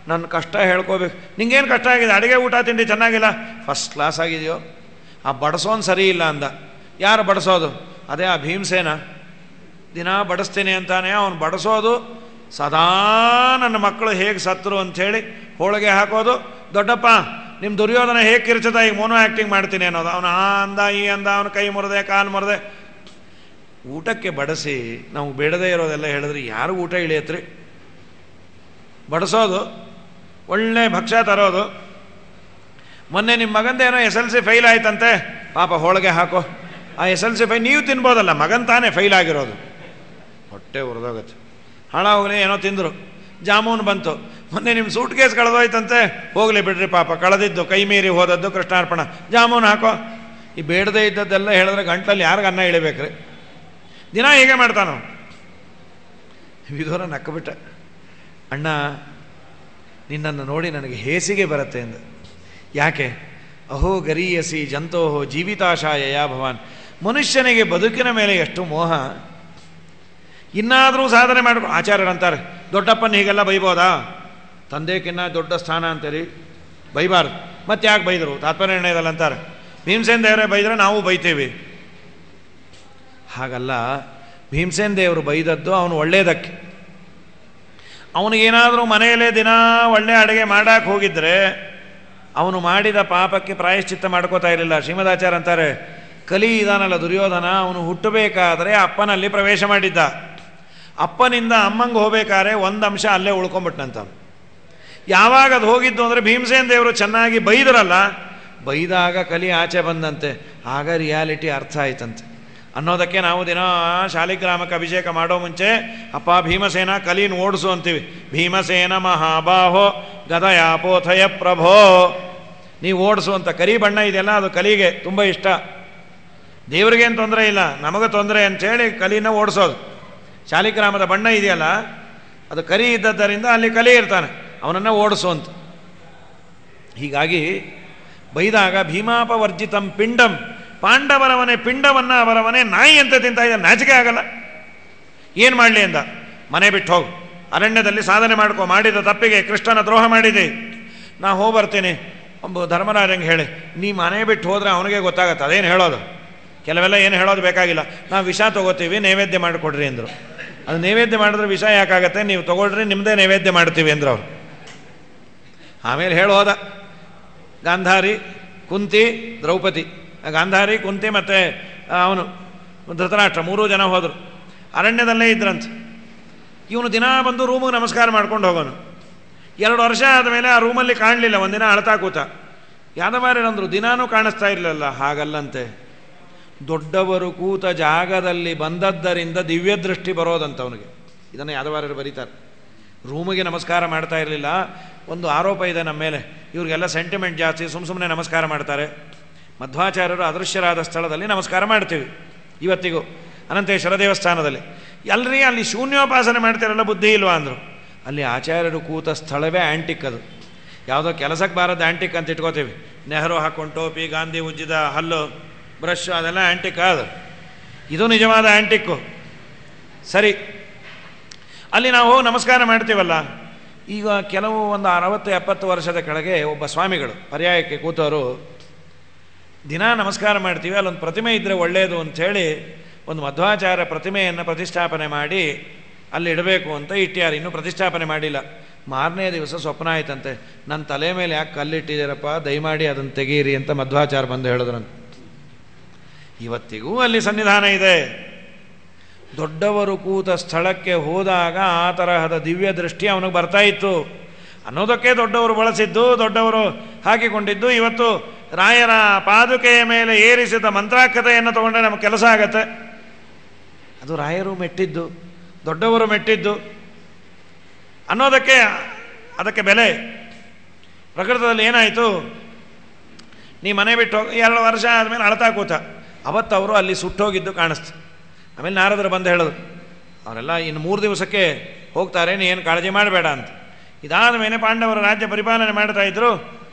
ನನ್ನ ಕಷ್ಟ ಹೇಳ್ಕೋಬೇಕು. ನಿಂಗೇನು ಕಷ್ಟ ಆಗಿದೆ? ಅಡುಗೆ ಊಟ ತಿಂಡಿ ಚೆನ್ನಾಗಿಲ್ಲ? ಫಸ್ಟ್ ಕ್ಲಾಸ್ ಆಗಿದೆಯೋ. ಆ ಬಡಿಸೋನು ಸರಿ ಇಲ್ಲ ಅಂದ. ಯಾರು ಬಡಿಸೋದು? ಅದೇ ಆ ಭೀಮಸೇನ. ದಿನ ಬಡಿಸ್ತೀನಿ ಅಂತಾನೆ ಅವನು ಬಡಿಸೋದು. ಸದಾ ನನ್ನ ಮಕ್ಕಳು ಹೇಗೆ ಸತ್ತರು ಅಂಥೇಳಿ ಹೋಳಿಗೆ ಹಾಕೋದು. ದೊಡ್ಡಪ್ಪ ನಿಮ್ಮ ದುರ್ಯೋಧನ ಹೇಗೆ ಕಿರ್ಚದ, ಈಗ ಮೋನೋ ಆ್ಯಕ್ಟಿಂಗ್ ಮಾಡ್ತೀನಿ ಅನ್ನೋದು. ಅವನು ಆ ಅಂದ ಈ ಅಂದ, ಅವನು ಕೈ ಮುರಿದೆ ಕಾಲು ಮುರಿದೆ. ಊಟಕ್ಕೆ ಬಡಿಸಿ ನಾವು ಬೇಡದೇ ಇರೋದೆಲ್ಲ ಹೇಳಿದ್ರೆ ಯಾರು ಊಟ ಇಳಿಯತ್ರಿ? ಬಡಿಸೋದು, ಒಳ್ಳೆ ಭಕ್ಷ್ಯ ತರೋದು. ಮೊನ್ನೆ ನಿಮ್ಮ ಮಗಂದೇನೋ SLC ಫೈಲ್ ಆಯ್ತಂತೆ, ಪಾಪ ಹೋಳಿಗೆ ಹಾಕೋ. ಆ SLC ಫೈಲ್ ನೀವು ತಿನ್ಬೋದಲ್ಲ, ಮಗನ್ ತಾನೇ ಫೈಲ್ ಆಗಿರೋದು. ಹೊಟ್ಟೆ ಉರಿದೋಗತ್ತೆ. ಹಾಳಾಗೋಗಲಿ, ಏನೋ ತಿಂದರು. ಜಾಮೂನು ಬಂತು. ಮೊನ್ನೆ ನಿಮ್ಮ ಸೂಟ್ ಕೇಸ್ ಕಳೆದೋಯ್ತಂತೆ, ಹೋಗಲಿ ಬಿಡ್ರಿ ಪಾಪ, ಕಳೆದಿದ್ದು ಕೈ ಮೀರಿ ಹೋದದ್ದು ಕೃಷ್ಣಾರ್ಪಣ, ಜಾಮೂನು ಹಾಕೋ. ಈ ಬೇಡದೇ ಇದ್ದದ್ದೆಲ್ಲ ಹೇಳಿದ್ರೆ ಗಂಟಲ್ಲಿ ಯಾರಿಗೆ ಅನ್ನ ಇಳಿಬೇಕ್ರಿ? ದಿನ ಹೀಗೆ ಮಾಡ್ತಾನೋ. ವಿದುರ ನಕ್ಕಬಿಟ್ಟ. ಅಣ್ಣ ನಿನ್ನನ್ನು ನೋಡಿ ನನಗೆ ಹೇಸಿಗೆ ಬರುತ್ತೆ ಅಂದ. ಯಾಕೆ? ಅಹೋ ಗರೀಯಸಿ ಜಂತೋಹೋ ಜೀವಿತಾಶಾಯ ಯಾ ಭವಾನ್. ಮನುಷ್ಯನಿಗೆ ಬದುಕಿನ ಮೇಲೆ ಎಷ್ಟು ಮೋಹ. ಇನ್ನಾದರೂ ಸಾಧನೆ ಮಾಡ್ಕೊ. ಆಚಾರ್ಯರಂತಾರೆ, ದೊಡ್ಡಪ್ಪನ ಹೀಗೆಲ್ಲ ಬೈಬೋದಾ? ತಂದೆಕಿನ್ನ ದೊಡ್ಡ ಸ್ಥಾನ ಅಂತೇಳಿ ಬೈಬಾರ್ದು. ಮತ್ತೆ ಯಾಕೆ ಬೈದರು? ತಾತ್ಪರ್ಯ ನಿರ್ಣಯದಲ್ಲಿ ಅಂತಾರೆ, ಭೀಮಸೇನ ದೇವರೇ ಬೈದರೆ ನಾವು ಬೈತೇವೆ. ಹಾಗಲ್ಲ, ಭೀಮಸೇನ ದೇವರು ಬೈದದ್ದು ಅವನು ಒಳ್ಳೆಯದಕ್ಕೆ. ಅವನಿಗೇನಾದರೂ ಮನೆಯಲ್ಲೇ ದಿನ ಒಳ್ಳೆ ಅಡುಗೆ ಮಾಡಕ್ಕೆ ಹೋಗಿದ್ರೆ ಅವನು ಮಾಡಿದ ಪಾಪಕ್ಕೆ ಪ್ರಾಯಶ್ಚಿತ್ತ ಮಾಡ್ಕೋತಾ ಇರಲಿಲ್ಲ. ಶ್ರೀಮದಾಚಾರ್ಯ ಅಂತಾರೆ, ಕಲಿ ಇದಾನಲ್ಲ ದುರ್ಯೋಧನ, ಅವನು ಹುಟ್ಟಬೇಕಾದ್ರೆ ಅಪ್ಪನಲ್ಲಿ ಪ್ರವೇಶ ಮಾಡಿದ್ದ. ಅಪ್ಪನಿಂದ ಅಮ್ಮಂಗೆ ಹೋಗ್ಬೇಕಾದ್ರೆ ಒಂದು ಅಂಶ ಅಲ್ಲೇ ಉಳ್ಕೊಂಬಿಟ್ನಂತ. ಯಾವಾಗ ಅದು ಹೋಗಿದ್ದು ಅಂದರೆ ಭೀಮಸೇನ ದೇವರು ಚೆನ್ನಾಗಿ ಬೈದರಲ್ಲ, ಬೈದಾಗ ಕಲಿ ಆಚೆ ಬಂದಂತೆ. ಆಗ ರಿಯಾಲಿಟಿ ಅರ್ಥ ಆಯ್ತಂತೆ. ಅನ್ನೋದಕ್ಕೆ ನಾವು ದಿನ ಶಾಲಿಗ್ರಾಮಕ್ಕೆ ಅಭಿಷೇಕ ಮಾಡೋ ಮುಂಚೆ ಅಪ್ಪ ಭೀಮಸೇನ ಕಲೀನ್ ಓಡಿಸು ಅಂತೀವಿ. ಭೀಮಸೇನ ಮಹಾಬಾಹೋ ಗದಯಾಪೋಥಯ ಪ್ರಭೋ, ನೀವು ಓಡಿಸು ಅಂತ. ಕರಿ ಬಣ್ಣ ಇದೆಯಲ್ಲ ಅದು ಕಲಿಗೆ ತುಂಬ ಇಷ್ಟ. ದೇವ್ರಿಗೇನು ತೊಂದರೆ ಇಲ್ಲ, ನಮಗೆ ತೊಂದರೆ ಅಂಥೇಳಿ ಕಲಿನ ಓಡಿಸೋದು. ಶಾಲಿಗ್ರಾಮದ ಬಣ್ಣ ಇದೆಯಲ್ಲ ಅದು ಕರಿ ಇದ್ದದ್ದರಿಂದ ಅಲ್ಲಿ ಕಲಿ ಇರ್ತಾನೆ, ಅವನನ್ನು ಓಡಿಸು ಅಂತ. ಹೀಗಾಗಿ ಬೈದಾಗ ಭೀಮಾಪವರ್ಜಿತಂ ಪಿಂಡಂ, ಪಾಂಡವರವನೇ ಪಿಂಡವನ್ನು ಅವರವನೇ ನಾಯಿ ಅಂತ ತಿಂತಾ ಇದ್ದ, ನಾಚಿಕೆ ಆಗಲ್ಲ. ಏನು ಮಾಡಲಿ ಅಂದ, ಮನೆ ಬಿಟ್ಟು ಹೋಗು, ಅರಣ್ಯದಲ್ಲಿ ಸಾಧನೆ ಮಾಡ್ಕೊ, ಮಾಡಿದ ತಪ್ಪಿಗೆ ಕೃಷ್ಣನ ದ್ರೋಹ ಮಾಡಿದೆ, ನಾ ಹೋಗಿ ಬರ್ತೀನಿ. ಧರ್ಮರಾಜಂಗೆ ಹೇಳಿ, ನೀ ಮನೆ ಬಿಟ್ಟು ಹೋದರೆ ಅವನಿಗೆ ಗೊತ್ತಾಗತ್ತೆ. ಅದೇನು ಹೇಳೋದು, ಕೆಲವೆಲ್ಲ ಏನು ಹೇಳೋದು ಬೇಕಾಗಿಲ್ಲ, ನಾವು ವಿಷ ತೊಗೋತೀವಿ ನೈವೇದ್ಯ ಮಾಡಿಕೊಡ್ರಿ ಅಂದರು. ಅದು ನೈವೇದ್ಯ ಮಾಡಿದ್ರೆ ವಿಷ ಯಾಕಾಗತ್ತೆ, ನೀವು ತೊಗೊಳ್ರಿ ನಿಮ್ಮದೇ ನೈವೇದ್ಯ ಮಾಡ್ತೀವಿ ಅಂದರು ಅವರು. ಆಮೇಲೆ ಹೇಳೋದ ಗಾಂಧಾರಿ, ಕುಂತಿ, ದ್ರೌಪದಿ. ಗಾಂಧಾರಿ, ಕುಂತಿ ಮತ್ತು ಅವನು ಧೃತರಾಷ್ಟ್ರ 3 ಜನ ಹೋದರು. ಅರಣ್ಯದಲ್ಲೇ ಇದ್ರಂತೆ. ಇವನು ದಿನ ಬಂದು ರೂಮಿಗೆ ನಮಸ್ಕಾರ ಮಾಡ್ಕೊಂಡು ಹೋಗೋನು. 2 ವರ್ಷ ಆದಮೇಲೆ ಆ ರೂಮಲ್ಲಿ ಕಾಣಲಿಲ್ಲ. ಒಂದಿನ ಅಳ್ತಾ ಕೂತ. ಯಾದವಾರ್ಯರಂದರು ದಿನಾನೂ ಕಾಣಿಸ್ತಾ ಇರಲಿಲ್ಲ. ಹಾಗಲ್ಲಂತೆ, ದೊಡ್ಡವರು ಕೂತ ಜಾಗದಲ್ಲಿ ಬಂದದ್ದರಿಂದ ದಿವ್ಯ ದೃಷ್ಟಿ ಬರೋದಂತ ಅವನಿಗೆ. ಇದನ್ನು ಯಾದವಾರ್ಯರು ಬರೀತಾರೆ. ರೂಮಿಗೆ ನಮಸ್ಕಾರ ಮಾಡ್ತಾ ಇರಲಿಲ್ಲ. ಒಂದು ಆರೋಪ ಇದೆ ನಮ್ಮ ಮೇಲೆ, ಇವ್ರಿಗೆಲ್ಲ ಸೆಂಟಿಮೆಂಟ್ ಜಾಸ್ತಿ, ಸುಮ್ಮನೆ ನಮಸ್ಕಾರ ಮಾಡ್ತಾರೆ. ಮಧ್ವಾಚಾರ್ಯರು ಅದೃಶ್ಯರಾದ ಸ್ಥಳದಲ್ಲಿ ನಮಸ್ಕಾರ ಮಾಡ್ತೀವಿ ಇವತ್ತಿಗೂ, ಅನಂತೇಶ್ವರ ದೇವಸ್ಥಾನದಲ್ಲಿ. ಎಲ್ಲರಿ ಅಲ್ಲಿ ಶೂನ್ಯೋಪಾಸನೆ ಮಾಡ್ತಾರಲ್ಲ, ಬುದ್ಧಿ ಇಲ್ವಾ ಅಂದರು. ಅಲ್ಲಿ ಆಚಾರ್ಯರು ಕೂತ ಸ್ಥಳವೇ ಆ್ಯಂಟಿಕ್. ಅದು ಯಾವುದೋ ಕೆಲಸಕ್ಕೆ ಬಾರದ ಆ್ಯಂಟಿಕ್ ಅಂತ ಇಟ್ಕೋತೀವಿ. ನೆಹರು ಹಾಕೊಂಡು ಟೋಪಿ, ಗಾಂಧಿ ಉಜ್ಜಿದ ಹಲ್ಲು, ಬ್ರಷ್, ಅದೆಲ್ಲ ಆ್ಯಂಟಿಕ್. ಅದು ಇದು ನಿಜವಾದ ಆ್ಯಂಟಿಕ್ಕು. ಸರಿ, ಅಲ್ಲಿ ನಾವು ಹೋಗಿ ನಮಸ್ಕಾರ ಮಾಡ್ತೀವಲ್ಲ. ಈಗ ಕೆಲವು ಒಂದು 60-70 ವರ್ಷದ ಕೆಳಗೆ ಒಬ್ಬ ಸ್ವಾಮಿಗಳು ಪರ್ಯಾಯಕ್ಕೆ ಕೂತವರು, ದಿನ ನಮಸ್ಕಾರ ಮಾಡ್ತೀವಿ, ಅಲ್ಲೊಂದು ಪ್ರತಿಮೆ ಇದ್ದರೆ ಒಳ್ಳೆಯದು ಅಂಥೇಳಿ ಒಂದು ಮಧ್ವಾಚಾರ್ಯ ಪ್ರತಿಮೆಯನ್ನು ಪ್ರತಿಷ್ಠಾಪನೆ ಮಾಡಿ ಅಲ್ಲಿ ಇಡಬೇಕು ಅಂತ ಇಟ್ಟ್ಯಾರು. ಇನ್ನೂ ಪ್ರತಿಷ್ಠಾಪನೆ ಮಾಡಿಲ್ಲ. ಮಾರನೇ ದಿವಸ ಸ್ವಪ್ನ ಆಯ್ತಂತೆ, ನನ್ನ ತಲೆ ಮೇಲೆ ಯಾಕೆ ಕಲ್ಲಿಟ್ಟಿದ್ದೀರಪ್ಪ, ದಯಮಾಡಿ ಅದನ್ನು ತೆಗೀರಿ ಅಂತ ಮಧ್ವಾಚಾರ್ಯ ಬಂದು ಹೇಳಿದ್ರಂತೆ. ಇವತ್ತಿಗೂ ಅಲ್ಲಿ ಸನ್ನಿಧಾನ ಇದೆ. ದೊಡ್ಡವರು ಕೂತ ಸ್ಥಳಕ್ಕೆ ಹೋದಾಗ ಆ ತರಹದ ದಿವ್ಯ ದೃಷ್ಟಿ ಅವನಿಗೆ ಬರ್ತಾ ಇತ್ತು ಅನ್ನೋದಕ್ಕೆ ದೊಡ್ಡವರು ಬಳಸಿದ್ದು, ದೊಡ್ಡವರು ಹಾಕಿಕೊಂಡಿದ್ದು. ಇವತ್ತು ರಾಯರ ಪಾದುಕೆಯ ಮೇಲೆ ಏರಿಸಿದ ಮಂತ್ರಾಕ್ಷತೆಯನ್ನು ತಗೊಂಡ್ರೆ ನಮಗೆ ಕೆಲಸ ಆಗತ್ತೆ. ಅದು ರಾಯರು ಮೆಟ್ಟಿದ್ದು, ದೊಡ್ಡವರು ಮೆಟ್ಟಿದ್ದು ಅನ್ನೋದಕ್ಕೆ ಅದಕ್ಕೆ ಬೆಲೆ. ಪ್ರಕೃತದಲ್ಲಿ ಏನಾಯಿತು, ನೀ ಮನೆ ಬಿಟ್ಟು ಹೋಗಿ 2 ವರ್ಷ ಆದಮೇಲೆ ಅಳ್ತಾ ಕೂತ. ಅವತ್ತು ಅವರು ಅಲ್ಲಿ ಸುಟ್ಟೋಗಿದ್ದು ಕಾಣಿಸ್ತು. ಆಮೇಲೆ ನಾರದರು ಬಂದು ಹೇಳಿದ್ರು, ಅವರೆಲ್ಲ ಇನ್ನು 3 ದಿವಸಕ್ಕೆ ಹೋಗ್ತಾರೆ, ನೀ ಏನು ಕಾಳಜಿ ಮಾಡಬೇಡ ಅಂತ. ಇದಾದ ಮೇಲೆ ಪಾಂಡವರು ರಾಜ್ಯ ಪರಿಪಾಲನೆ ಮಾಡ್ತಾಯಿದ್ರು.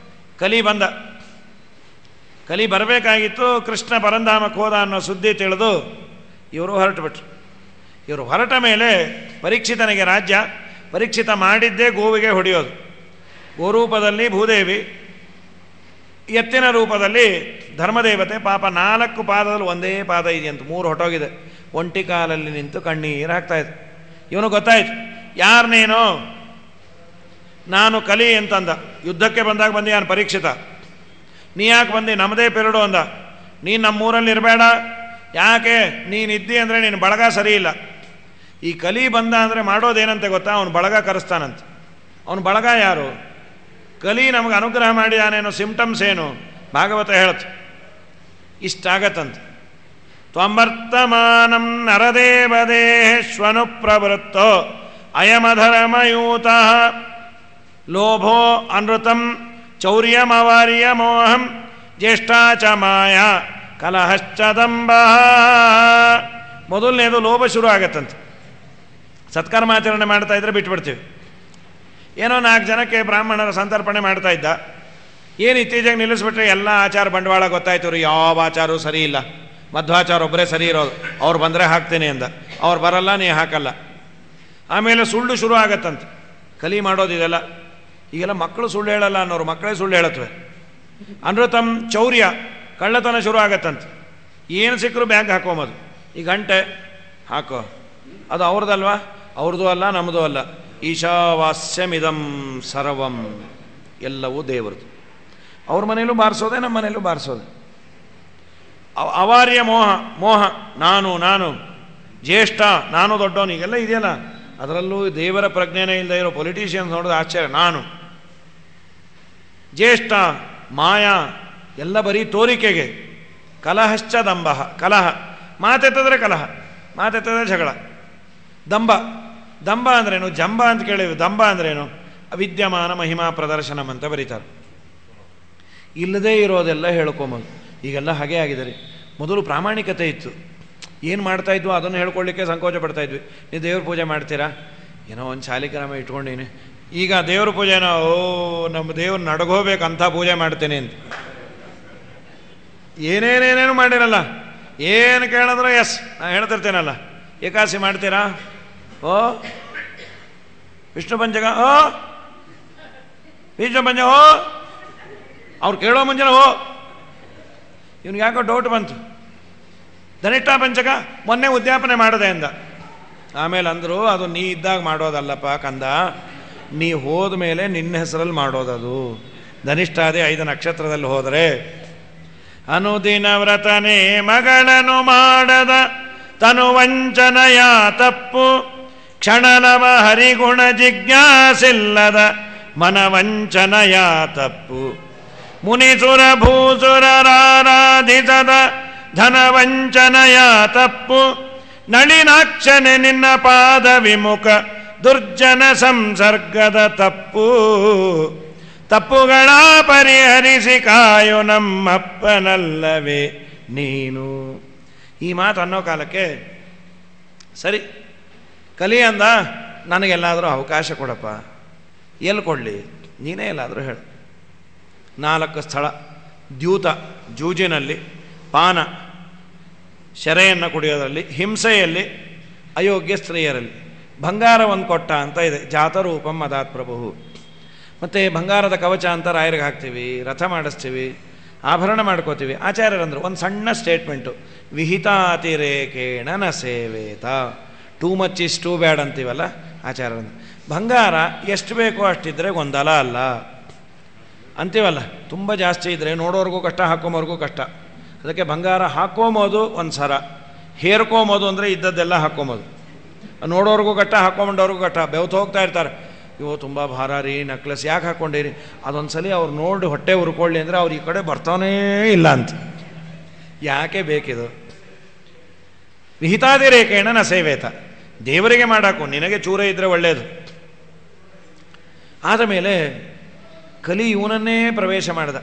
ಕಲಿ ಬಂದ. ಕಲಿ ಬರಬೇಕಾಗಿತ್ತು. ಕೃಷ್ಣ ಪರಂಧಾಮಕ್ಕೆ ಹೋದ ಅನ್ನೋ ಸುದ್ದಿ ತಿಳಿದು ಇವರು ಹೊರಟುಬಿಟ್ರು. ಇವರು ಹೊರಟ ಮೇಲೆ ಪರೀಕ್ಷಿತನಿಗೆ ರಾಜ್ಯ. ಪರೀಕ್ಷಿತ ಮಾಡಿದ್ದೇ ಗೋವಿಗೆ ಹೊಡೆಯೋದು. ಗೋರೂಪದಲ್ಲಿ ಭೂದೇವಿ, ಎತ್ತಿನ ರೂಪದಲ್ಲಿ ಧರ್ಮದೇವತೆ. ಪಾಪ 4 ಪಾದದಲ್ಲಿ ಒಂದೇ ಪಾದ ಇದೆಯಂತ, 3 ಹೊಟ್ಟೋಗಿದೆ. ಒಂಟಿ ಕಾಲಲ್ಲಿ ನಿಂತು ಕಣ್ಣೀರು ಹಾಕ್ತಾಯಿದ್ರು. ಇವನು ಗೊತ್ತಾಯ್ತು, ಯಾರು ನೀನು? ನಾನು ಕಲಿ ಅಂತಂದ. ಯುದ್ಧಕ್ಕೆ ಬಂದಾಗ ಬಂದಿಯಾನು ಪರೀಕ್ಷಿತ. ನೀ ಯಾಕೆ ಬಂದು? ನಮ್ಮದೇ ಪೆರಡು ಅಂದ. ನೀನು ನಮ್ಮೂರಲ್ಲಿ ಇರಬೇಡ. ಯಾಕೆ? ನೀನಿದ್ದಿ ಅಂದರೆ ನೀನು ಬಳಗ ಸರಿ ಇಲ್ಲ. ಈ ಕಲಿ ಬಂದ ಅಂದರೆ ಮಾಡೋದೇನಂತೆ ಗೊತ್ತಾ? ಅವನು ಬಳಗ ಕರೆಸ್ತಾನಂತೆ. ಅವನು ಬಳಗ ಯಾರು? ಕಲಿ ನಮಗೆ ಅನುಗ್ರಹ ಮಾಡಿದಾನೇನೋ ಸಿಂಪ್ಟಮ್ಸ್ ಏನು ಭಾಗವತ ಹೇಳುತ್ತೆ. ಇಷ್ಟಾಗತ್ತಂತೆ. ತ್ವಮರ್ತಮಾನಂ ನರದೇವದೇಶ್ವನು ಪ್ರವೃತ್ತೋ ಅಯಮಧರ್ಮಯೂತಃ ಲೋಭೋ ಅನೃತಂ ಚೌರ್ಯಮವಾರ್ಯ ಮೋಹಂ ಜ್ಯೇಷ್ಠಾ ಚ ಮಾಯಾ ಕಲಹಶ್ಚದಂಬಃ. ಮೊದಲನೇದು ಲೋಭ ಶುರು ಆಗತ್ತಂತೆ. ಸತ್ಕರ್ಮಾಚರಣೆ ಮಾಡ್ತಾ ಇದ್ರೆ ಬಿಟ್ಬಿಡ್ತೀವಿ. ಏನೋ 4 ಜನಕ್ಕೆ ಬ್ರಾಹ್ಮಣರ ಸಂತರ್ಪಣೆ ಮಾಡ್ತಾ ಇದ್ದ. ಏನು ಇತ್ತೀಚೆಗೆ ನಿಲ್ಲಿಸ್ಬಿಟ್ರೆ ಎಲ್ಲ ಆಚಾರ ಬಂಡವಾಳ ಗೊತ್ತಾಯ್ತು ರೀ. ಯಾವ ಆಚಾರವೂ ಸರಿ ಇಲ್ಲ, ಮಧ್ವಾಚಾರ ಒಬ್ಬರೇ ಸರಿ ಇರೋದು. ಅವ್ರು ಬಂದರೆ ಹಾಕ್ತೀನಿ ಅಂದ. ಅವ್ರು ಬರಲ್ಲ, ನೀ ಹಾಕಲ್ಲ. ಆಮೇಲೆ ಸುಳ್ಳು ಶುರು ಆಗತ್ತಂತೆ. ಕಲಿ ಮಾಡೋದಿದೆಲ್ಲ. ಈಗೆಲ್ಲ ಮಕ್ಕಳು ಸುಳ್ಳು ಹೇಳಲ್ಲ ಅನ್ನೋರು ಮಕ್ಕಳೇ ಸುಳ್ಳು ಹೇಳತ್ವೆ. ಅನೃತಂ ಚೌರ್ಯ, ಕಳ್ಳತನ ಶುರು ಆಗತ್ತಂತೆ. ಏನು ಸಿಕ್ಕರು ಬ್ಯಾಂಕ್ ಹಾಕೋಮದು. ಈ ಗಂಟೆ ಹಾಕೋ, ಅದು ಅವ್ರದ್ದಲ್ವಾ? ಅವ್ರದ್ದು ಅಲ್ಲ, ನಮ್ಮದು ಅಲ್ಲ. ಈಶಾವಾಸ್ಯಮಿದಂ ಸರ್ವಂ, ಎಲ್ಲವೂ ದೇವರದು. ಅವ್ರ ಮನೇಲೂ ಬಾರಿಸೋದೆ, ನಮ್ಮ ಮನೇಲೂ ಬಾರಿಸೋದೆ. ಅವಾರ್ಯ ಮೋಹ, ಮೋಹ ನಾನು ಜ್ಯೇಷ್ಠ, ನಾನು ದೊಡ್ಡವನು, ಈಗೆಲ್ಲ ಇದೆಯಲ್ಲ. ಅದರಲ್ಲೂ ದೇವರ ಪ್ರಜ್ಞೆನೇ ಇಲ್ಲದೆ ಇರೋ ಪೊಲಿಟಿಷಿಯನ್ಸ್ ನೋಡಿದ್ರೆ ಆಶ್ಚರ್ಯ. ನಾನು ಜ್ಯೇಷ್ಠ, ಮಾಯಾ, ಎಲ್ಲ ಬರೀ ತೋರಿಕೆಗೆ. ಕಲಹಶ್ಚ ದಂಭ, ಕಲಹ ಮಾತೆತ್ತಿದ್ರೆ ಕಲಹ, ಮಾತೆತ್ತಿದ್ರೆ ಜಗಳ. ದಂಭ, ದಂಭ ಅಂದ್ರೇನು? ಜಂಬ ಅಂತ ಕೇಳಿವಿ. ದಂಭ ಅಂದ್ರೇನು? ಅವಿದ್ಯಮಾನ ಮಹಿಮಾ ಪ್ರದರ್ಶನಂ ಅಂತ ಬರೀತಾರೆ. ಇಲ್ಲದೇ ಇರೋದೆಲ್ಲ ಹೇಳ್ಕೊಂಬೋದು. ಈಗೆಲ್ಲ ಹಾಗೆ ಆಗಿದ್ದಾರೆ. ಮೊದಲು ಪ್ರಾಮಾಣಿಕತೆ ಇತ್ತು. ಏನು ಮಾಡ್ತಾಯಿದ್ವು ಅದನ್ನು ಹೇಳ್ಕೊಳ್ಳಿಕ್ಕೆ ಸಂಕೋಚ ಪಡ್ತಾಯಿದ್ವಿ. ನೀವು ದೇವ್ರ ಪೂಜೆ ಮಾಡ್ತೀರಾ? ಏನೋ ಒಂದು ಶಾಲಿಗ್ರಾಮ ಇಟ್ಕೊಂಡೀನಿ. ಈಗ ದೇವ್ರ ಪೂಜೆನೋ, ನಮ್ಮ ದೇವ್ರು ನಡಗೋಬೇಕು ಅಂಥ ಪೂಜೆ ಮಾಡ್ತೇನೆ ಅಂತ. ಏನೇನೇನೇನು ಮಾಡಿರಲ್ಲ. ಏನು ಕೇಳಿದ್ರೆ ಎಸ್ ನಾನು ಹೇಳ್ತಿರ್ತೇನಲ್ಲ. ಏಕಾದಶಿ ಮಾಡ್ತೀರಾ? ಓ ವಿಷ್ಣು ಪಂಚಕ, ಓ ವಿಷ್ಣು ಪಂಚ, ಓ ಅವ್ರು ಕೇಳೋ ಮುಂಜಾನೆ ಓ. ಇವ್ನಿಗೆ ಯಾಕೋ ಡೌಟ್ ಬಂತು. ಧನಿಷ್ಠಾ ಪಂಚಕ ಮೊನ್ನೆ ಉದ್ಯಾಪನೆ ಮಾಡಿದೆ ಅಂದ. ಆಮೇಲೆ ಅಂದರು, ಅದು ನೀ ಇದ್ದಾಗ ಮಾಡೋದಲ್ಲಪ್ಪ ಕಂದ, ನೀ ಹೋದ ಮೇಲೆ ನಿನ್ನ ಹೆಸರಲ್ಲಿ ಮಾಡೋದದು. ಧನಿಷ್ಠಾದಿ 5 ನಕ್ಷತ್ರದಲ್ಲಿ ಹೋದರೆ ಅನುದಿನ ವ್ರತನೇ ಮಗಳನ್ನು ಮಾಡದ ತನು ವಂಚನೆಯ ತಪ್ಪು, ಕ್ಷಣಲವ ಹರಿಗುಣ ಜಿಜ್ಞಾಸಿಲ್ಲದ ಮನವಂಚನೆಯ ತಪ್ಪು, ಮುನಿಸುರ ಭೂಸುರರಾರಾಧಿಸದ ಧನವಂಚನೆಯ ತಪ್ಪು, ನಳಿನಾಕ್ಷನೆ ನಿನ್ನ ಪಾದ ವಿಮುಖ ದುರ್ಜನ ಸಂಸರ್ಗದ ತಪ್ಪು, ತಪ್ಪುಗಳ ಪರಿಹರಿಸಿ ಕಾಯೋ ನಮ್ಮಪ್ಪನಲ್ಲವೇ ನೀನು. ಈ ಮಾತು ಅನ್ನೋ ಕಾಲಕ್ಕೆ ಸರಿ ಕಲಿ ಅಂದ, ನನಗೆಲ್ಲಾದರೂ ಅವಕಾಶ ಕೊಡಪ್ಪ. ಎಲ್ಲಿ ಕೊಡಲಿ? ನೀನೇ ಎಲ್ಲಾದರೂ ಹೇಳು. 4 ಸ್ಥಳ: ದ್ಯೂತ ಜೂಜಿನಲ್ಲಿ, ಪಾನ ಶರೆಯನ್ನು ಕುಡಿಯೋದರಲ್ಲಿ, ಹಿಂಸೆಯಲ್ಲಿ, ಅಯೋಗ್ಯ ಸ್ತ್ರೀಯರಲ್ಲಿ. ಬಂಗಾರವನ್ನು ಕೊಟ್ಟ ಅಂತ ಇದೆ, ಜಾತರೂಪಂ ಮದಾತ್ ಪ್ರಭು. ಮತ್ತು ಬಂಗಾರದ ಕವಚ ಅಂತ ರಾಯರಿಗೆ ಹಾಕ್ತೀವಿ, ರಥ ಮಾಡಿಸ್ತೀವಿ, ಆಭರಣ ಮಾಡ್ಕೋತೀವಿ. ಆಚಾರ್ಯರಂದರು ಒಂದು ಸಣ್ಣ ಸ್ಟೇಟ್ಮೆಂಟು, ವಿಹಿತಾತಿರೇಕೇಣ ನ ಸೇವೇತ. Too much is too bad ಅಂತೀವಲ್ಲ, ಆಚಾರ್ಯರಂದ್ರು. ಬಂಗಾರ ಎಷ್ಟು ಬೇಕೋ ಅಷ್ಟಿದ್ರೆ ಗೊಂದಲ ಅಲ್ಲ ಅಂತೀವಲ್ಲ. ತುಂಬ ಜಾಸ್ತಿ ಇದ್ದರೆ ನೋಡೋರ್ಗೂ ಕಷ್ಟ, ಹಾಕೊಂಬೋರ್ಗೂ ಕಷ್ಟ. ಅದಕ್ಕೆ ಬಂಗಾರ ಹಾಕೋಬೋದು ಒಂದು ಸರ, ಹೇರ್ಕೊಂಬೋದು ಅಂದರೆ ಇದ್ದದ್ದೆಲ್ಲ ಹಾಕ್ಕೊಂಬೋದು. ನೋಡೋರ್ಗೂ ಕಷ್ಟ, ಹಾಕ್ಕೊಂಡವ್ರಿಗೂ ಕಷ್ಟ. ಬೆವ್ತು ಹೋಗ್ತಾ ಇರ್ತಾರೆ, ಇವು ತುಂಬ ಭಾರ ರೀ, ನೆಕ್ಲೆಸ್ ಯಾಕೆ ಹಾಕ್ಕೊಂಡಿರಿ? ಅದೊಂದು ಸಲ ಅವ್ರು ನೋಡಿ ಹೊಟ್ಟೆ ಹುರ್ಕೊಳ್ಳಿ ಅಂದರೆ ಅವ್ರು ಈ ಕಡೆ ಬರ್ತಾನೇ ಇಲ್ಲ ಅಂತ. ಯಾಕೆ ಬೇಕಿದು? ವಿಹಿತಾದಿ ರೇಖೇಣ ನ ಸೇವೇತ. ದೇವರಿಗೆ ಮಾಡಾಕು, ನಿನಗೆ ಚೂರ ಇದ್ದರೆ ಒಳ್ಳೆಯದು. ಆದಮೇಲೆ ಕಲಿ ಇವನನ್ನೇ ಪ್ರವೇಶ ಮಾಡಿದ.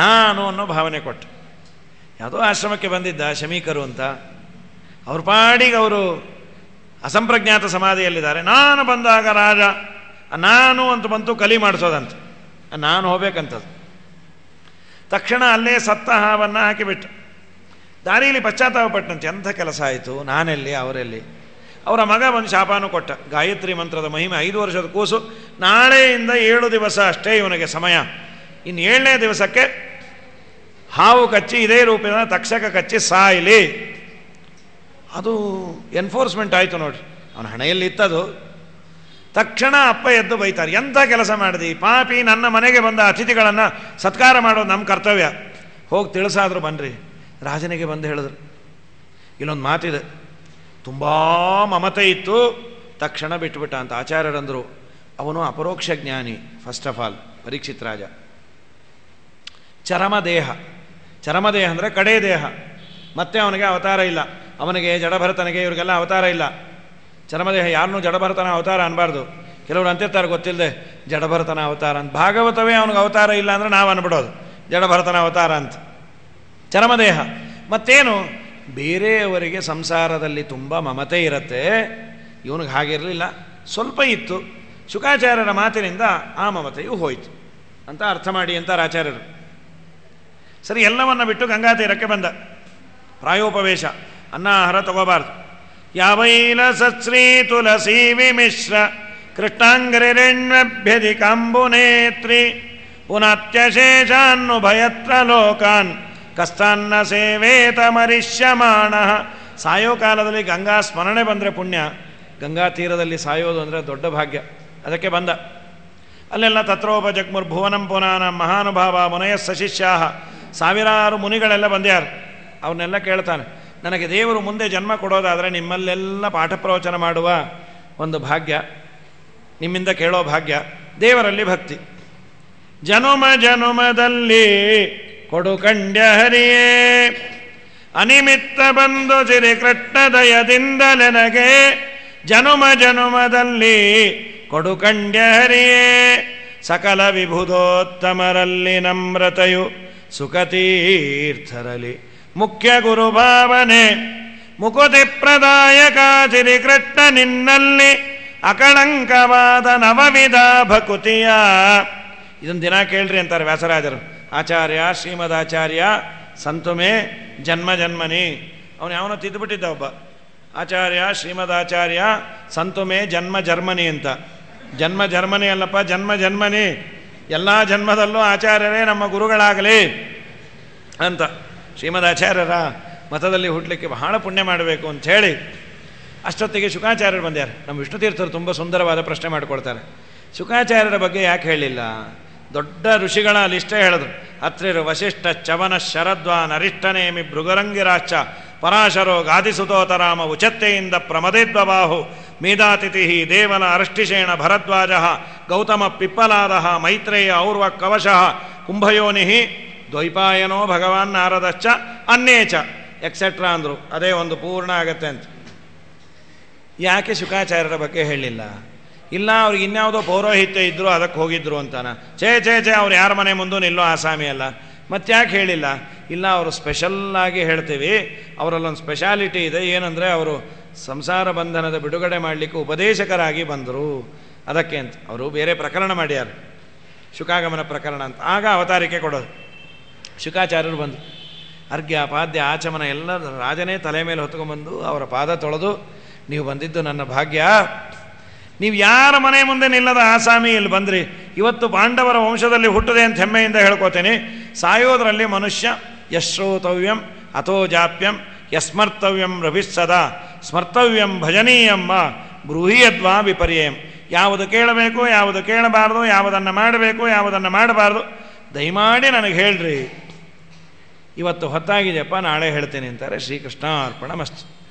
ನಾನು ಅನ್ನೋ ಭಾವನೆ ಕೊಟ್ಟ. ಯಾವುದೋ ಆಶ್ರಮಕ್ಕೆ ಬಂದಿದ್ದ ಶಮೀಕರು ಅಂತ, ಅವ್ರ ಪಾಡಿಗೆ ಅವರು ಅಸಂಪ್ರಜ್ಞಾತ ಸಮಾಧಿಯಲ್ಲಿದ್ದಾರೆ. ನಾನು ಬಂದಾಗ ರಾಜ, ನಾನು ಅಂತ ಬಂತು ಕಲಿ ಮಾಡಿಸೋದಂತ. ನಾನು ಹೋಗ್ಬೇಕಂತದ್ದು. ತಕ್ಷಣ ಅಲ್ಲೇ ಸತ್ತ ಹಾವನ್ನು ಹಾಕಿಬಿಟ್ಟು ದಾರಿಯಲ್ಲಿ ಪಶ್ಚಾತ್ತಾಪ ಪಟ್ಟಂತೆ. ಎಂಥ ಕೆಲಸ ಆಯಿತು, ನಾನೆಲ್ಲಿ ಅವರೆಲ್ಲಿ? ಅವರ ಮಗ ಒಂದು ಶಾಪಾನು ಕೊಟ್ಟ. ಗಾಯತ್ರಿ ಮಂತ್ರದ ಮಹಿಮೆ, 5 ವರ್ಷದ ಕೂಸು, ನಾಳೆಯಿಂದ 7 ದಿವಸ ಅಷ್ಟೇ ಇವನಿಗೆ ಸಮಯ. ಇನ್ನು 7ನೇ ದಿವಸಕ್ಕೆ ಹಾವು ಕಚ್ಚಿ ಇದೇ ರೂಪದ ತಕ್ಷಕ ಕಚ್ಚಿ ಸಾಯಲಿ. ಅದು ಎನ್ಫೋರ್ಸ್ಮೆಂಟ್ ಆಯಿತು ನೋಡ್ರಿ, ಅವನ ಹಣೆಯಲ್ಲಿ ಇತ್ತದು. ತಕ್ಷಣ ಅಪ್ಪ ಎದ್ದು ಬೈತಾರೆ, ಎಂಥ ಕೆಲಸ ಮಾಡಿದಿ ಪಾಪಿ, ನನ್ನ ಮನೆಗೆ ಬಂದ ಅತಿಥಿಗಳನ್ನು ಸತ್ಕಾರ ಮಾಡೋದು ನಮ್ಮ ಕರ್ತವ್ಯ. ಹೋಗಿ ತಿಳಿಸಾದ್ರು ಬನ್ನಿರಿ. ರಾಜನಿಗೆ ಬಂದು ಹೇಳಿದ್ರು. ಇಲ್ಲೊಂದು ಮಾತಿದೆ, ತುಂಬ ಮಮತೆ ಇತ್ತು, ತಕ್ಷಣ ಬಿಟ್ಟುಬಿಟ್ಟ ಅಂತ. ಆಚಾರ್ಯರಂದರು, ಅವನು ಅಪರೋಕ್ಷ ಜ್ಞಾನಿ. ಫಸ್ಟ್ ಆಫ್ ಆಲ್ ಪರೀಕ್ಷಿತ್ ರಾಜ. ಚರಮದೇಹ, ಚರಮದೇಹ ಅಂದರೆ ಕಡೇ ದೇಹ. ಮತ್ತೆ ಅವನಿಗೆ ಅವತಾರ ಇಲ್ಲ. ಅವನಿಗೆ ಜಡಭರತನಿಗೆ ಇವ್ರಿಗೆಲ್ಲ ಅವತಾರ ಇಲ್ಲ. ಚರಮದೇಹ. ಯಾರನ್ನೂ ಜಡಭರತನ ಅವತಾರ ಅನ್ಬಾರ್ದು. ಕೆಲವರು ಅಂತಿರ್ತಾರೆ ಗೊತ್ತಿಲ್ಲದೆ ಜಡಭರತನ ಅವತಾರ ಅಂತ. ಭಾಗವತವೇ ಅವನಿಗೆ ಅವತಾರ ಇಲ್ಲ ಅಂದರೆ ನಾವು ಅನ್ಬಿಡೋದು ಜಡಭರತನ ಅವತಾರ ಅಂತ. ಚರಮದೇಹ. ಮತ್ತೇನು, ಬೇರೆಯವರಿಗೆ ಸಂಸಾರದಲ್ಲಿ ತುಂಬ ಮಮತೆ ಇರುತ್ತೆ, ಇವನಿಗೆ ಹಾಗಿರಲಿಲ್ಲ, ಸ್ವಲ್ಪ ಇತ್ತು. ಶುಕಾಚಾರ್ಯರ ಮಾತಿನಿಂದ ಆ ಮಮತೆಯು ಹೋಯಿತು ಅಂತ ಅರ್ಥ ಮಾಡಿ ಅಂತಾರೆ ಆಚಾರ್ಯರು. ಸರಿ, ಎಲ್ಲವನ್ನ ಬಿಟ್ಟು ಗಂಗಾ ತೀರಕ್ಕೆ ಬಂದ. ಪ್ರಾಯೋಪವೇಶ, ಅನ್ನ ಆಹಾರ ತಗೋಬಾರ್ದು. ಯಾವೈಲ ಸತ್ಶ್ರೀ ತುಳಸಿ ವಿಮಿಶ್ರ ಕೃಷ್ಣಾಂಗರಿಣ್ಯಭ್ಯಧಿ ಕಾಂಬುನೇತ್ರಿ ಪುನತ್ಯಶೇಷಾನ್ನುಭಯತ್ರ ಲೋಕಾನ್ ಕಸ್ತಾನ್ನ ಸೇವೇತ ಮರಿಷ್ಯಮಾಣ. ಸಾಯೋ ಕಾಲದಲ್ಲಿ ಗಂಗಾ ಸ್ಮರಣೆ ಬಂದರೆ ಪುಣ್ಯ. ಗಂಗಾ ತೀರದಲ್ಲಿ ಸಾಯೋದು ಅಂದರೆ ದೊಡ್ಡ ಭಾಗ್ಯ. ಅದಕ್ಕೆ ಬಂದ. ಅಲ್ಲೆಲ್ಲ ತತ್ರೋಪಜಗ್ಮುರ್ಭುವನಂ ಪುನಾನ ಮಹಾನುಭಾವ ಮುನಯ ಸಶಿಷ್ಯಾ, ಸಾವಿರಾರು ಮುನಿಗಳೆಲ್ಲ ಬಂದ್ಯಾರು. ಅವನ್ನೆಲ್ಲ ಕೇಳ್ತಾನೆ, ನನಗೆ ದೇವರು ಮುಂದೆ ಜನ್ಮ ಕೊಡೋದಾದರೆ ನಿಮ್ಮಲ್ಲೆಲ್ಲ ಪಾಠ ಪ್ರವಚನ ಮಾಡುವ ಒಂದು ಭಾಗ್ಯ, ನಿಮ್ಮಿಂದ ಕೇಳೋ ಭಾಗ್ಯ, ದೇವರಲ್ಲಿ ಭಕ್ತಿ. ಜನುಮ ಜನುಮದಲ್ಲಿ ಕೊಡು ಕಂಡ್ಯ ಹರಿಯೇ ಅನಿಮಿತ್ತ ಬಂದು ಶ್ರೀಕೃಷ್ಣ ದಯದಿಂದಲೆನಗೆ ಜನುಮ ಜನುಮದಲ್ಲಿ ಕೊಡುಕಂಡ್ಯ ಹರಿಯೇ. ಸಕಲ ವಿಭುಧೋತ್ತಮರಲ್ಲಿ ನಮ್ರತೆಯು ಸುಖತೀರ್ಥರಲಿ ಮುಖ್ಯ ಗುರುಭಾವನೆ ಮುಕುತಿ ಪ್ರದಾಯಕ ಶ್ರೀಕೃಷ್ಣ ನಿನ್ನಲ್ಲಿ ಅಕಳಂಕವಾದ ನವವಿಧ ಭಕುತಿಯ. ಇದನ್ನು ದಿನ ಕೇಳ್ರಿ ಅಂತಾರೆ ವ್ಯಾಸರಾಜರು. ಆಚಾರ್ಯ ಶ್ರೀಮದಾಚಾರ್ಯ ಸಂತುಮೆ ಜನ್ಮ ಜನ್ಮನಿ. ಅವನು ಯಾವನೋ ತಿದ್ದುಬಿಟ್ಟಿದ್ದ ಒಬ್ಬ. ಆಚಾರ್ಯ ಶ್ರೀಮದಾಚಾರ್ಯ ಸಂತುಮೆ ಜನ್ಮ ಜರ್ಮನಿ ಅಂತ. ಜನ್ಮ ಜರ್ಮನಿ ಅಲ್ಲಪ್ಪ, ಜನ್ಮ ಜನ್ಮನಿ. ಎಲ್ಲ ಜನ್ಮದಲ್ಲೂ ಆಚಾರ್ಯರೇ ನಮ್ಮ ಗುರುಗಳಾಗಲಿ ಅಂತ. ಶ್ರೀಮದಾಚಾರ್ಯರ ಮತದಲ್ಲಿ ಹುಟ್ಟಲಿಕ್ಕೆ ಬಹಳ ಪುಣ್ಯ ಮಾಡಬೇಕು ಅಂಥೇಳಿ ಅಷ್ಟೊತ್ತಿಗೆ ಶುಕಾಚಾರ್ಯರು ಬಂದ್ಯಾರು. ನಮ್ಮ ವಿಷ್ಣುತೀರ್ಥರು ತುಂಬ ಸುಂದರವಾದ ಪ್ರಶ್ನೆ ಮಾಡಿಕೊಳ್ತಾರೆ. ಶುಕಾಚಾರ್ಯರ ಬಗ್ಗೆ ಯಾಕೆ ಹೇಳಿಲ್ಲ? ದೊಡ್ಡ ಋಷಿಗಳ ಲಿಸ್ಟೇ ಹೇಳಿದ್ರು. ಅತ್ರಿರು ವಸಿಷ್ಠ ಚವನ ಶರದ್ವಾನ್ ಅರಿಷ್ಟನೇಮಿ ಭೃಗರಂಗಿರಾಶ್ಚ ಪರಾಶರೋ ಗಾದಿಸುತೋತರಾಮ ಉಚತ್ತೆಯಿಂದ ಪ್ರಮದೇದ್ವಬಾಹು ಮೇಧಾತಿಥಿ ದೇವನ ಅರಷ್ಟಿಷೇಣ ಭರದ್ವಾಜ ಗೌತಮ ಪಿಪ್ಪಲಾದ ಮೈತ್ರೇಯ ಔರ್ವ ಕವಶಃ ಕುಂಭಯೋನಿ ದ್ವೈಪಾಯನೋ ಭಗವಾನ್ ನಾರದಶ್ಚ ಅನ್ನೇಚ ಎಕ್ಸೆಟ್ರಾ ಅಂದರು. ಅದೇ ಒಂದು ಪೂರ್ಣ ಆಗತ್ತೆ ಅಂತ. ಯಾಕೆ ಶುಕಾಚಾರ್ಯರ ಬಗ್ಗೆ ಹೇಳಿಲ್ಲ? ಇಲ್ಲ ಅವ್ರಿಗೆ ಇನ್ಯಾವುದೋ ಪೌರೋಹಿತ್ಯ ಇದ್ದರು ಅದಕ್ಕೆ ಹೋಗಿದ್ರು ಅಂತಾನ. ಛೇ ಅವ್ರು ಯಾರ ಮನೆ ಮುಂದೂ ನಿಲ್ಲೋ ಆಸಾಮಿ ಅಲ್ಲ. ಮತ್ತ್ಯಾಕೆ ಹೇಳಿಲ್ಲ? ಇಲ್ಲ, ಅವರು ಸ್ಪೆಷಲ್ಲಾಗಿ ಹೇಳ್ತೀವಿ. ಅವರಲ್ಲೊಂದು ಸ್ಪೆಷಾಲಿಟಿ ಇದೆ. ಏನಂದರೆ ಅವರು ಸಂಸಾರ ಬಂಧನದ ಬಿಡುಗಡೆ ಮಾಡಲಿಕ್ಕೆ ಉಪದೇಶಕರಾಗಿ ಬಂದರು, ಅದಕ್ಕೆ ಅಂತ. ಅವರು ಬೇರೆ ಪ್ರಕರಣ ಮಾಡ್ಯಾರ, ಶುಕಾಗಮನ ಪ್ರಕರಣ ಅಂತ. ಆಗ ಅವತಾರಿಕೆ ಕೊಡೋದು. ಶುಕಾಚಾರ್ಯರು ಬಂದು ಅರ್ಘ್ಯ ಪಾದ್ಯ ಆಚಮನ ಎಲ್ಲ ರಾಜನೇ ತಲೆ ಮೇಲೆ ಹೊತ್ಕೊಂಡ್ಬಂದು ಅವರ ಪಾದ ತೊಳೆದು, ನೀವು ಬಂದಿದ್ದು ನನ್ನ ಭಾಗ್ಯ. ನೀವು ಯಾರ ಮನೆ ಮುಂದೆ ನಿಲ್ಲದ ಆಸಾಮಿ ಇಲ್ಲಿ ಬಂದ್ರಿ. ಇವತ್ತು ಪಾಂಡವರ ವಂಶದಲ್ಲಿ ಹುಟ್ಟದೆ ಅಂತ ಹೆಮ್ಮೆಯಿಂದ ಹೇಳ್ಕೋತೇನೆ. ಸಾಯೋದ್ರಲ್ಲಿ ಮನುಷ್ಯ ಯಶ್ರೋತವ್ಯಂ ಅಥೋ ಜಾಪ್ಯಂ ಯಸ್ಮರ್ತವ್ಯಂ ರಭಿಸ್ಸದಾ ಸ್ಮರ್ತವ್ಯಂ ಭಜನೀಯಂ ಬ್ರೂಹಿಯದ್ವಾ ವಿಪರ್ಯಯಂ. ಯಾವುದು ಕೇಳಬೇಕು, ಯಾವುದು ಕೇಳಬಾರ್ದು, ಯಾವುದನ್ನು ಮಾಡಬೇಕು, ಯಾವುದನ್ನು ಮಾಡಬಾರ್ದು ದಯಮಾಡಿ ನನಗೆ ಹೇಳ್ರಿ. ಇವತ್ತು ಹೊತ್ತಾಗಿದೆಯಪ್ಪ, ನಾಳೆ ಹೇಳ್ತೇನೆ ಅಂತಾರೆ. ಶ್ರೀಕೃಷ್ಣ ಅರ್ಪಣ ಮಸ್ತು.